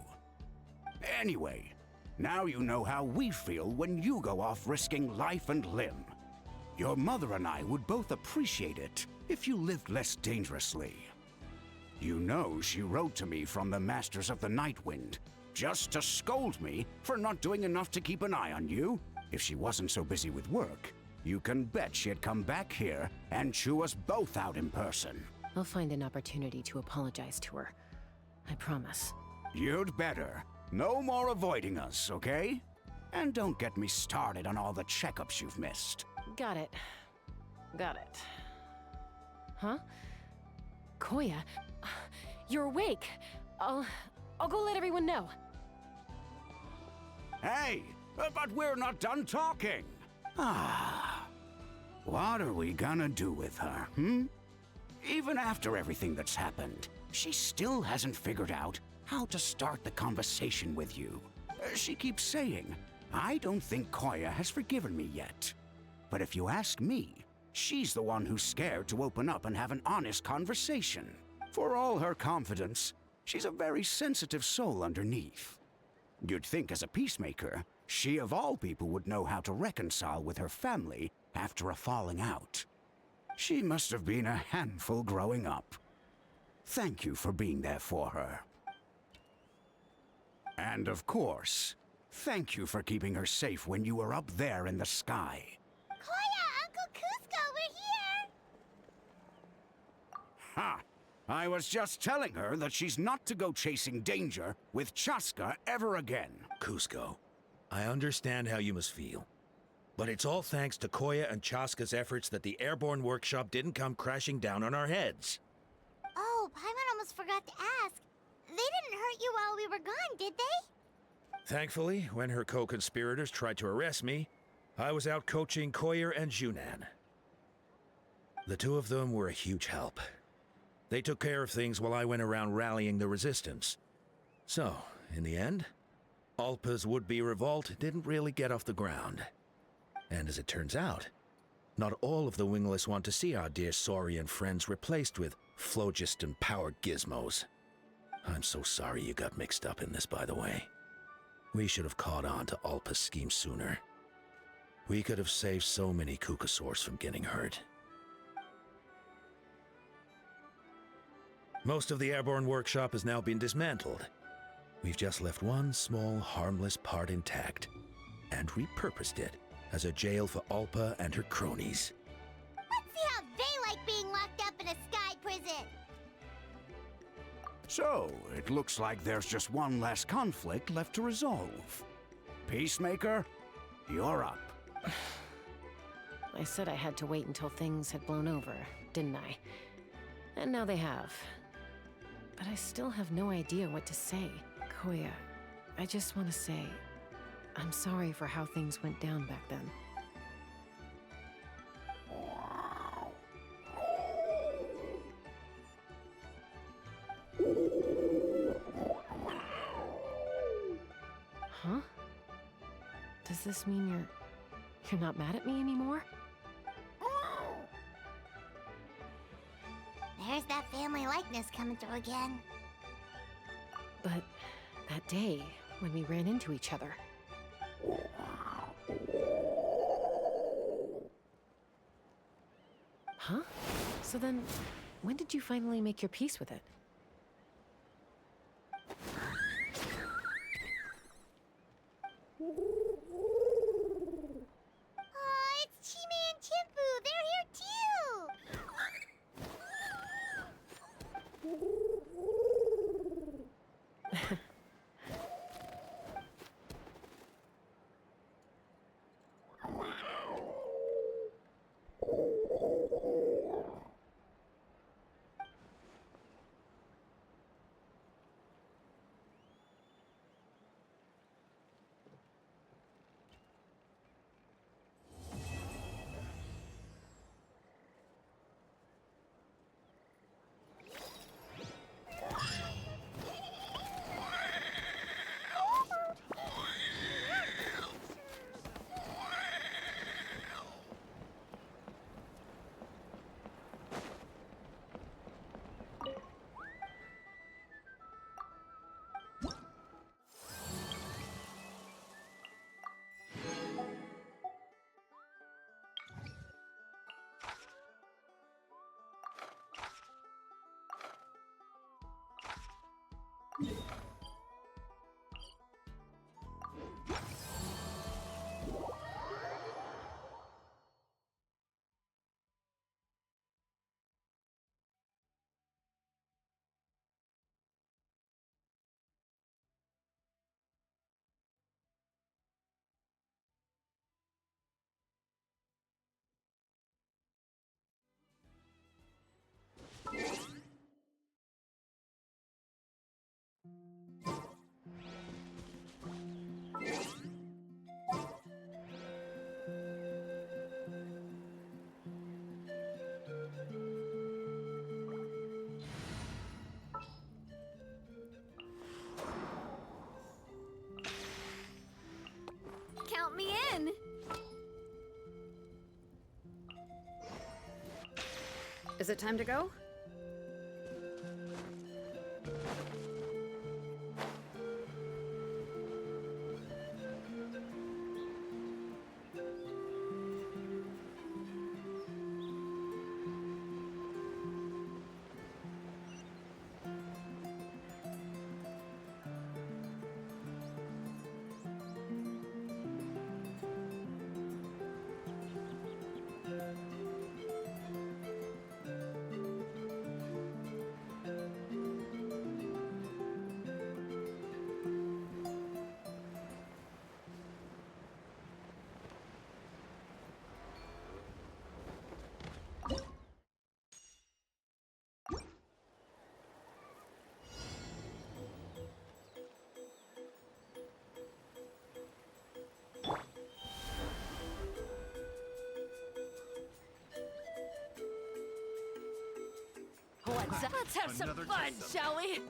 Anyway, now you know how we feel when you go off risking life and limb. Your mother and I would both appreciate it if you lived less dangerously. You know she wrote to me from the Masters of the Night Wind, just to scold me for not doing enough to keep an eye on you. If she wasn't so busy with work, you can bet she'd come back here and chew us both out in person. I'll find an opportunity to apologize to her. I promise. You'd better. No more avoiding us, okay? And don't get me started on all the checkups you've missed. Got it. Got it. Huh? Koya, you're awake. I'll go let everyone know. Hey, but we're not done talking. What are we gonna do with her, Even after everything that's happened, she still hasn't figured out how to start the conversation with you. She keeps saying, I don't think Koya has forgiven me yet. But if you ask me, she's the one who's scared to open up and have an honest conversation. For all her confidence, she's a very sensitive soul underneath. You'd think as a peacemaker, she of all people would know how to reconcile with her family after a falling out. She must have been a handful growing up. Thank you for being there for her. And of course, thank you for keeping her safe when you were up there in the sky. Koya, Uncle Cusco, we're here! Ha! I was just telling her that she's not to go chasing danger with Chasca ever again. Cusco, I understand how you must feel. But it's all thanks to Koya and Chasca's efforts that the airborne workshop didn't come crashing down on our heads. Oh, Paimon almost forgot to ask. They didn't hurt you while we were gone, did they? Thankfully, when her co-conspirators tried to arrest me, I was out coaching Koyer and Junan. The two of them were a huge help. They took care of things while I went around rallying the resistance. So, in the end, Alpa's would-be revolt didn't really get off the ground. And as it turns out, not all of the Wingless want to see our dear Saurian friends replaced with phlogiston-powered gizmos. I'm so sorry you got mixed up in this, by the way. We should have caught on to Alpa's scheme sooner. We could have saved so many Kukasaurs from getting hurt. Most of the airborne workshop has now been dismantled. We've just left one small, harmless part intact, and repurposed it as a jail for Alpa and her cronies. Let's see how they like being locked up in a sky prison. So, it looks like there's just one less conflict left to resolve. Peacemaker, you're up. I said I had to wait until things had blown over, didn't I? And now they have. But I still have no idea what to say. Koya, I just want to say, I'm sorry for how things went down back then. Huh? Does this mean you're not mad at me anymore? There's that family likeness coming through again. But that day, when we ran into each other... Huh? So then, when did you finally make your peace with it? Aw, it's Chime and Chimpu! They're here too! Count me in! Is it time to go? What's up? Let's have some fun, shall we?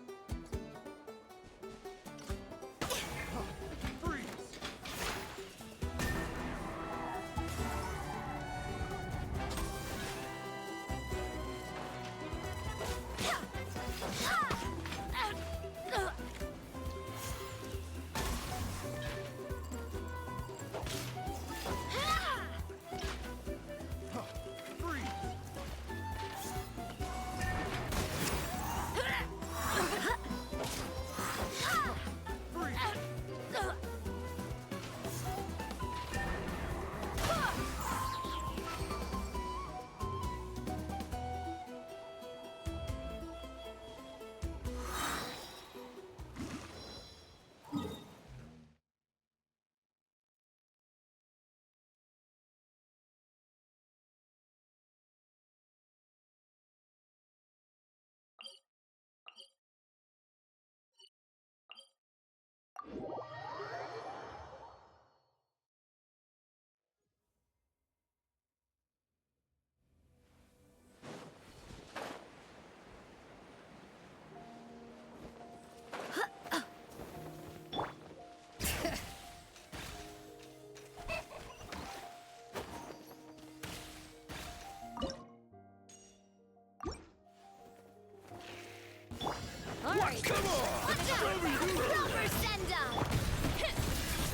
Come on! Watch out! Rubber send down!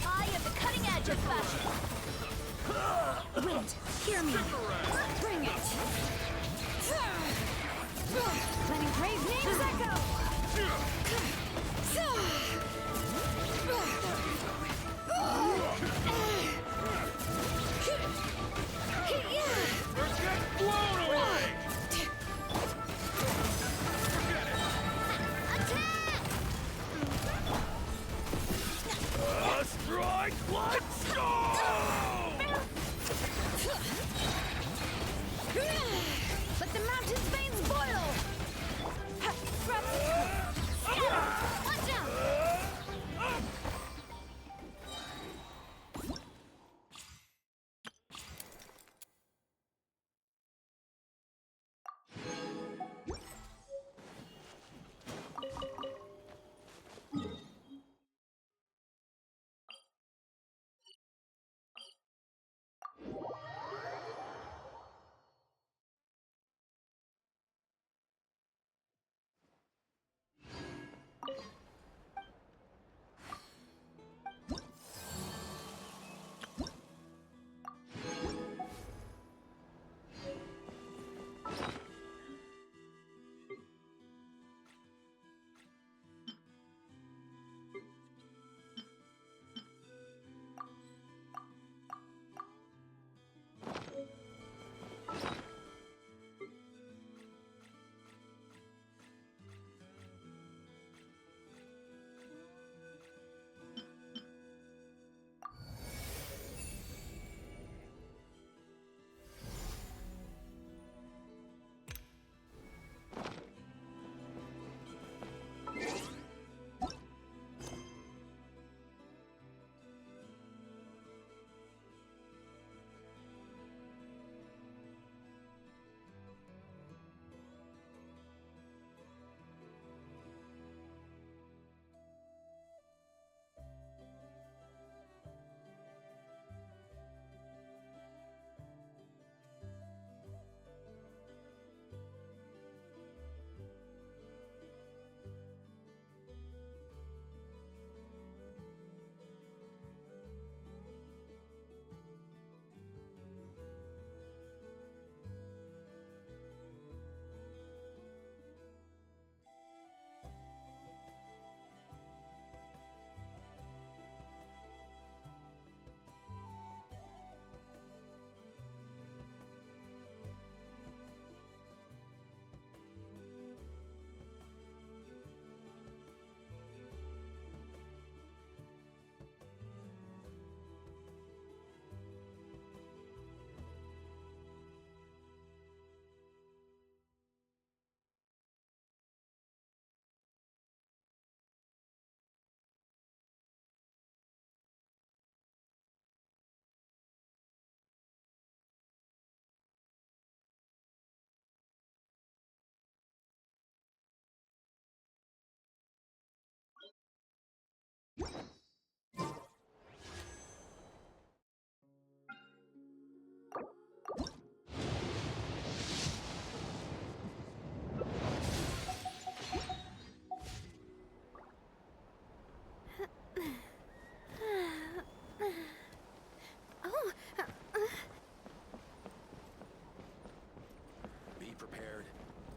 I am the cutting edge of fashion! Wind, hear me! Bring it! Letting brave names echo! Get blown away! Strike like storm! Let the mountain's veins boil! Watch out!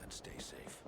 Stay safe.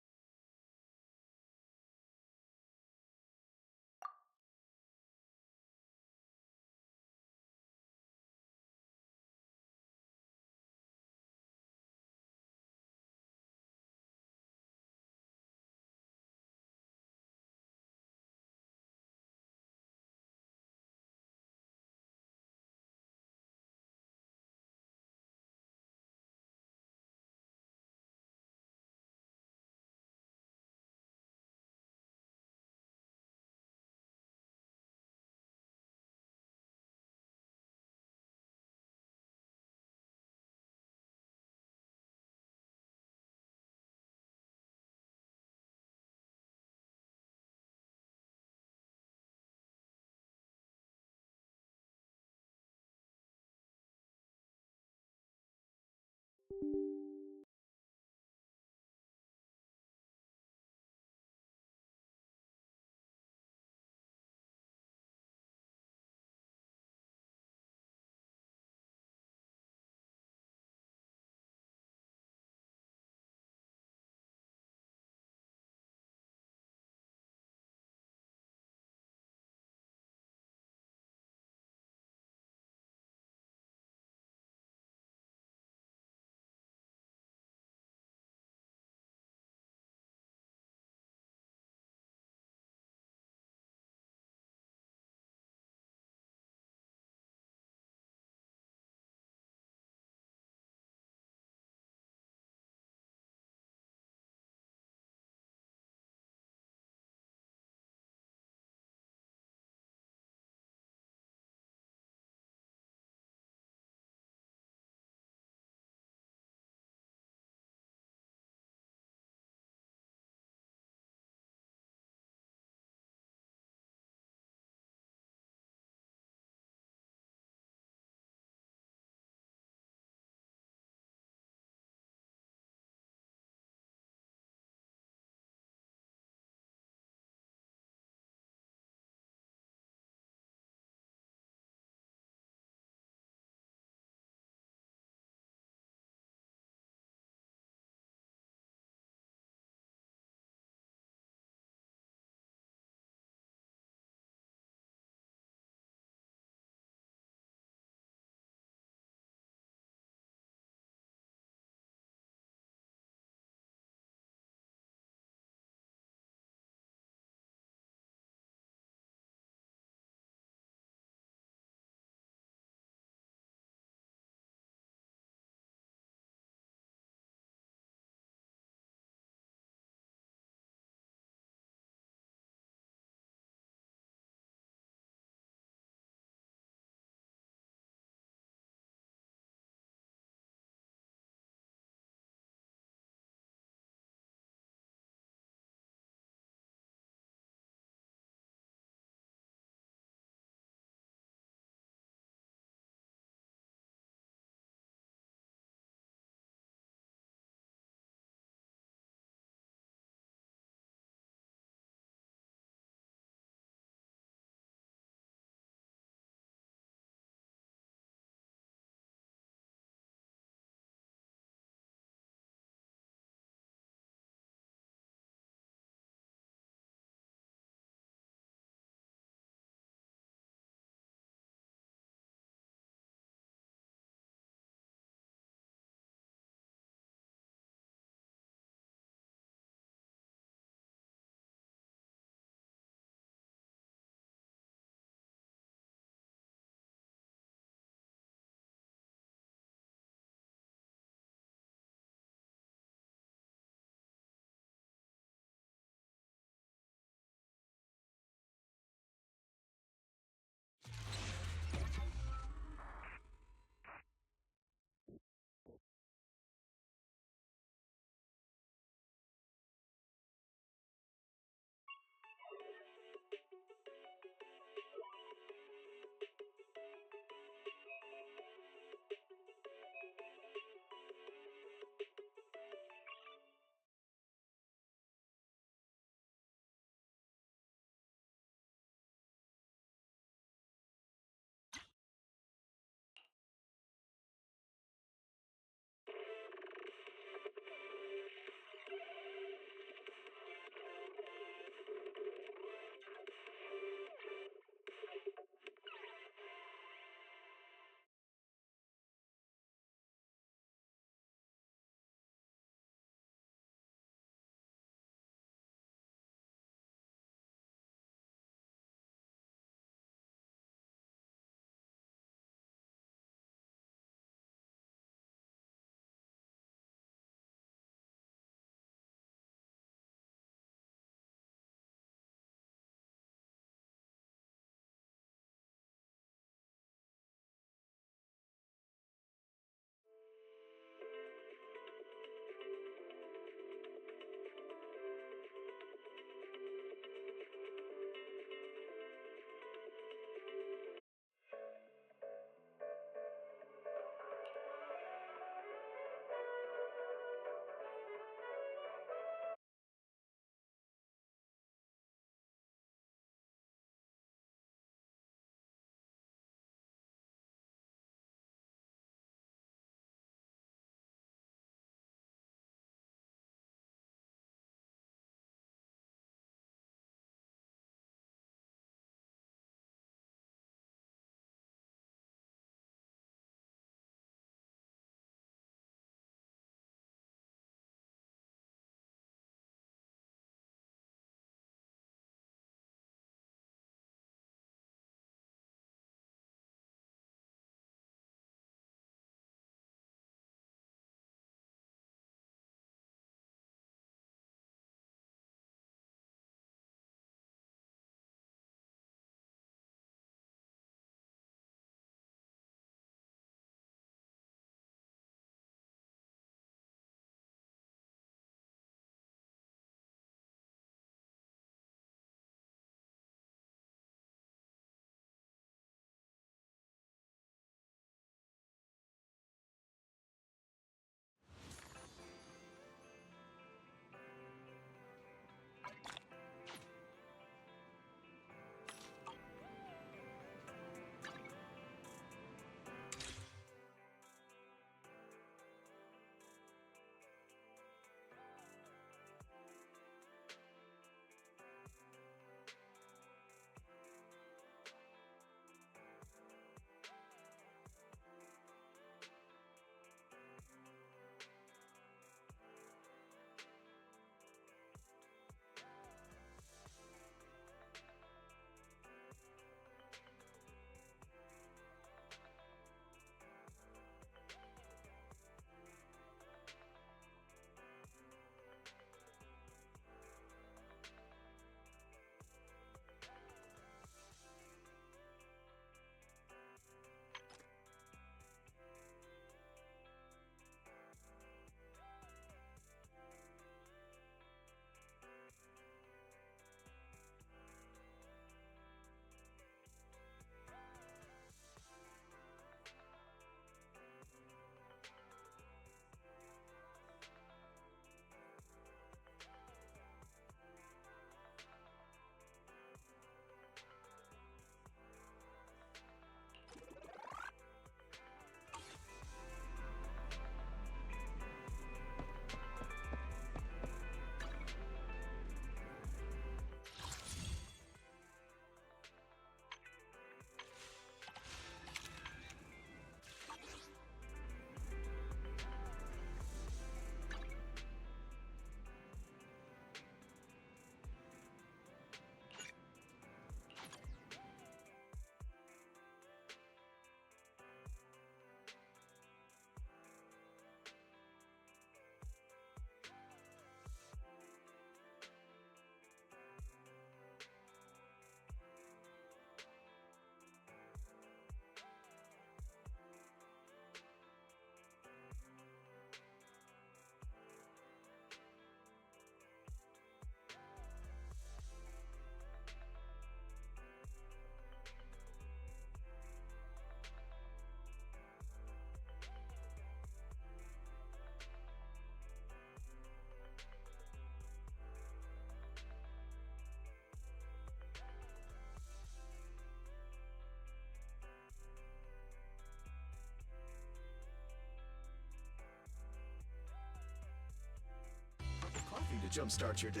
jumpstart your day.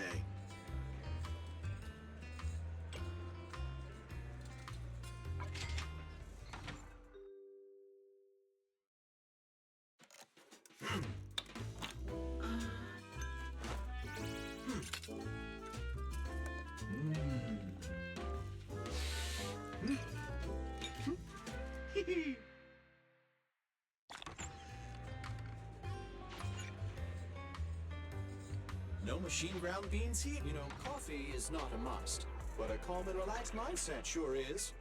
No machine ground beans here? You know, coffee is not a must, but a calm and relaxed mindset sure is.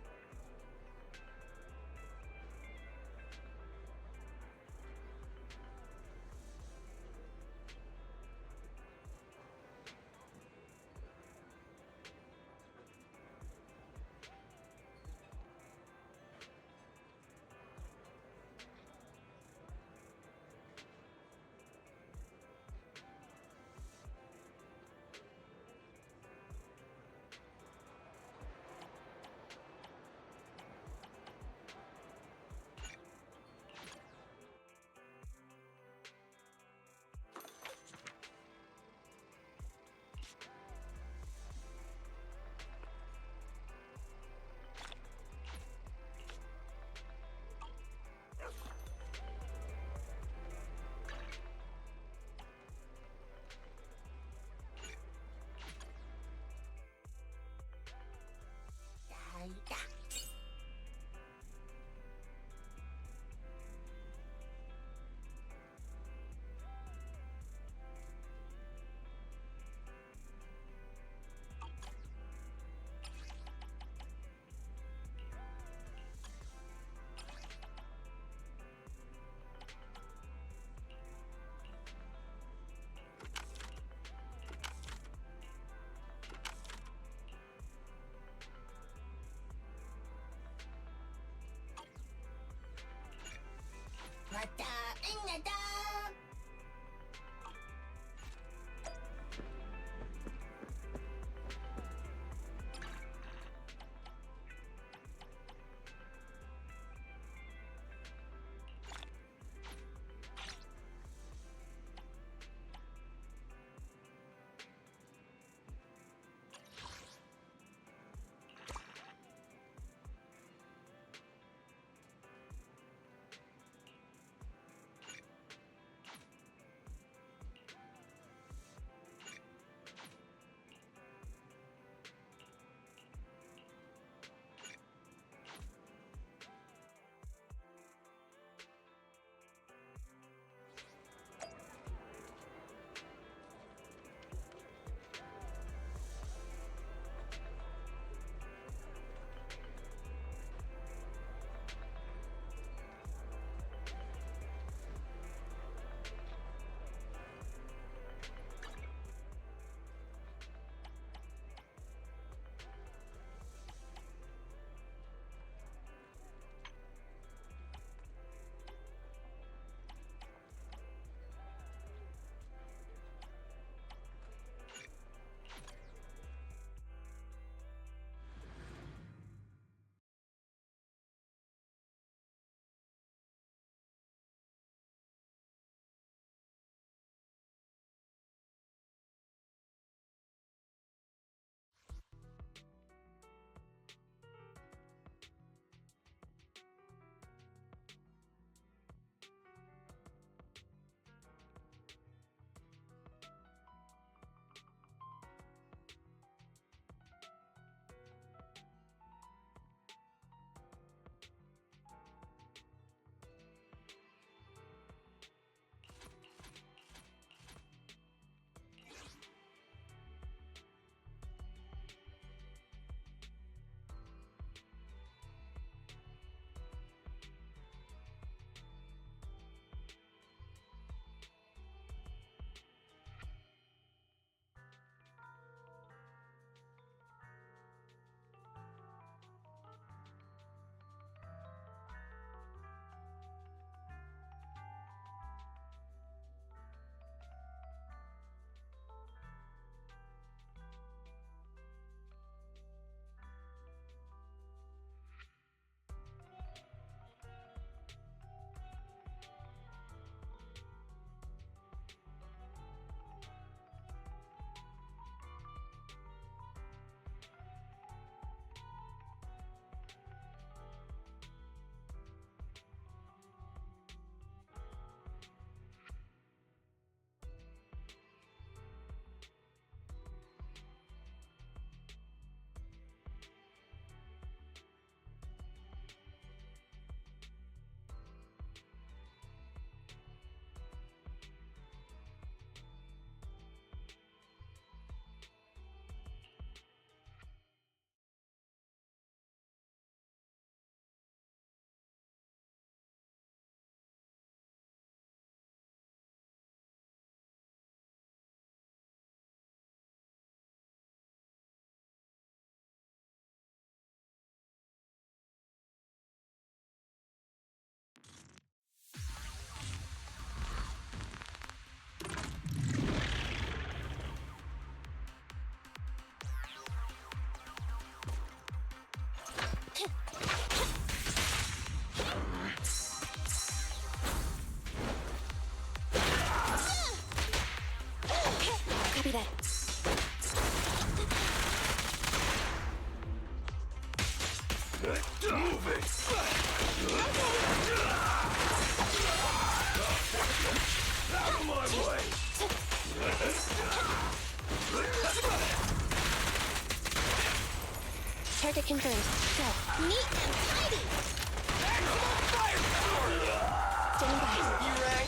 Move it! Out of my way! Target confirmed. Go. Neat and tidy! Standing by. You rang?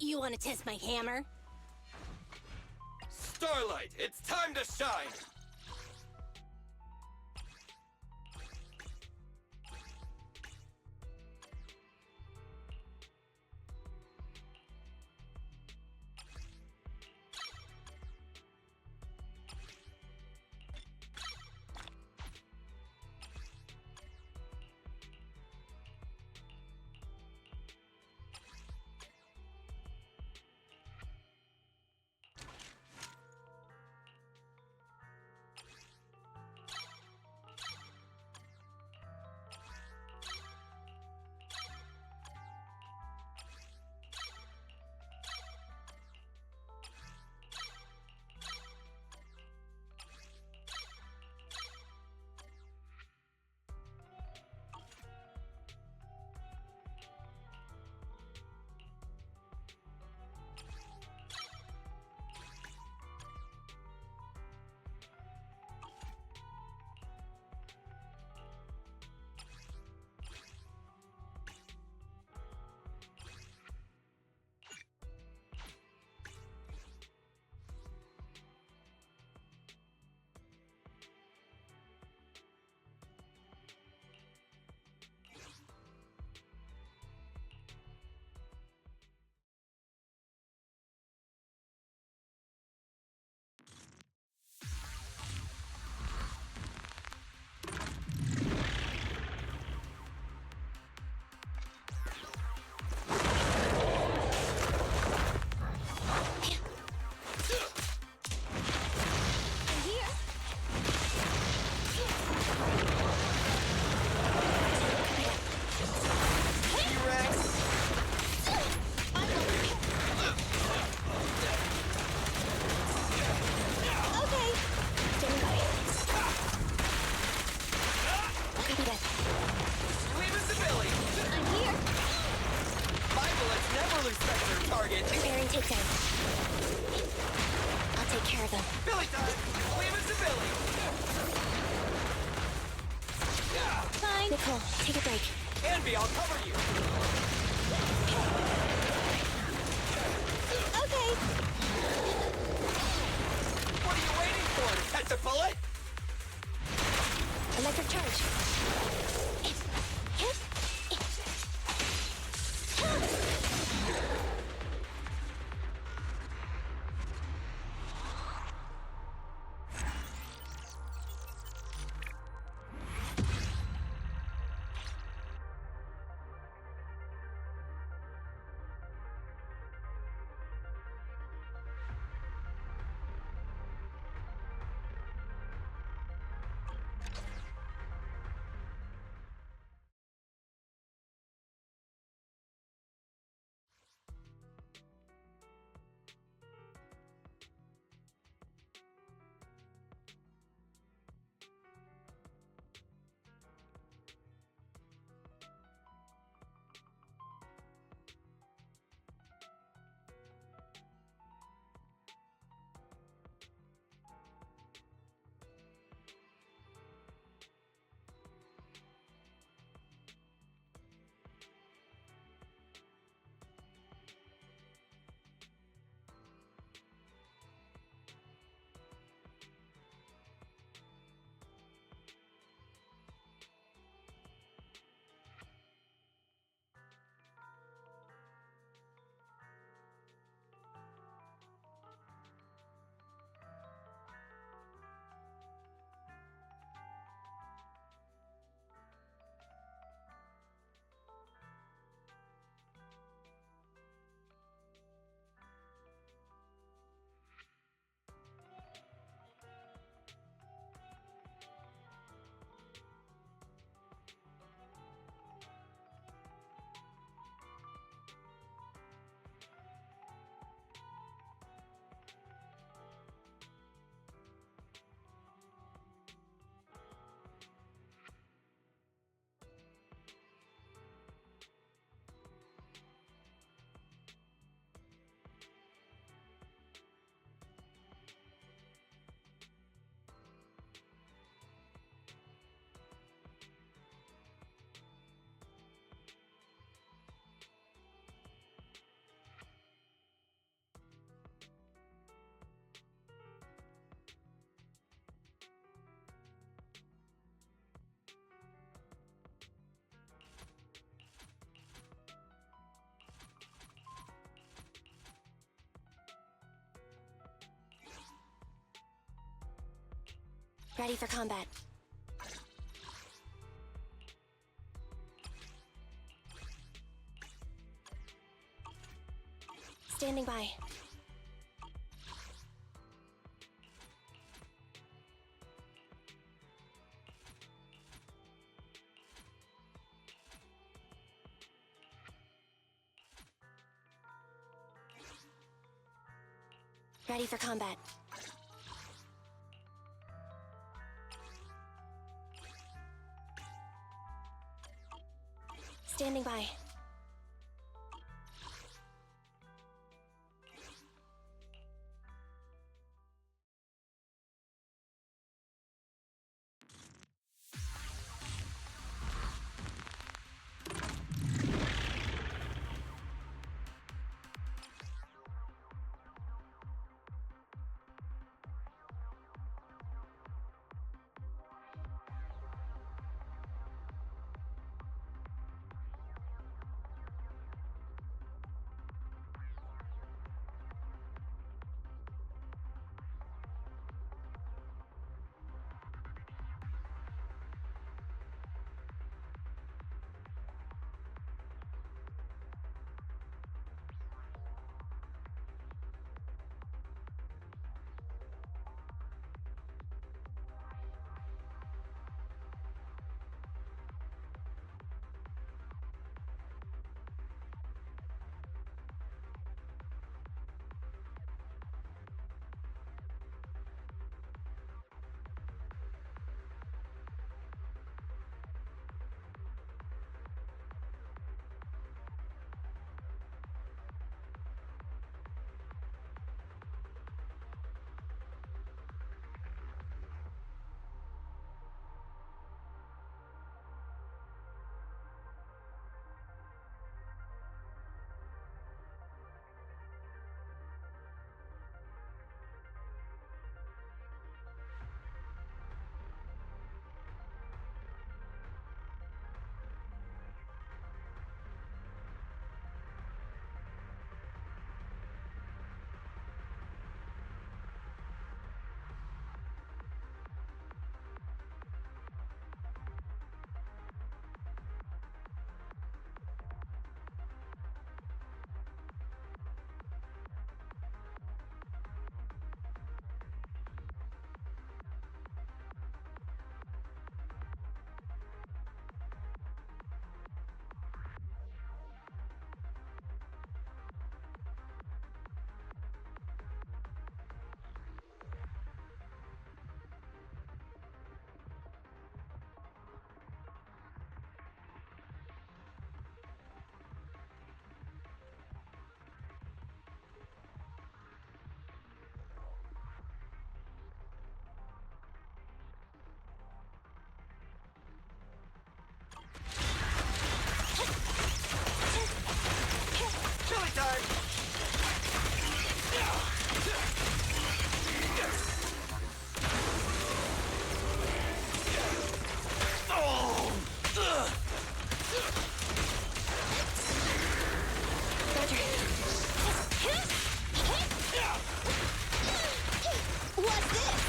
You want to test my hammer? Starlight, it's time to shine! We'll inspect their target. Preparing takedown. I'll take care of them. Billy time! Leave it to Billy! Fine. Nicole, take a break. Envy, I'll cover you! Okay. What are you waiting for? To catch a bullet? Electric charge. Ready for combat. Standing by. Ready for combat. Standing by. Roger. What's this?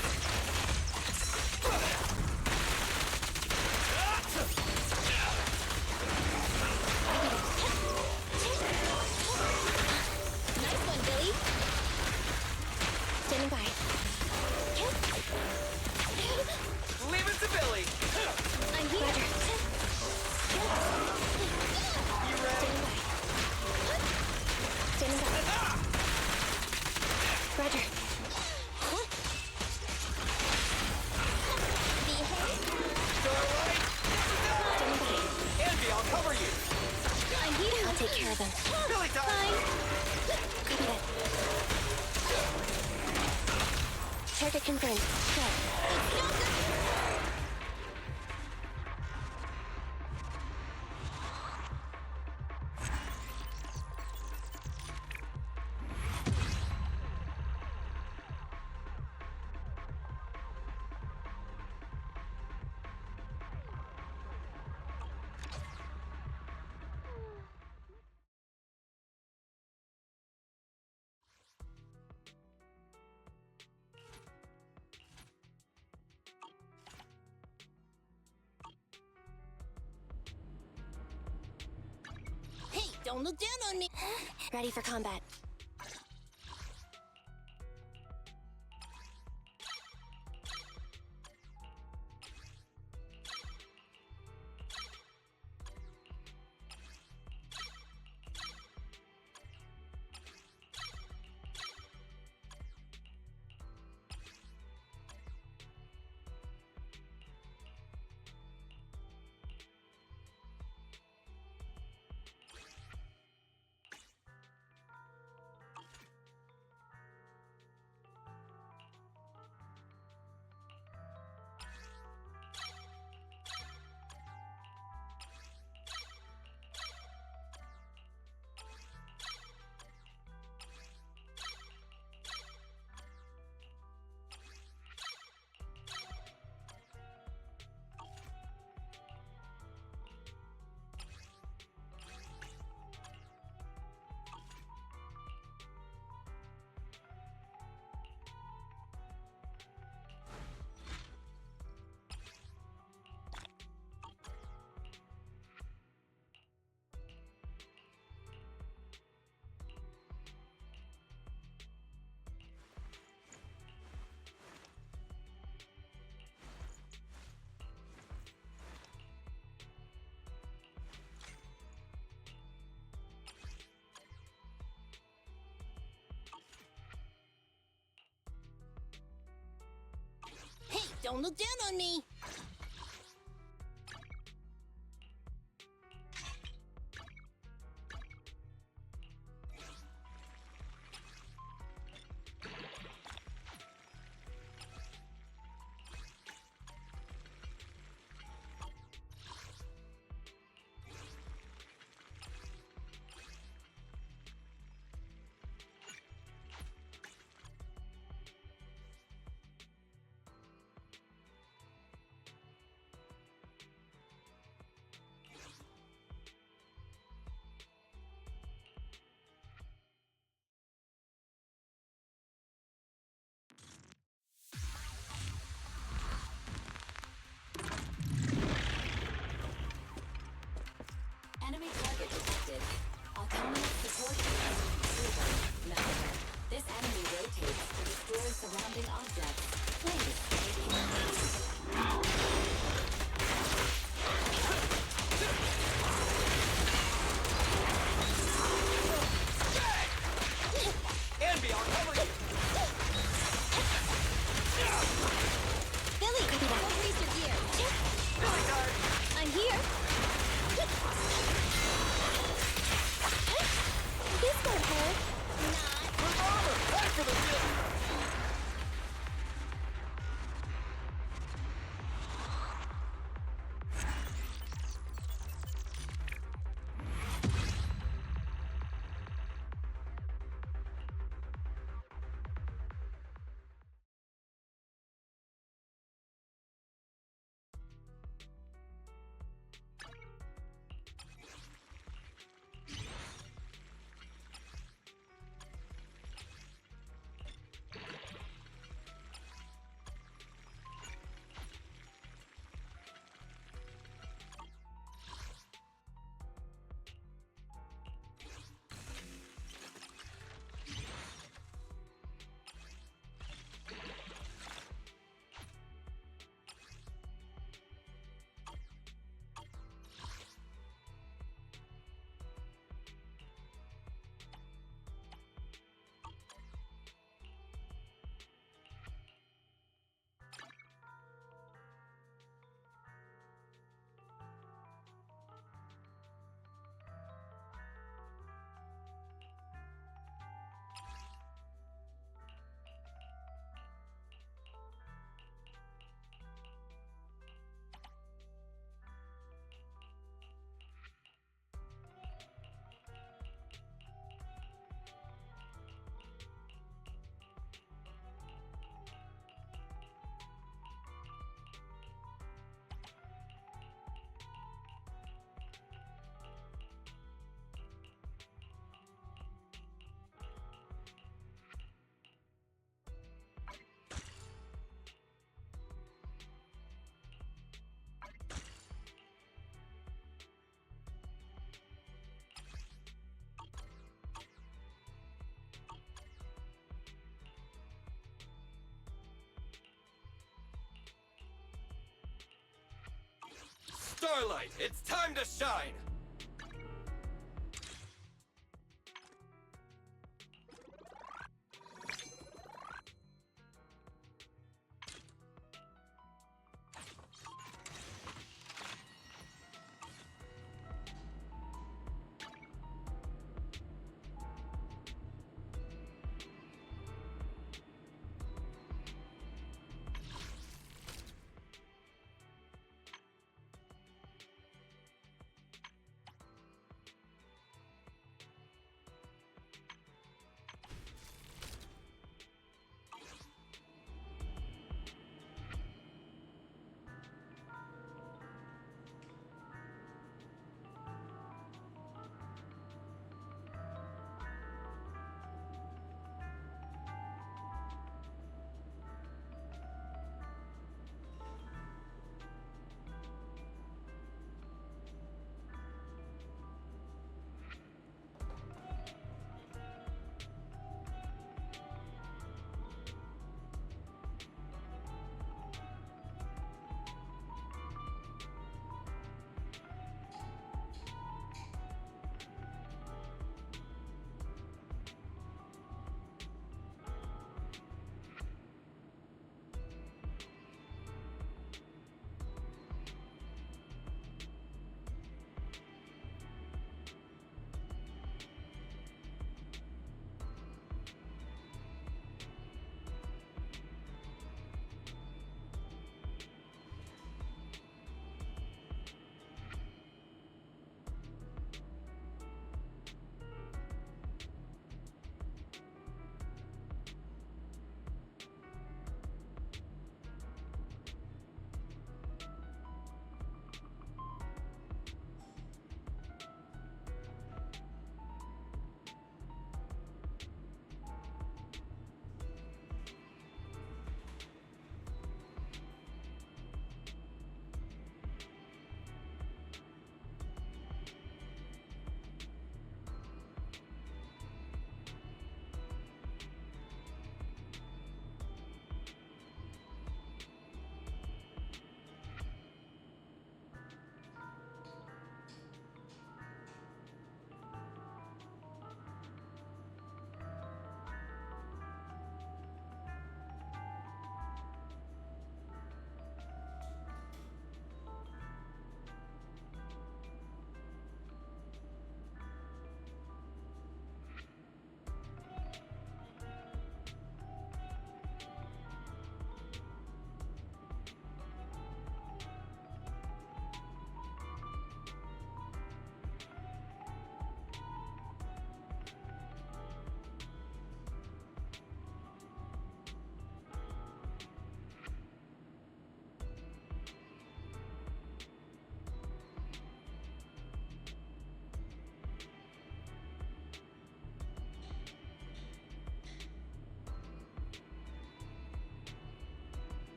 Nice one, Billy. Standing by. Leave it to Billy. I'm here. Roger. You ready? Standing by. Roger. Standing by. Andy, I'll cover you. I'm here. I'll take care of them. Billy time. Fine. Copy that. Target confirmed. Go. Hey, don't look down on me. Ready for combat. Hey, don't look down on me. Enemy target detected. Autonomous support unit disabled. Malware. This enemy rotates to destroy surrounding objects. Please take Andy, I'll cover you. Billy, don't raise your gear. Billy time. I'm here. This won't hurt. Revolver, back for the kill. Starlight, it's time to shine!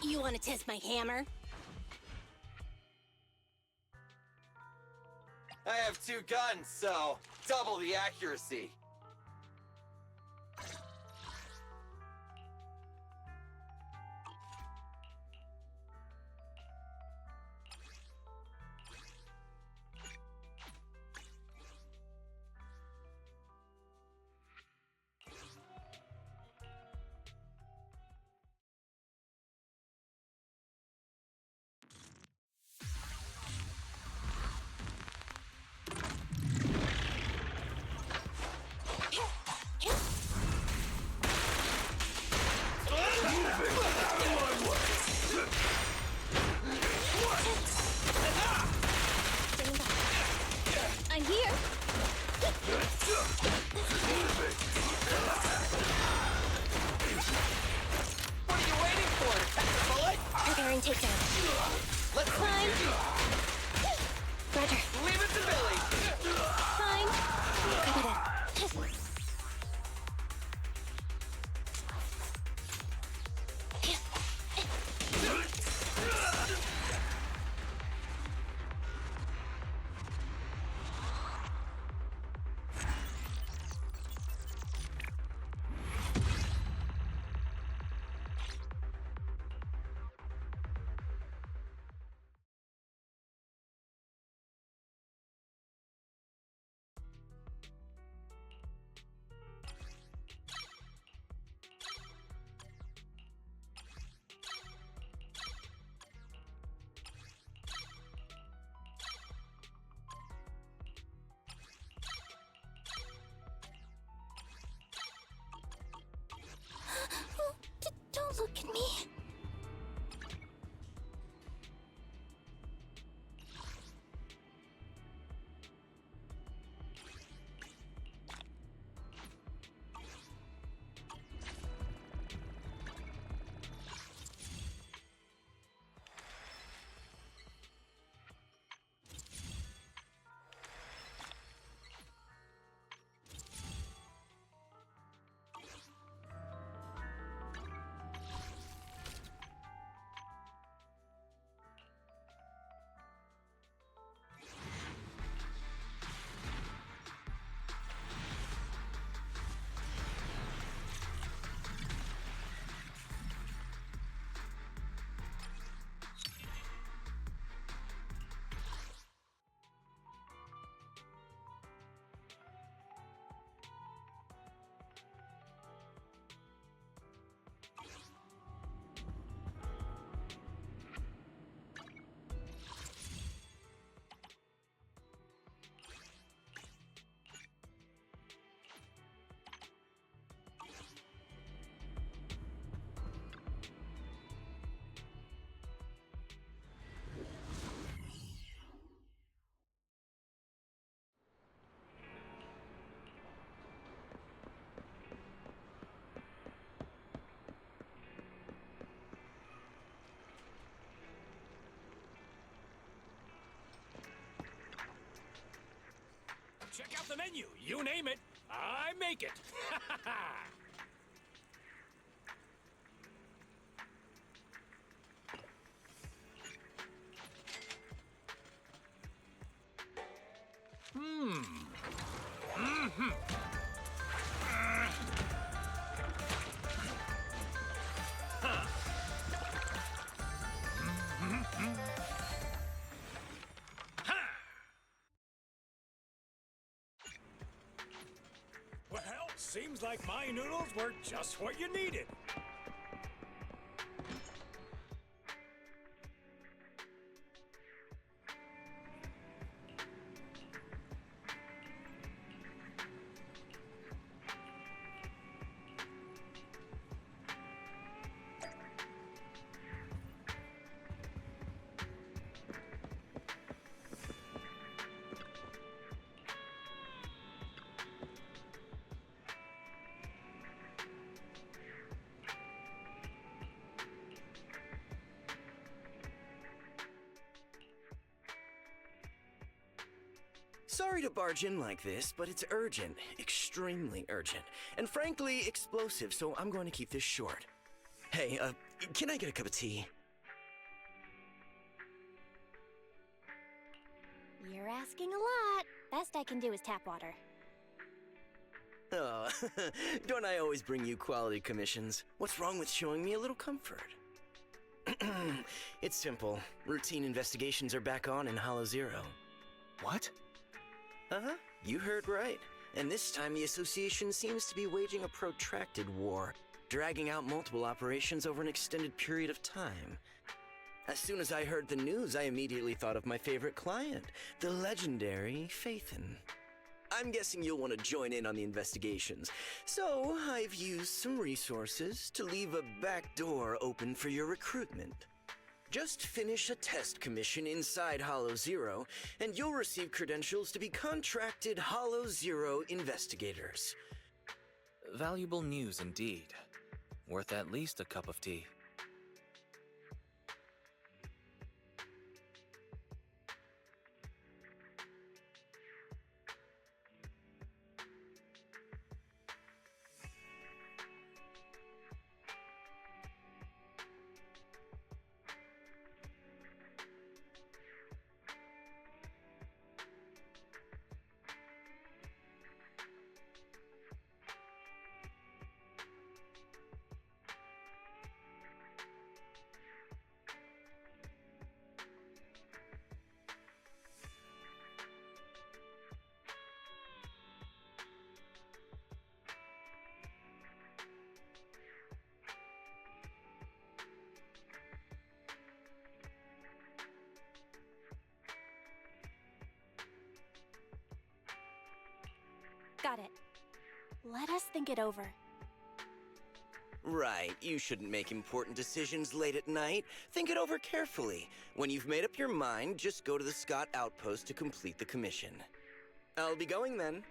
You want to test my hammer? I have 2 guns, so double the accuracy. I'm here. What are you waiting for? Catch a bullet? Preparing takedown. Let's Climb. Roger. leave it to Billy. Fine. Copy that. Don't look at me. Check out the menu. You name it, I make it. Well, seems like my noodles were just what you needed. Sorry to barge in like this, but it's urgent. Extremely urgent. And frankly, explosive, so I'm going to keep this short. Hey, Can I get a cup of tea? You're asking a lot. Best I can do is tap water. Oh, don't I always bring you quality commissions? What's wrong with showing me a little comfort? It's simple. Routine investigations are back on in Hollow Zero. What? Uh-huh. You heard right. And this time the Association seems to be waging a protracted war, dragging out multiple operations over an extended period of time. As soon as I heard the news, I immediately thought of my favorite client, the legendary Phaethon. I'm guessing you'll want to join in on the investigations, so I've used some resources to leave a back door open for your recruitment. Just finish a test commission inside Hollow Zero, and you'll receive credentials to be contracted Hollow Zero investigators. Valuable news indeed. Worth at least a cup of tea. Got it. Let us think it over. Right, you shouldn't make important decisions late at night. Think it over carefully. When you've made up your mind, just go to the Scott outpost to complete the commission. I'll be going then.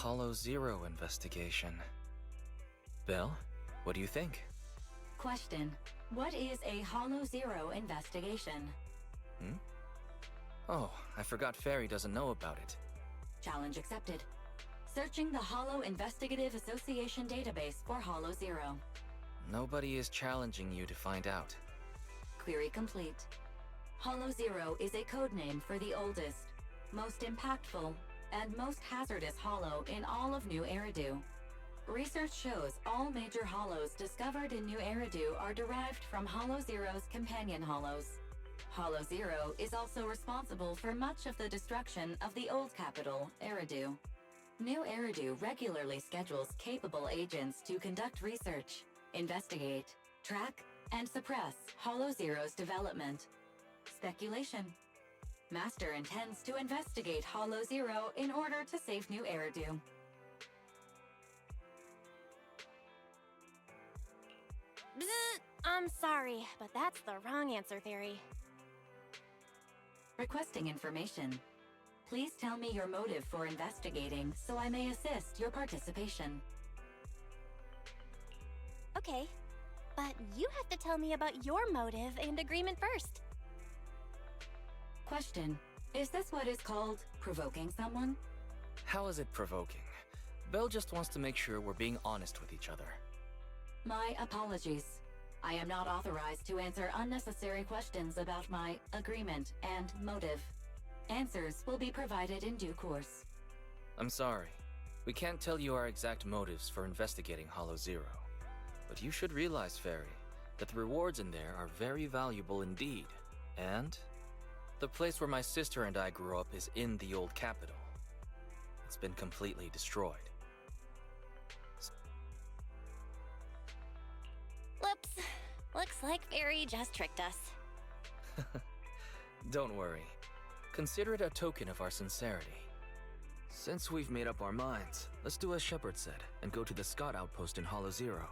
Hollow Zero investigation. Belle, what do you think? Question. What is a Hollow Zero investigation? Oh, I forgot Fairy doesn't know about it. Challenge accepted. Searching the Hollow Investigative Association database for Hollow Zero. Nobody is challenging you to find out. Query complete. Hollow Zero is a codename for the oldest, most impactful, and most hazardous hollow in all of New Eridu. Research shows all major hollows discovered in New Eridu are derived from Hollow Zero's companion hollows. Hollow Zero is also responsible for much of the destruction of the old capital, Eridu. New Eridu regularly schedules capable agents to conduct research, investigate, track, and suppress Hollow Zero's development. Speculation. Master intends to investigate Hollow Zero in order to save New Eridu. Bzz, I'm sorry, but that's the wrong answer, Fairy. Requesting information. Please tell me your motive for investigating so I may assist your participation. Okay, but you have to tell me about your motive and agreement first. Question. Is this what is called provoking someone? How is it provoking? Belle just wants to make sure we're being honest with each other. My apologies. I am not authorized to answer unnecessary questions about my agreement and motive. Answers will be provided in due course. I'm sorry. We can't tell you our exact motives for investigating Hollow Zero. But you should realize, Fairy, that the rewards in there are very valuable indeed. And the place where my sister and I grew up is in the old capital. It's been completely destroyed. Whoops. Looks like Fairy just tricked us. Don't worry. Consider it a token of our sincerity. Since we've made up our minds, let's do as Shepard said and go to the Scott outpost in Hollow Zero.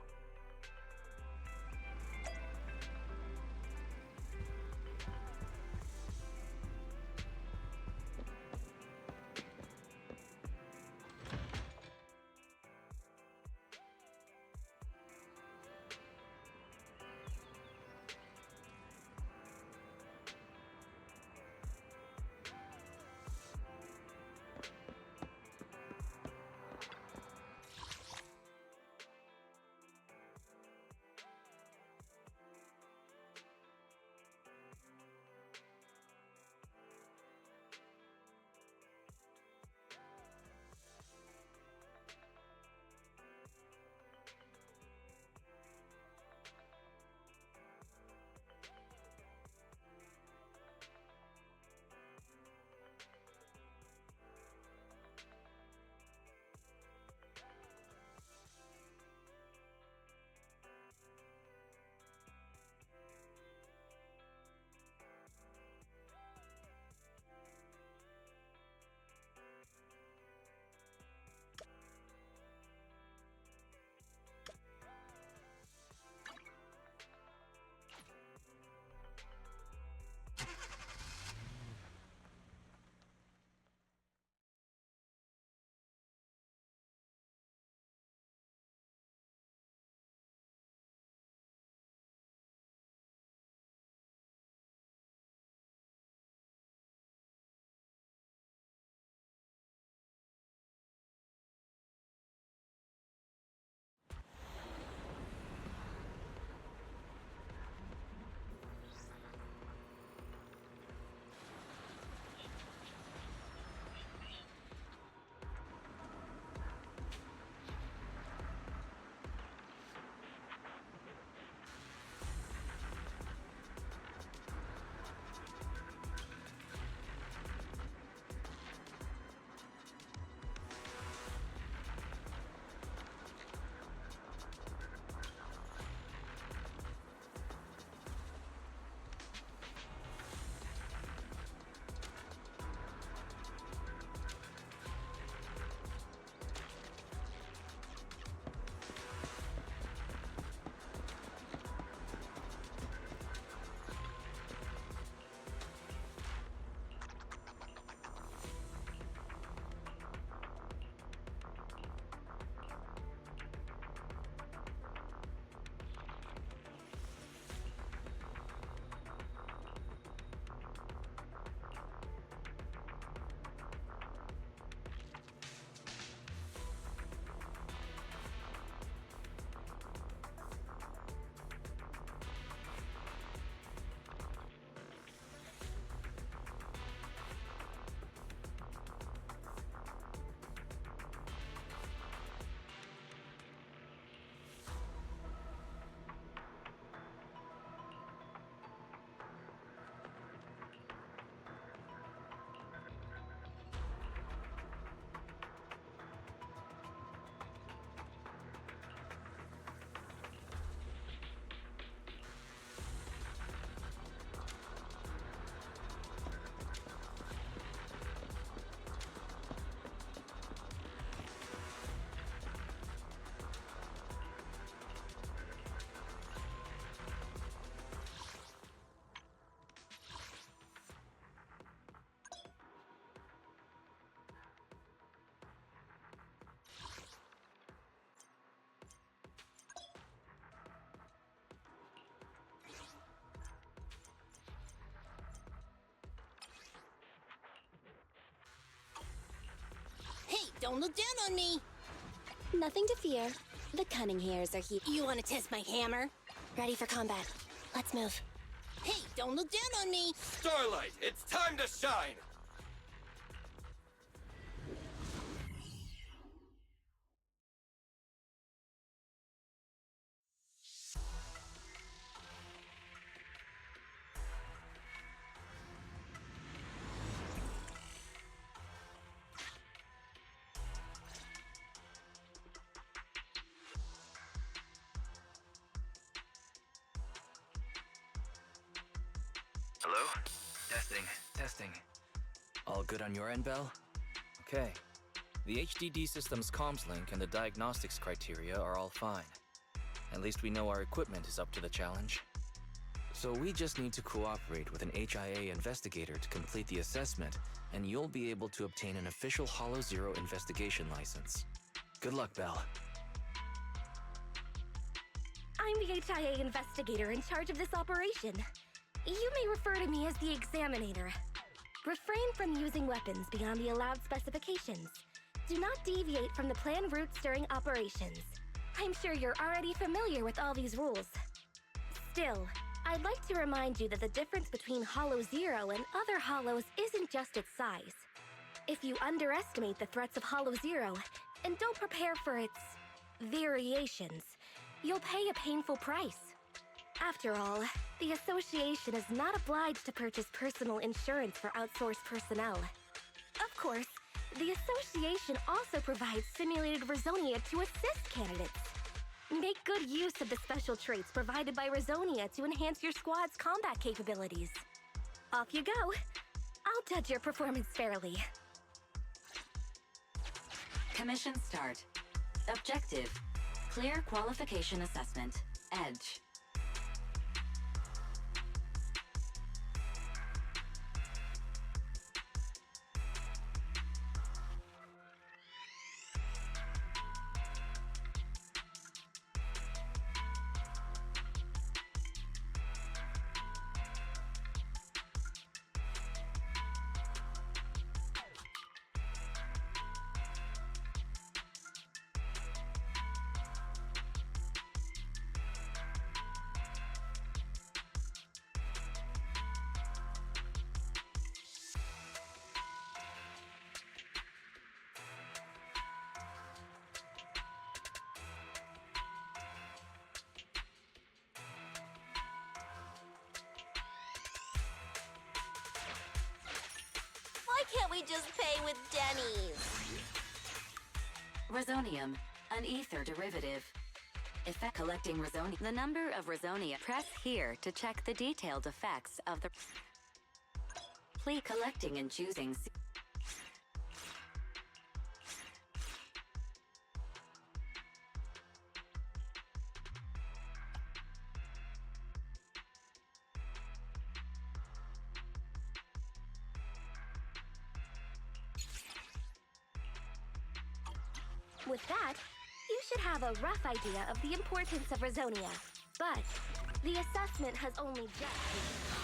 don't look down on me. Nothing to fear. The cunning hairs are here. You want to test my hammer? Ready for combat. Let's move. Hey, don't look down on me. Starlight, it's time to shine! Hello? Testing. All good on your end, Belle? Okay. The HDD system's comms link and the diagnostics criteria are all fine. At least we know our equipment is up to the challenge. So we just need to cooperate with an HIA investigator to complete the assessment, and you'll be able to obtain an official Hollow Zero investigation license. Good luck, Belle. I'm the HIA investigator in charge of this operation. You may refer to me as the Examinator. Refrain from using weapons beyond the allowed specifications. Do not deviate from the planned routes during operations. I'm sure you're already familiar with all these rules. Still, I'd like to remind you that the difference between Hollow Zero and other Hollows isn't just its size. If you underestimate the threats of Hollow Zero and don't prepare for its variations, you'll pay a painful price. After all, the Association is not obliged to purchase personal insurance for outsourced personnel. Of course, the Association also provides simulated Rizonia to assist candidates. Make good use of the special traits provided by Rizonia to enhance your squad's combat capabilities. Off you go. I'll judge your performance fairly. Commission start. Objective: clear qualification assessment. Edge. Why can't we just pay with Denny's? Rhizonium, an ether derivative. Effect collecting Rhizonia. The number of Rhizonia. Press here to check the detailed effects of the. Please collecting and choosing. With that, you should have a rough idea of the importance of Rizonia. But the assessment has only just begun.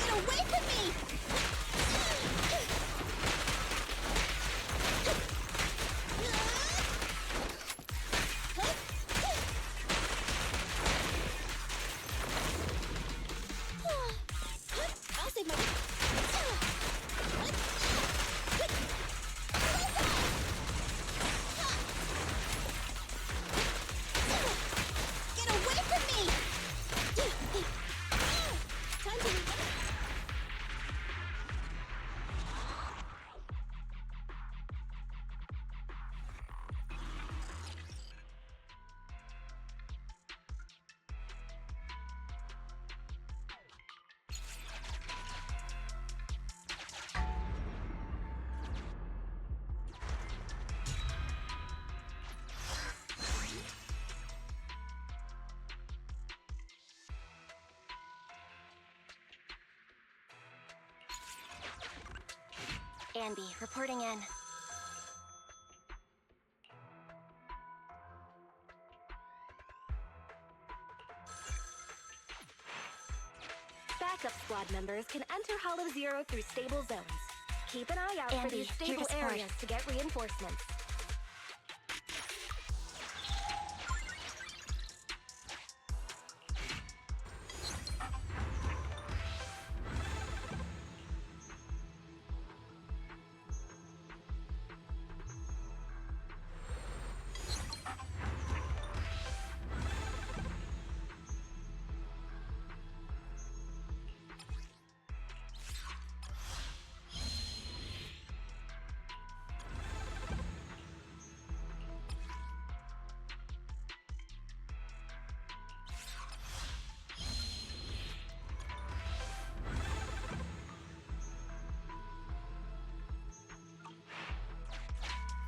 Get away from me! Andy, reporting in. Backup squad members can enter Hollow Zero through stable zones. Keep an eye out for Andy, these here stable to support. areas to get reinforcements.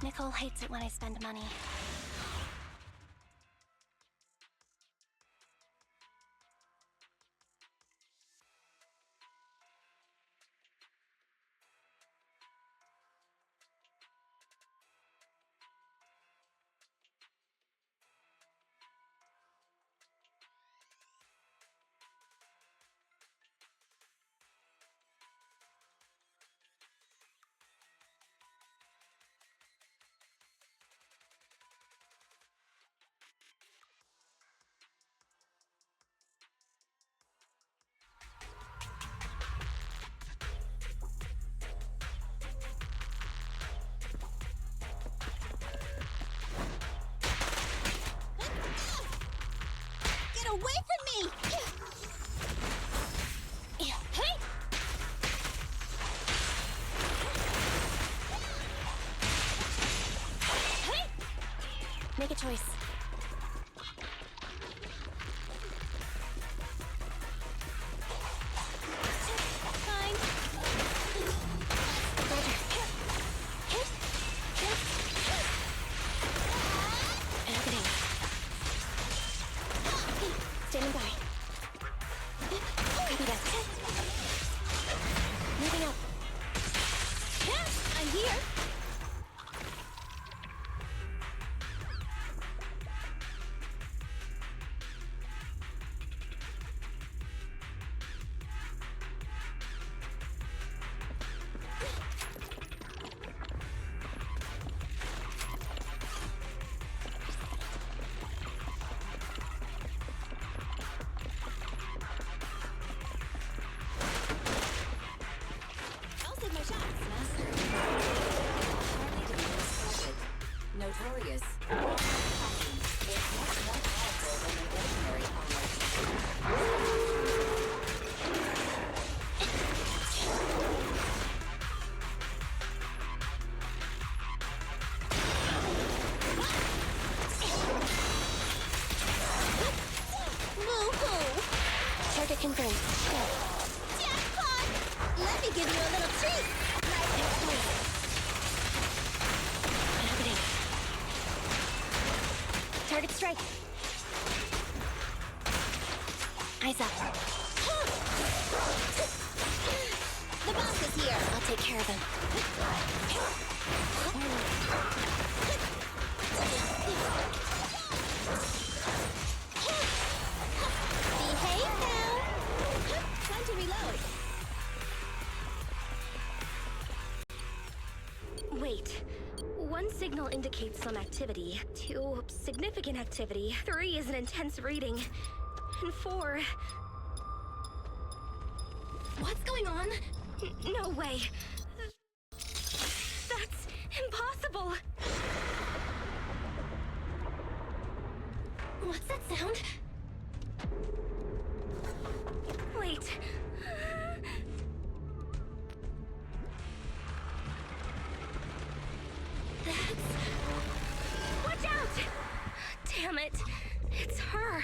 Nicole hates it when I spend money. Get away from me! Hey! Hey! Make a choice. Fine. Roger. Hit. Hit. Opening. Standing by. Copy that. Moving up. I'm here. I'll take my shots. Notorious. It's much more powerful than an ordinary Woohoo! Target confirmed. Go. Jackpot! Let me give you a little treat. Opening. Target strike. Eyes up. The boss is here. I'll take care of him. Behave now. Time to reload. Wait. 1 signal indicates some activity. 2, significant activity. 3 is an intense reading. And 4... What's going on? No way. That's impossible. What's that sound? Wait. That's... Watch out! Damn it. It's her.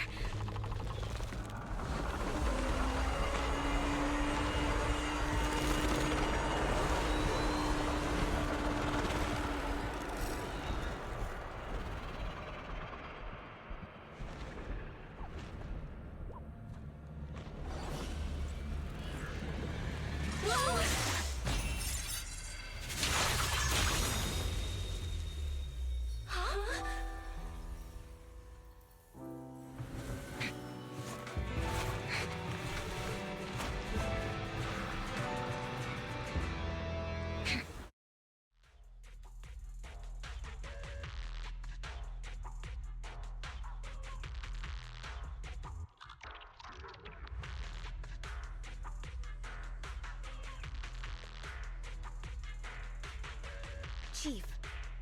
Chief,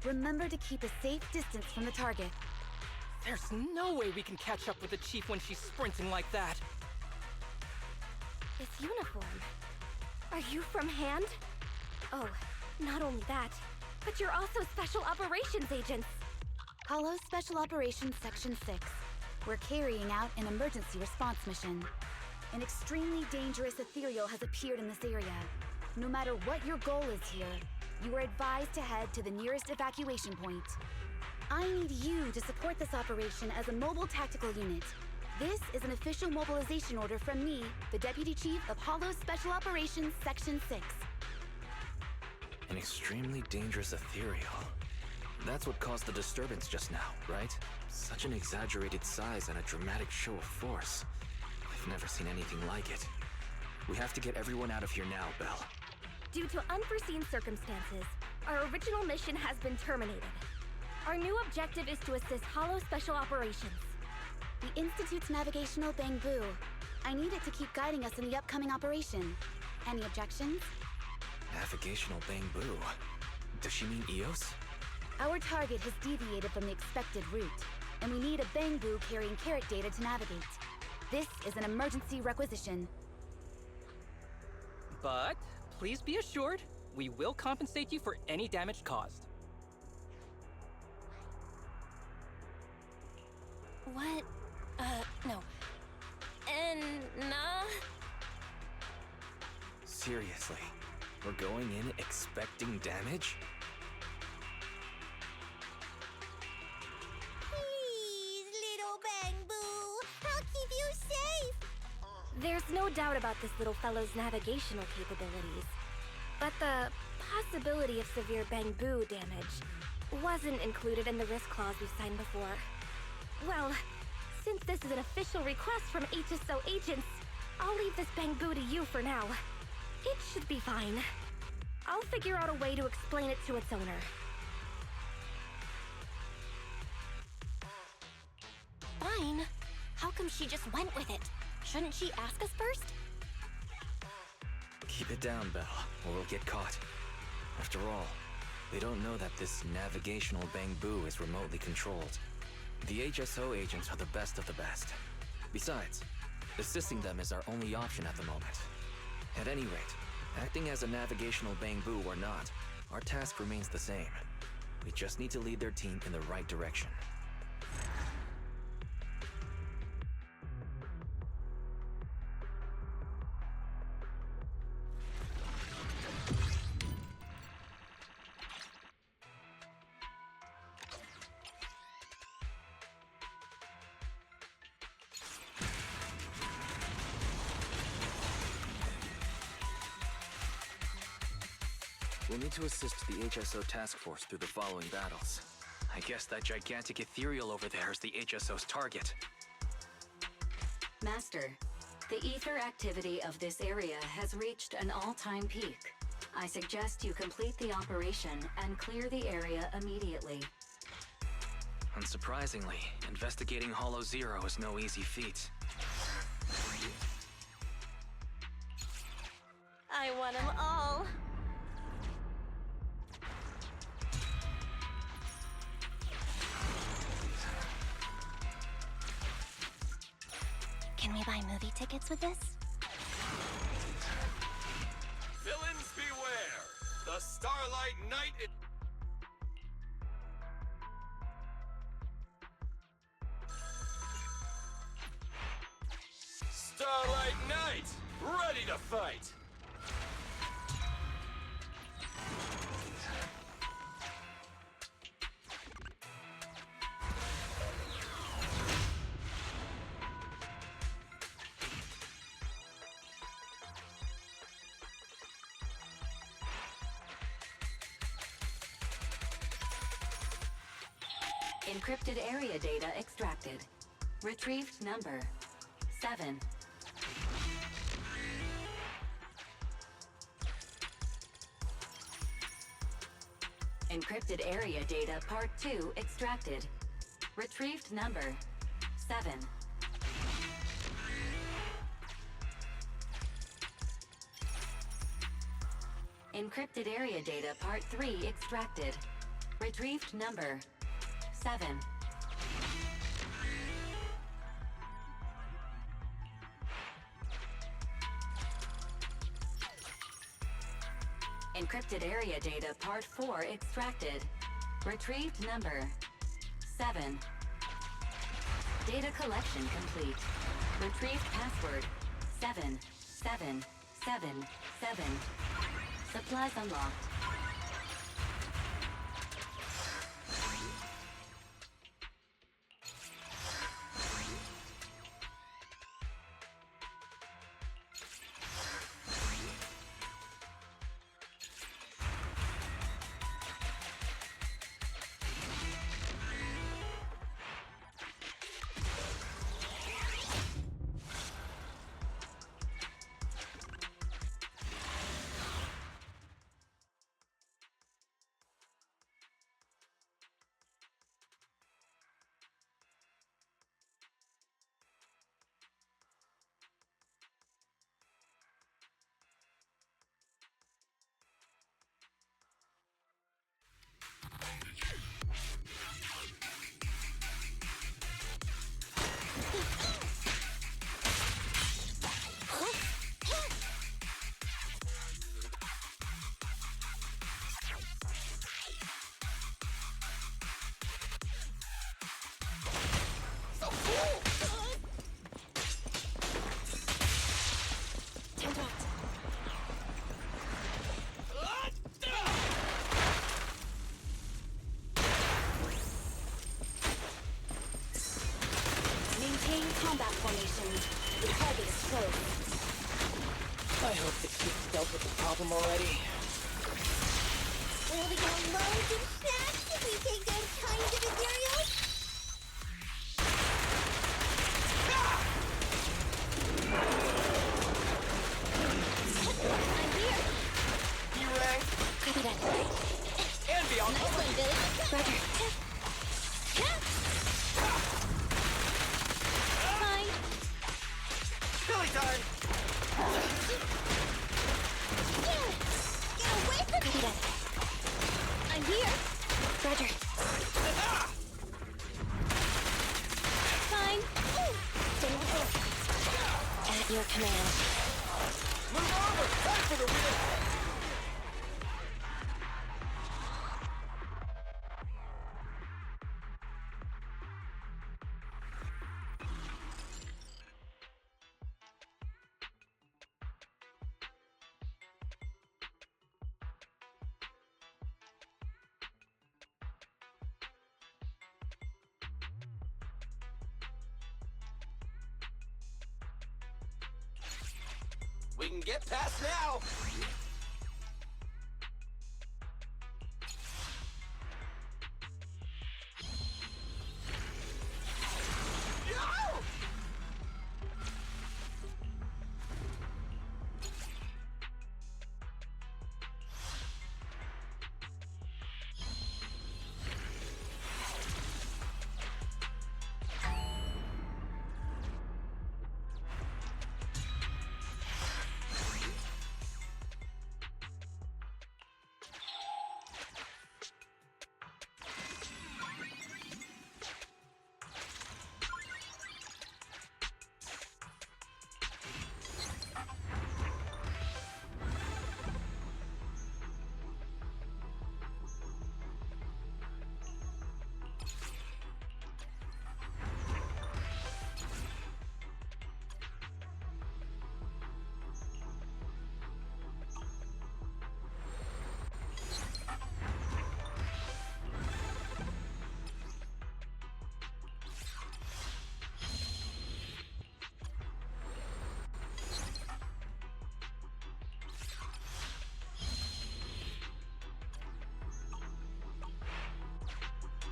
remember to keep a safe distance from the target. There's no way we can catch up with the Chief when she's sprinting like that. This uniform. Are you from Hand? Oh, not only that, but you're also Special Operations agents. Hollow Special Operations Section 6. We're carrying out an emergency response mission. An extremely dangerous ethereal has appeared in this area. No matter what your goal is here, you are advised to head to the nearest evacuation point. I need you to support this operation as a mobile tactical unit. This is an official mobilization order from me, the Deputy Chief of Hollow Special Operations Section 6. An extremely dangerous ethereal. That's what caused the disturbance just now, right? Such an exaggerated size and a dramatic show of force. I've never seen anything like it. We have to get everyone out of here now, Belle. Due to unforeseen circumstances, our original mission has been terminated. Our new objective is to assist Hollow Special Operations. The Institute's navigational Bangbu. I need it to keep guiding us in the upcoming operation. Any objections? Navigational Bangbu? Does she mean Eos? Our target has deviated from the expected route, and we need a Bangbu carrying carrot data to navigate. This is an emergency requisition. But please be assured, we will compensate you for any damage caused. What? No. Nah. Seriously? We're going in expecting damage? Please, little Bangbu, I'll keep you safe. There's no doubt about this little fellow's navigational capabilities. But the possibility of severe Bangbu damage wasn't included in the risk clause we signed before. Well, since this is an official request from HSO agents, I'll leave this Bangbu to you for now. It should be fine. I'll figure out a way to explain it to its owner. Fine? How come she just went with it? Shouldn't she ask us first? Keep it down, Belle, or we'll get caught. After all, they don't know that this navigational Bangbu is remotely controlled. The HSO agents are the best of the best. Besides, assisting them is our only option at the moment. At any rate, acting as a navigational Bangbu or not, our task remains the same. We just need to lead their team in the right direction. We'll need to assist the HSO task force through the following battles. I guess that gigantic ethereal over there is the HSO's target. Master, the ether activity of this area has reached an all-time peak. I suggest you complete the operation and clear the area immediately. Unsurprisingly, investigating Hollow Zero is no easy feat. I want them all. Can we buy movie tickets with this? Villains beware! The Starlight Knight is... Starlight Knight! Ready to fight! Encrypted area data extracted. Retrieved number 7. Encrypted area data part 2 extracted. Retrieved number 7. Encrypted area data part 3 extracted. Retrieved number 7. Encrypted area data part 4 extracted. Retrieved number 7. Data collection complete. Retrieved password 7777. Supplies unlocked. Maintain combat formation. The target is close. I hope the kids dealt with the problem already. Will we get loads of snacks if we take those kinds of materials? I'm here. E-Ray. Copy that. And beyond. Nice one, Billy. Roger. Fine. Billy time. Get away from Copy me! that. I'm here. Roger. Fine. At your command. Move over. Time for the wheel. We can get past now.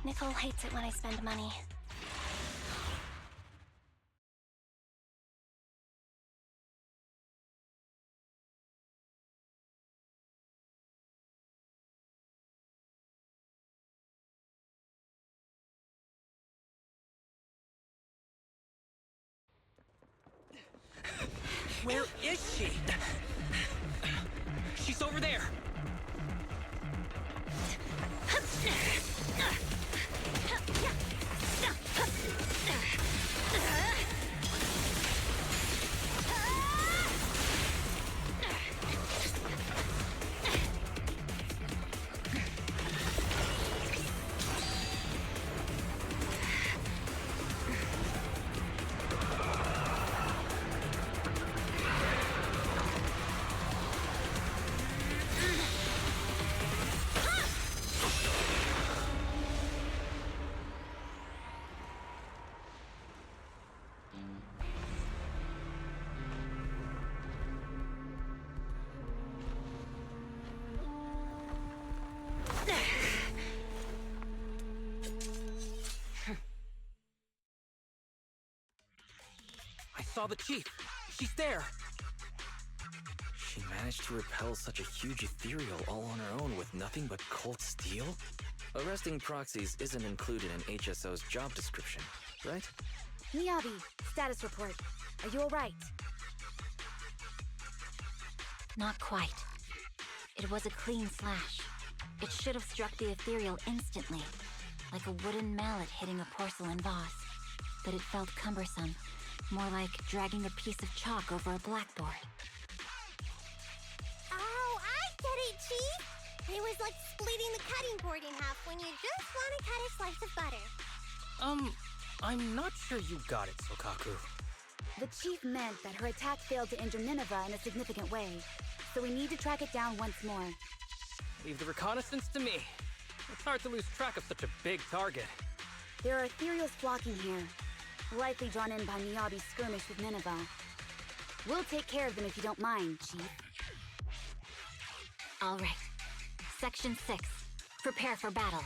Nicole hates it when I spend money. Where is she? She's over there. saw the chief. She's there. She managed to repel such a huge ethereal all on her own with nothing but cold steel? Arresting proxies isn't included in HSO's job description, right? Miyabi, status report. Are you alright? Not quite. It was a clean slash. It should have struck the ethereal instantly, like a wooden mallet hitting a porcelain vase. But it felt cumbersome, more like dragging a piece of chalk over a blackboard. Oh, I get it, Chief! It was like splitting the cutting board in half when you just want to cut a slice of butter. I'm not sure you got it, Sokaku. The chief meant that her attack failed to injure Nineveh in a significant way, so we need to track it down once more. Leave the reconnaissance to me. It's hard to lose track of such a big target. There are ethereals flocking here, likely drawn in by Miyabi's skirmish with Nineveh. We'll take care of them if you don't mind, Chief. All right. Section 6. Prepare for battle.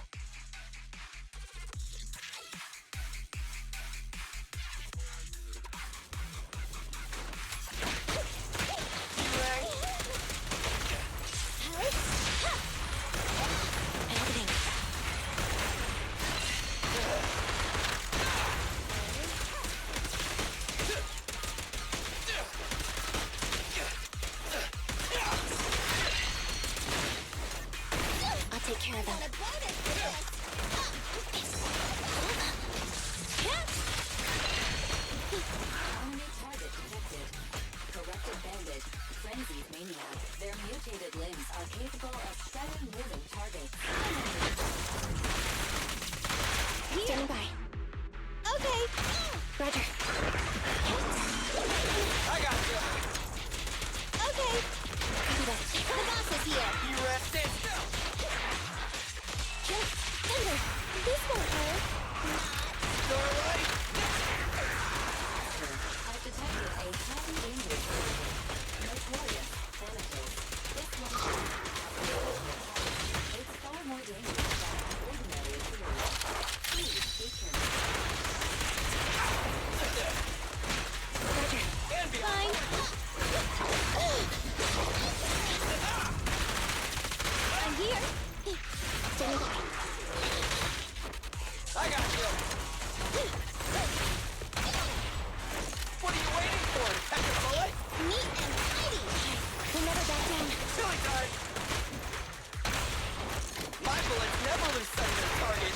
Take care of them. Enemy target detected. Corrupted bandit, frenzied maniac. Their mutated limbs are capable of shredding living targets. Standing by. Okay. Roger. I got you. Okay. Copy that. The boss is here. You rested? Thunder, this won't hurt. Starlight? I've detected a highly dangerous target. Notorious Thanatos. This one. It's far more dangerous than an ordinary ethereal. Please be careful. Roger. And Fine. I'm here. Standing by. I got you. What are you waiting for? To catch a bullet? Neat and tidy. We'll never back down. Silly card. My bullets never lose sight of their target.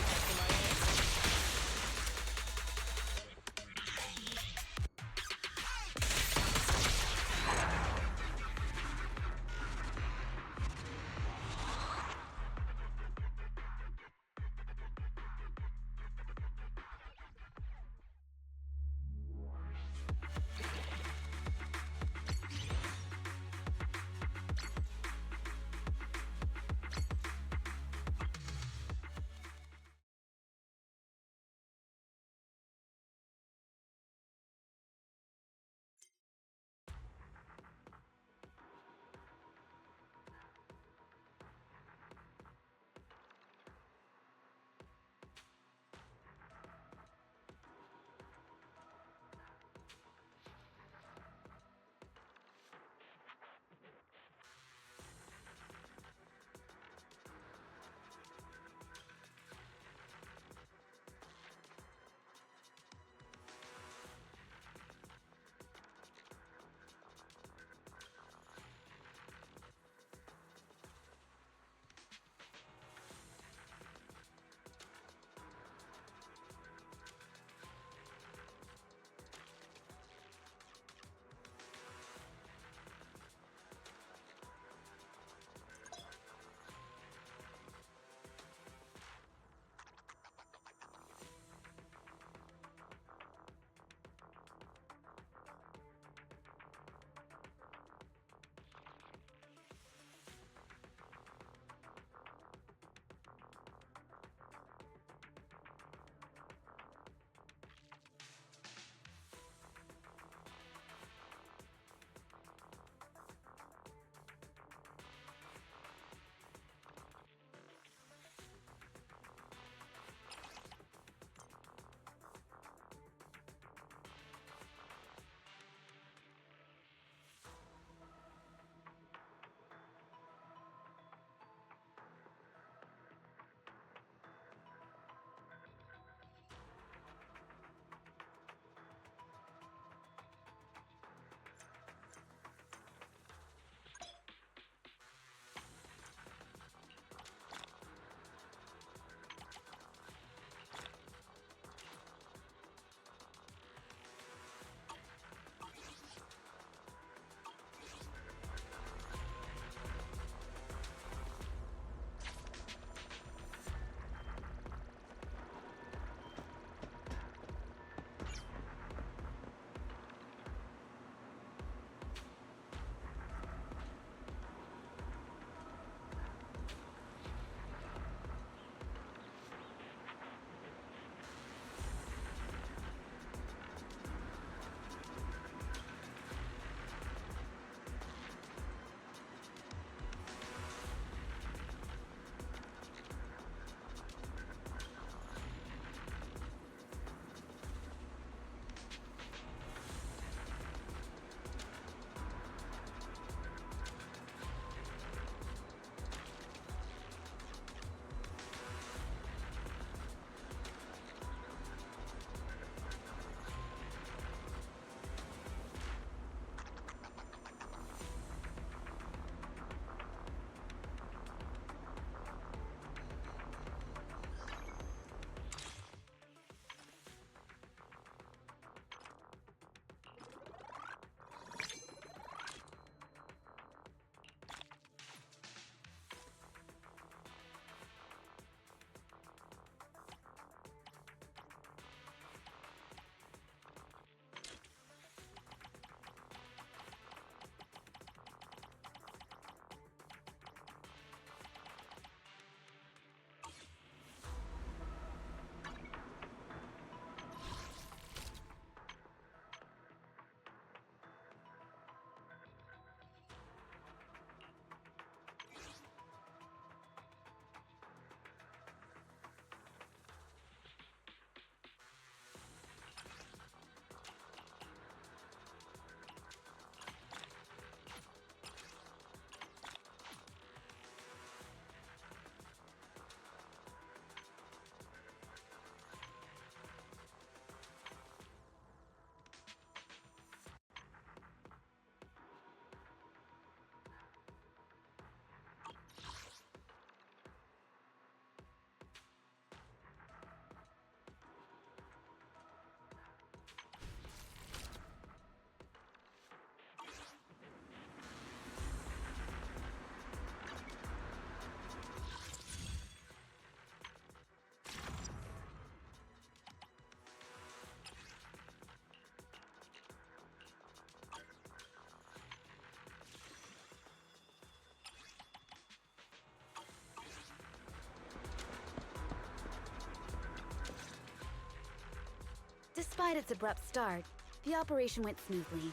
Despite its abrupt start, the operation went smoothly.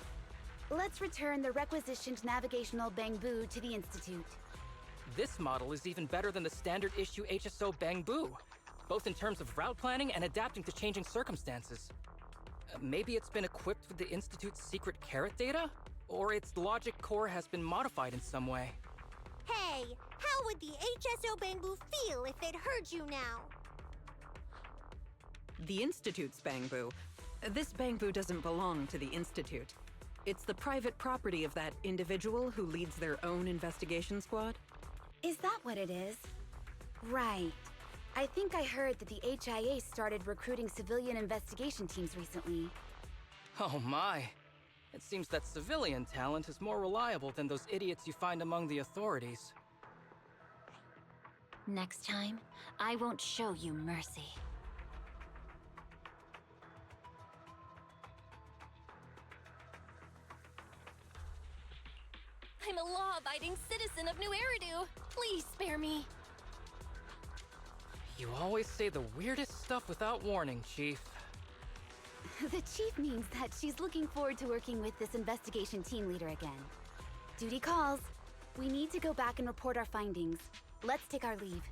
Let's return the requisitioned navigational Bangbu to the Institute. This model is even better than the standard issue HSO Bangbu, both in terms of route planning and adapting to changing circumstances. Maybe it's been equipped with the Institute's secret carrot data? Or its logic core has been modified in some way. Hey, how would the HSO Bangbu feel if it heard you now? The Institute's Bangbu. This Bangbu doesn't belong to the Institute. It's the private property of that individual who leads their own investigation squad. Is that what it is? Right. I think I heard that the HIA started recruiting civilian investigation teams recently. Oh my. It seems that civilian talent is more reliable than those idiots you find among the authorities. Next time, I won't show you mercy. I'm a law-abiding citizen of New Eridu. Please spare me. You always say the weirdest stuff without warning, Chief. The Chief means that she's looking forward to working with this investigation team leader again. Duty calls. We need to go back and report our findings. Let's take our leave.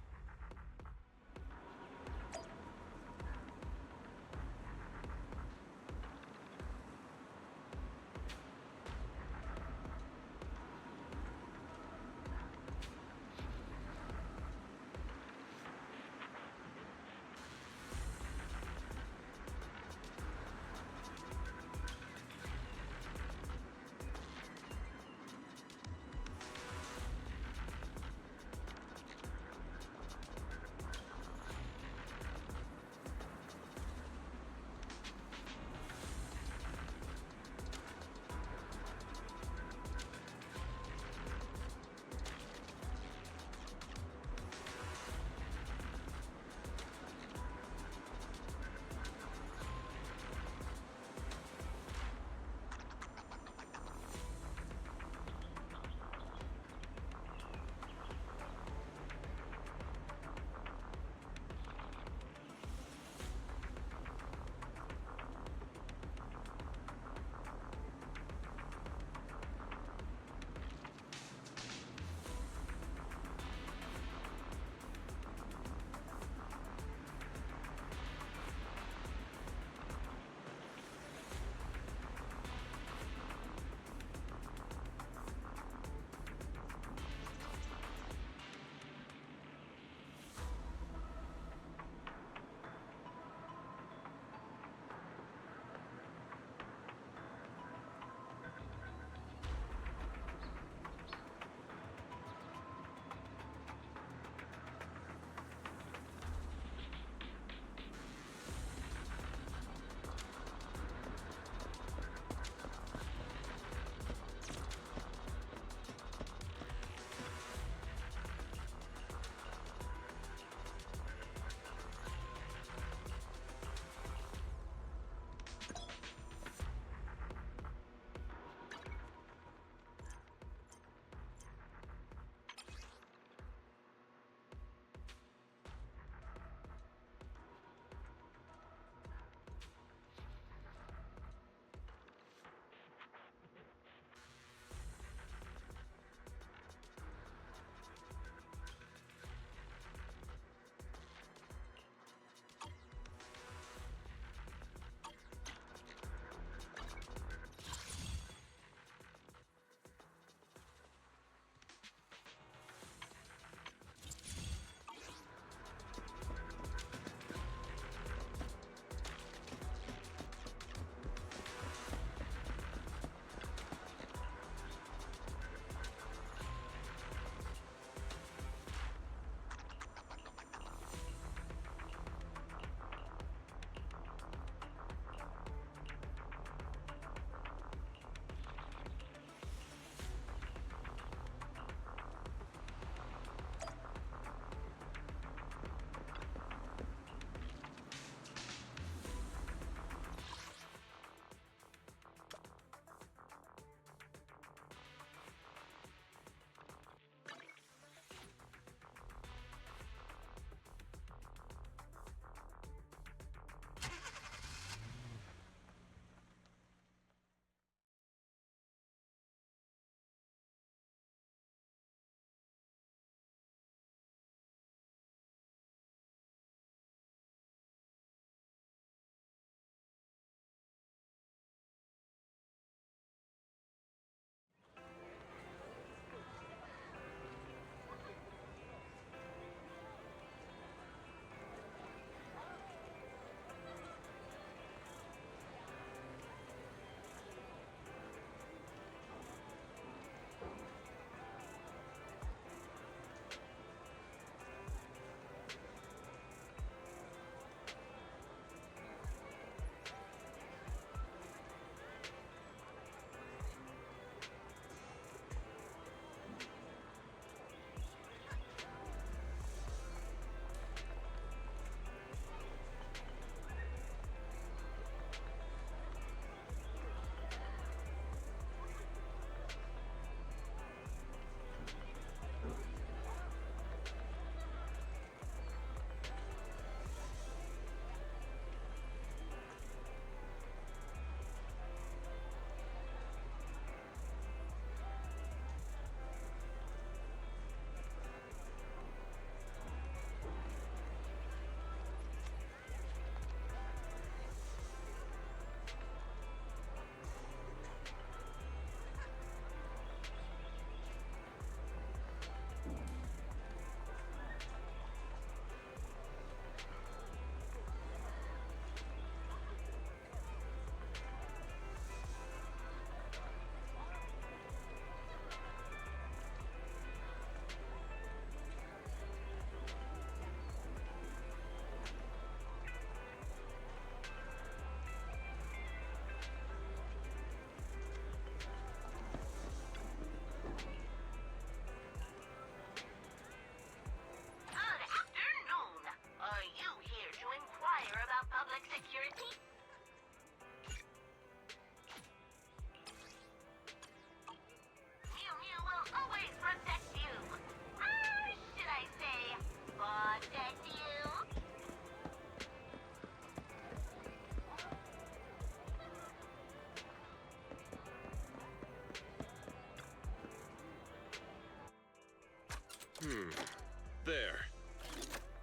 There.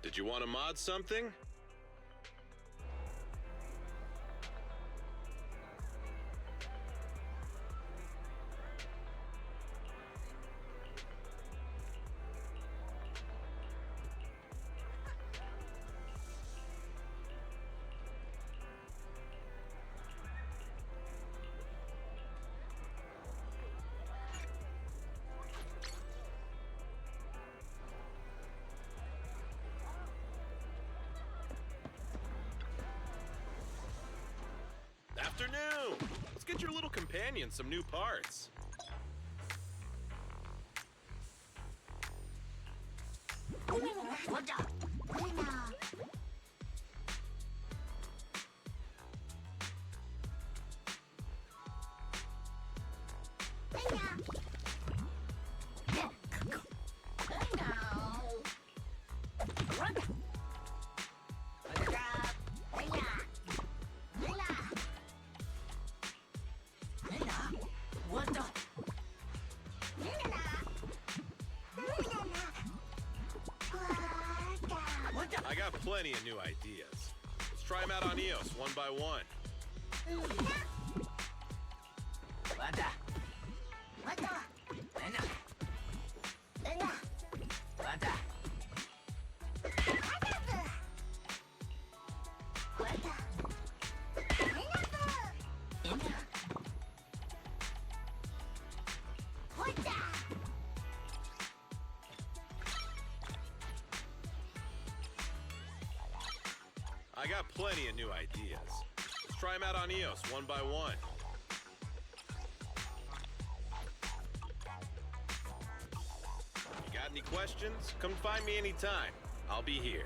Did you want to mod something? Afternoon! Let's get your little companion some new parts. I got plenty of new ideas. Let's try them out on EOS one by one. I got plenty of new ideas. Let's try them out on EOS one by one. You got any questions? Come find me anytime. I'll be here.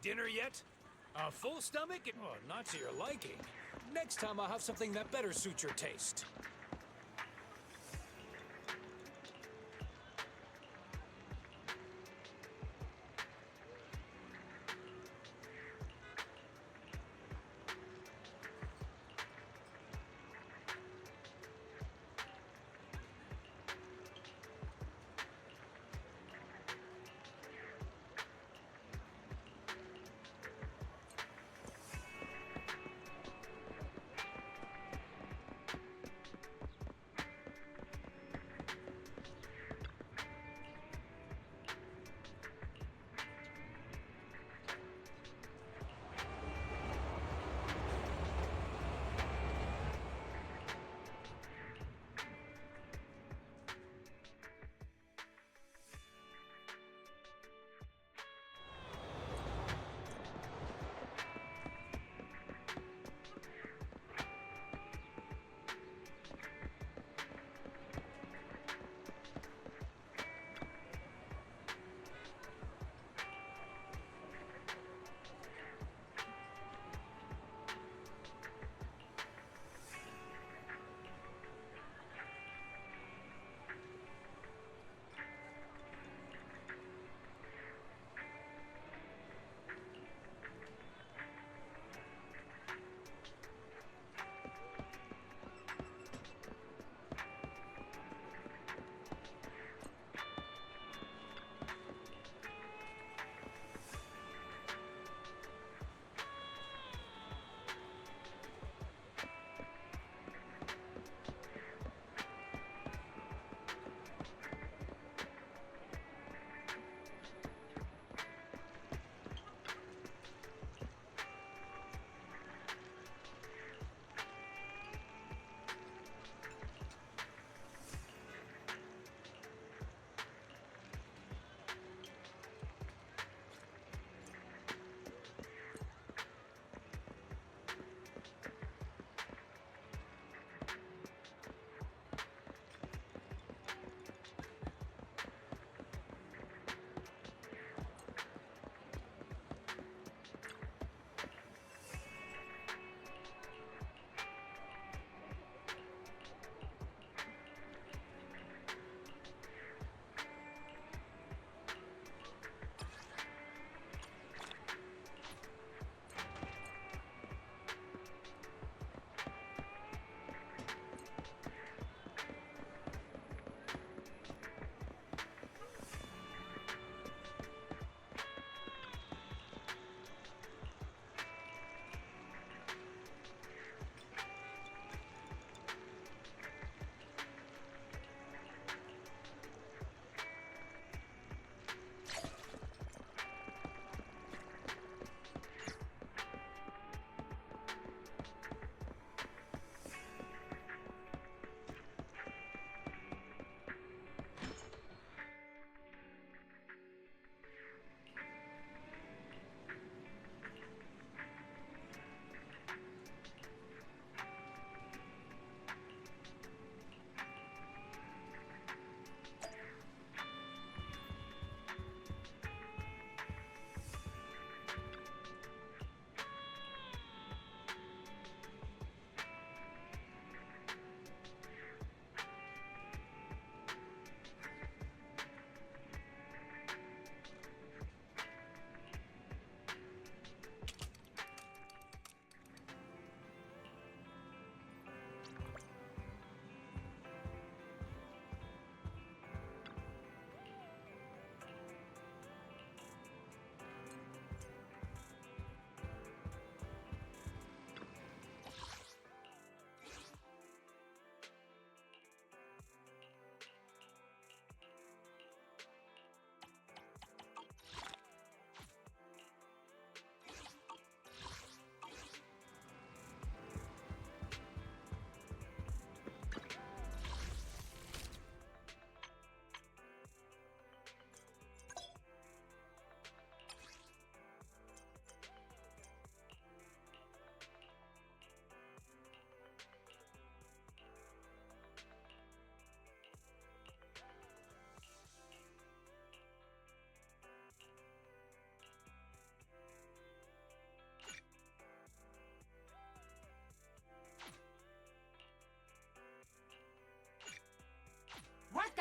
dinner yet? A full stomach? Oh, not to your liking. Next time I'll have something that better suits your taste.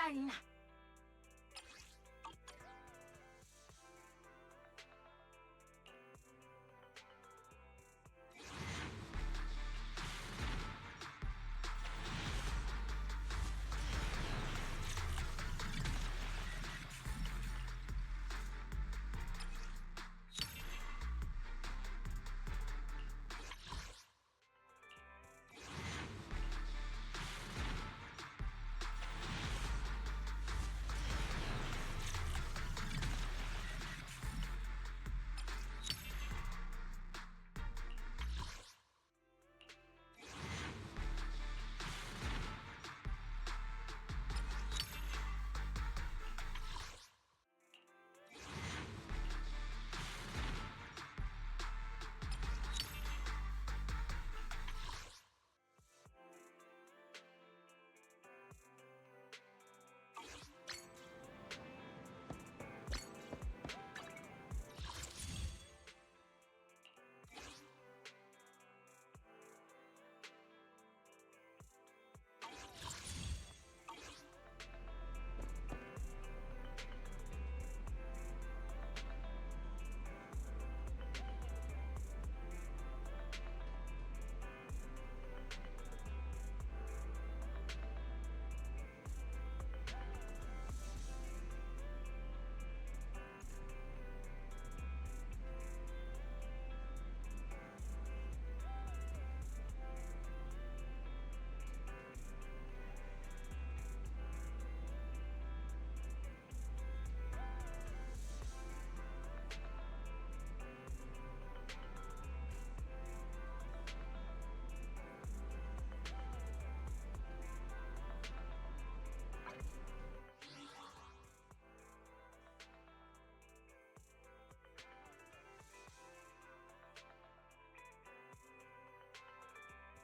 done.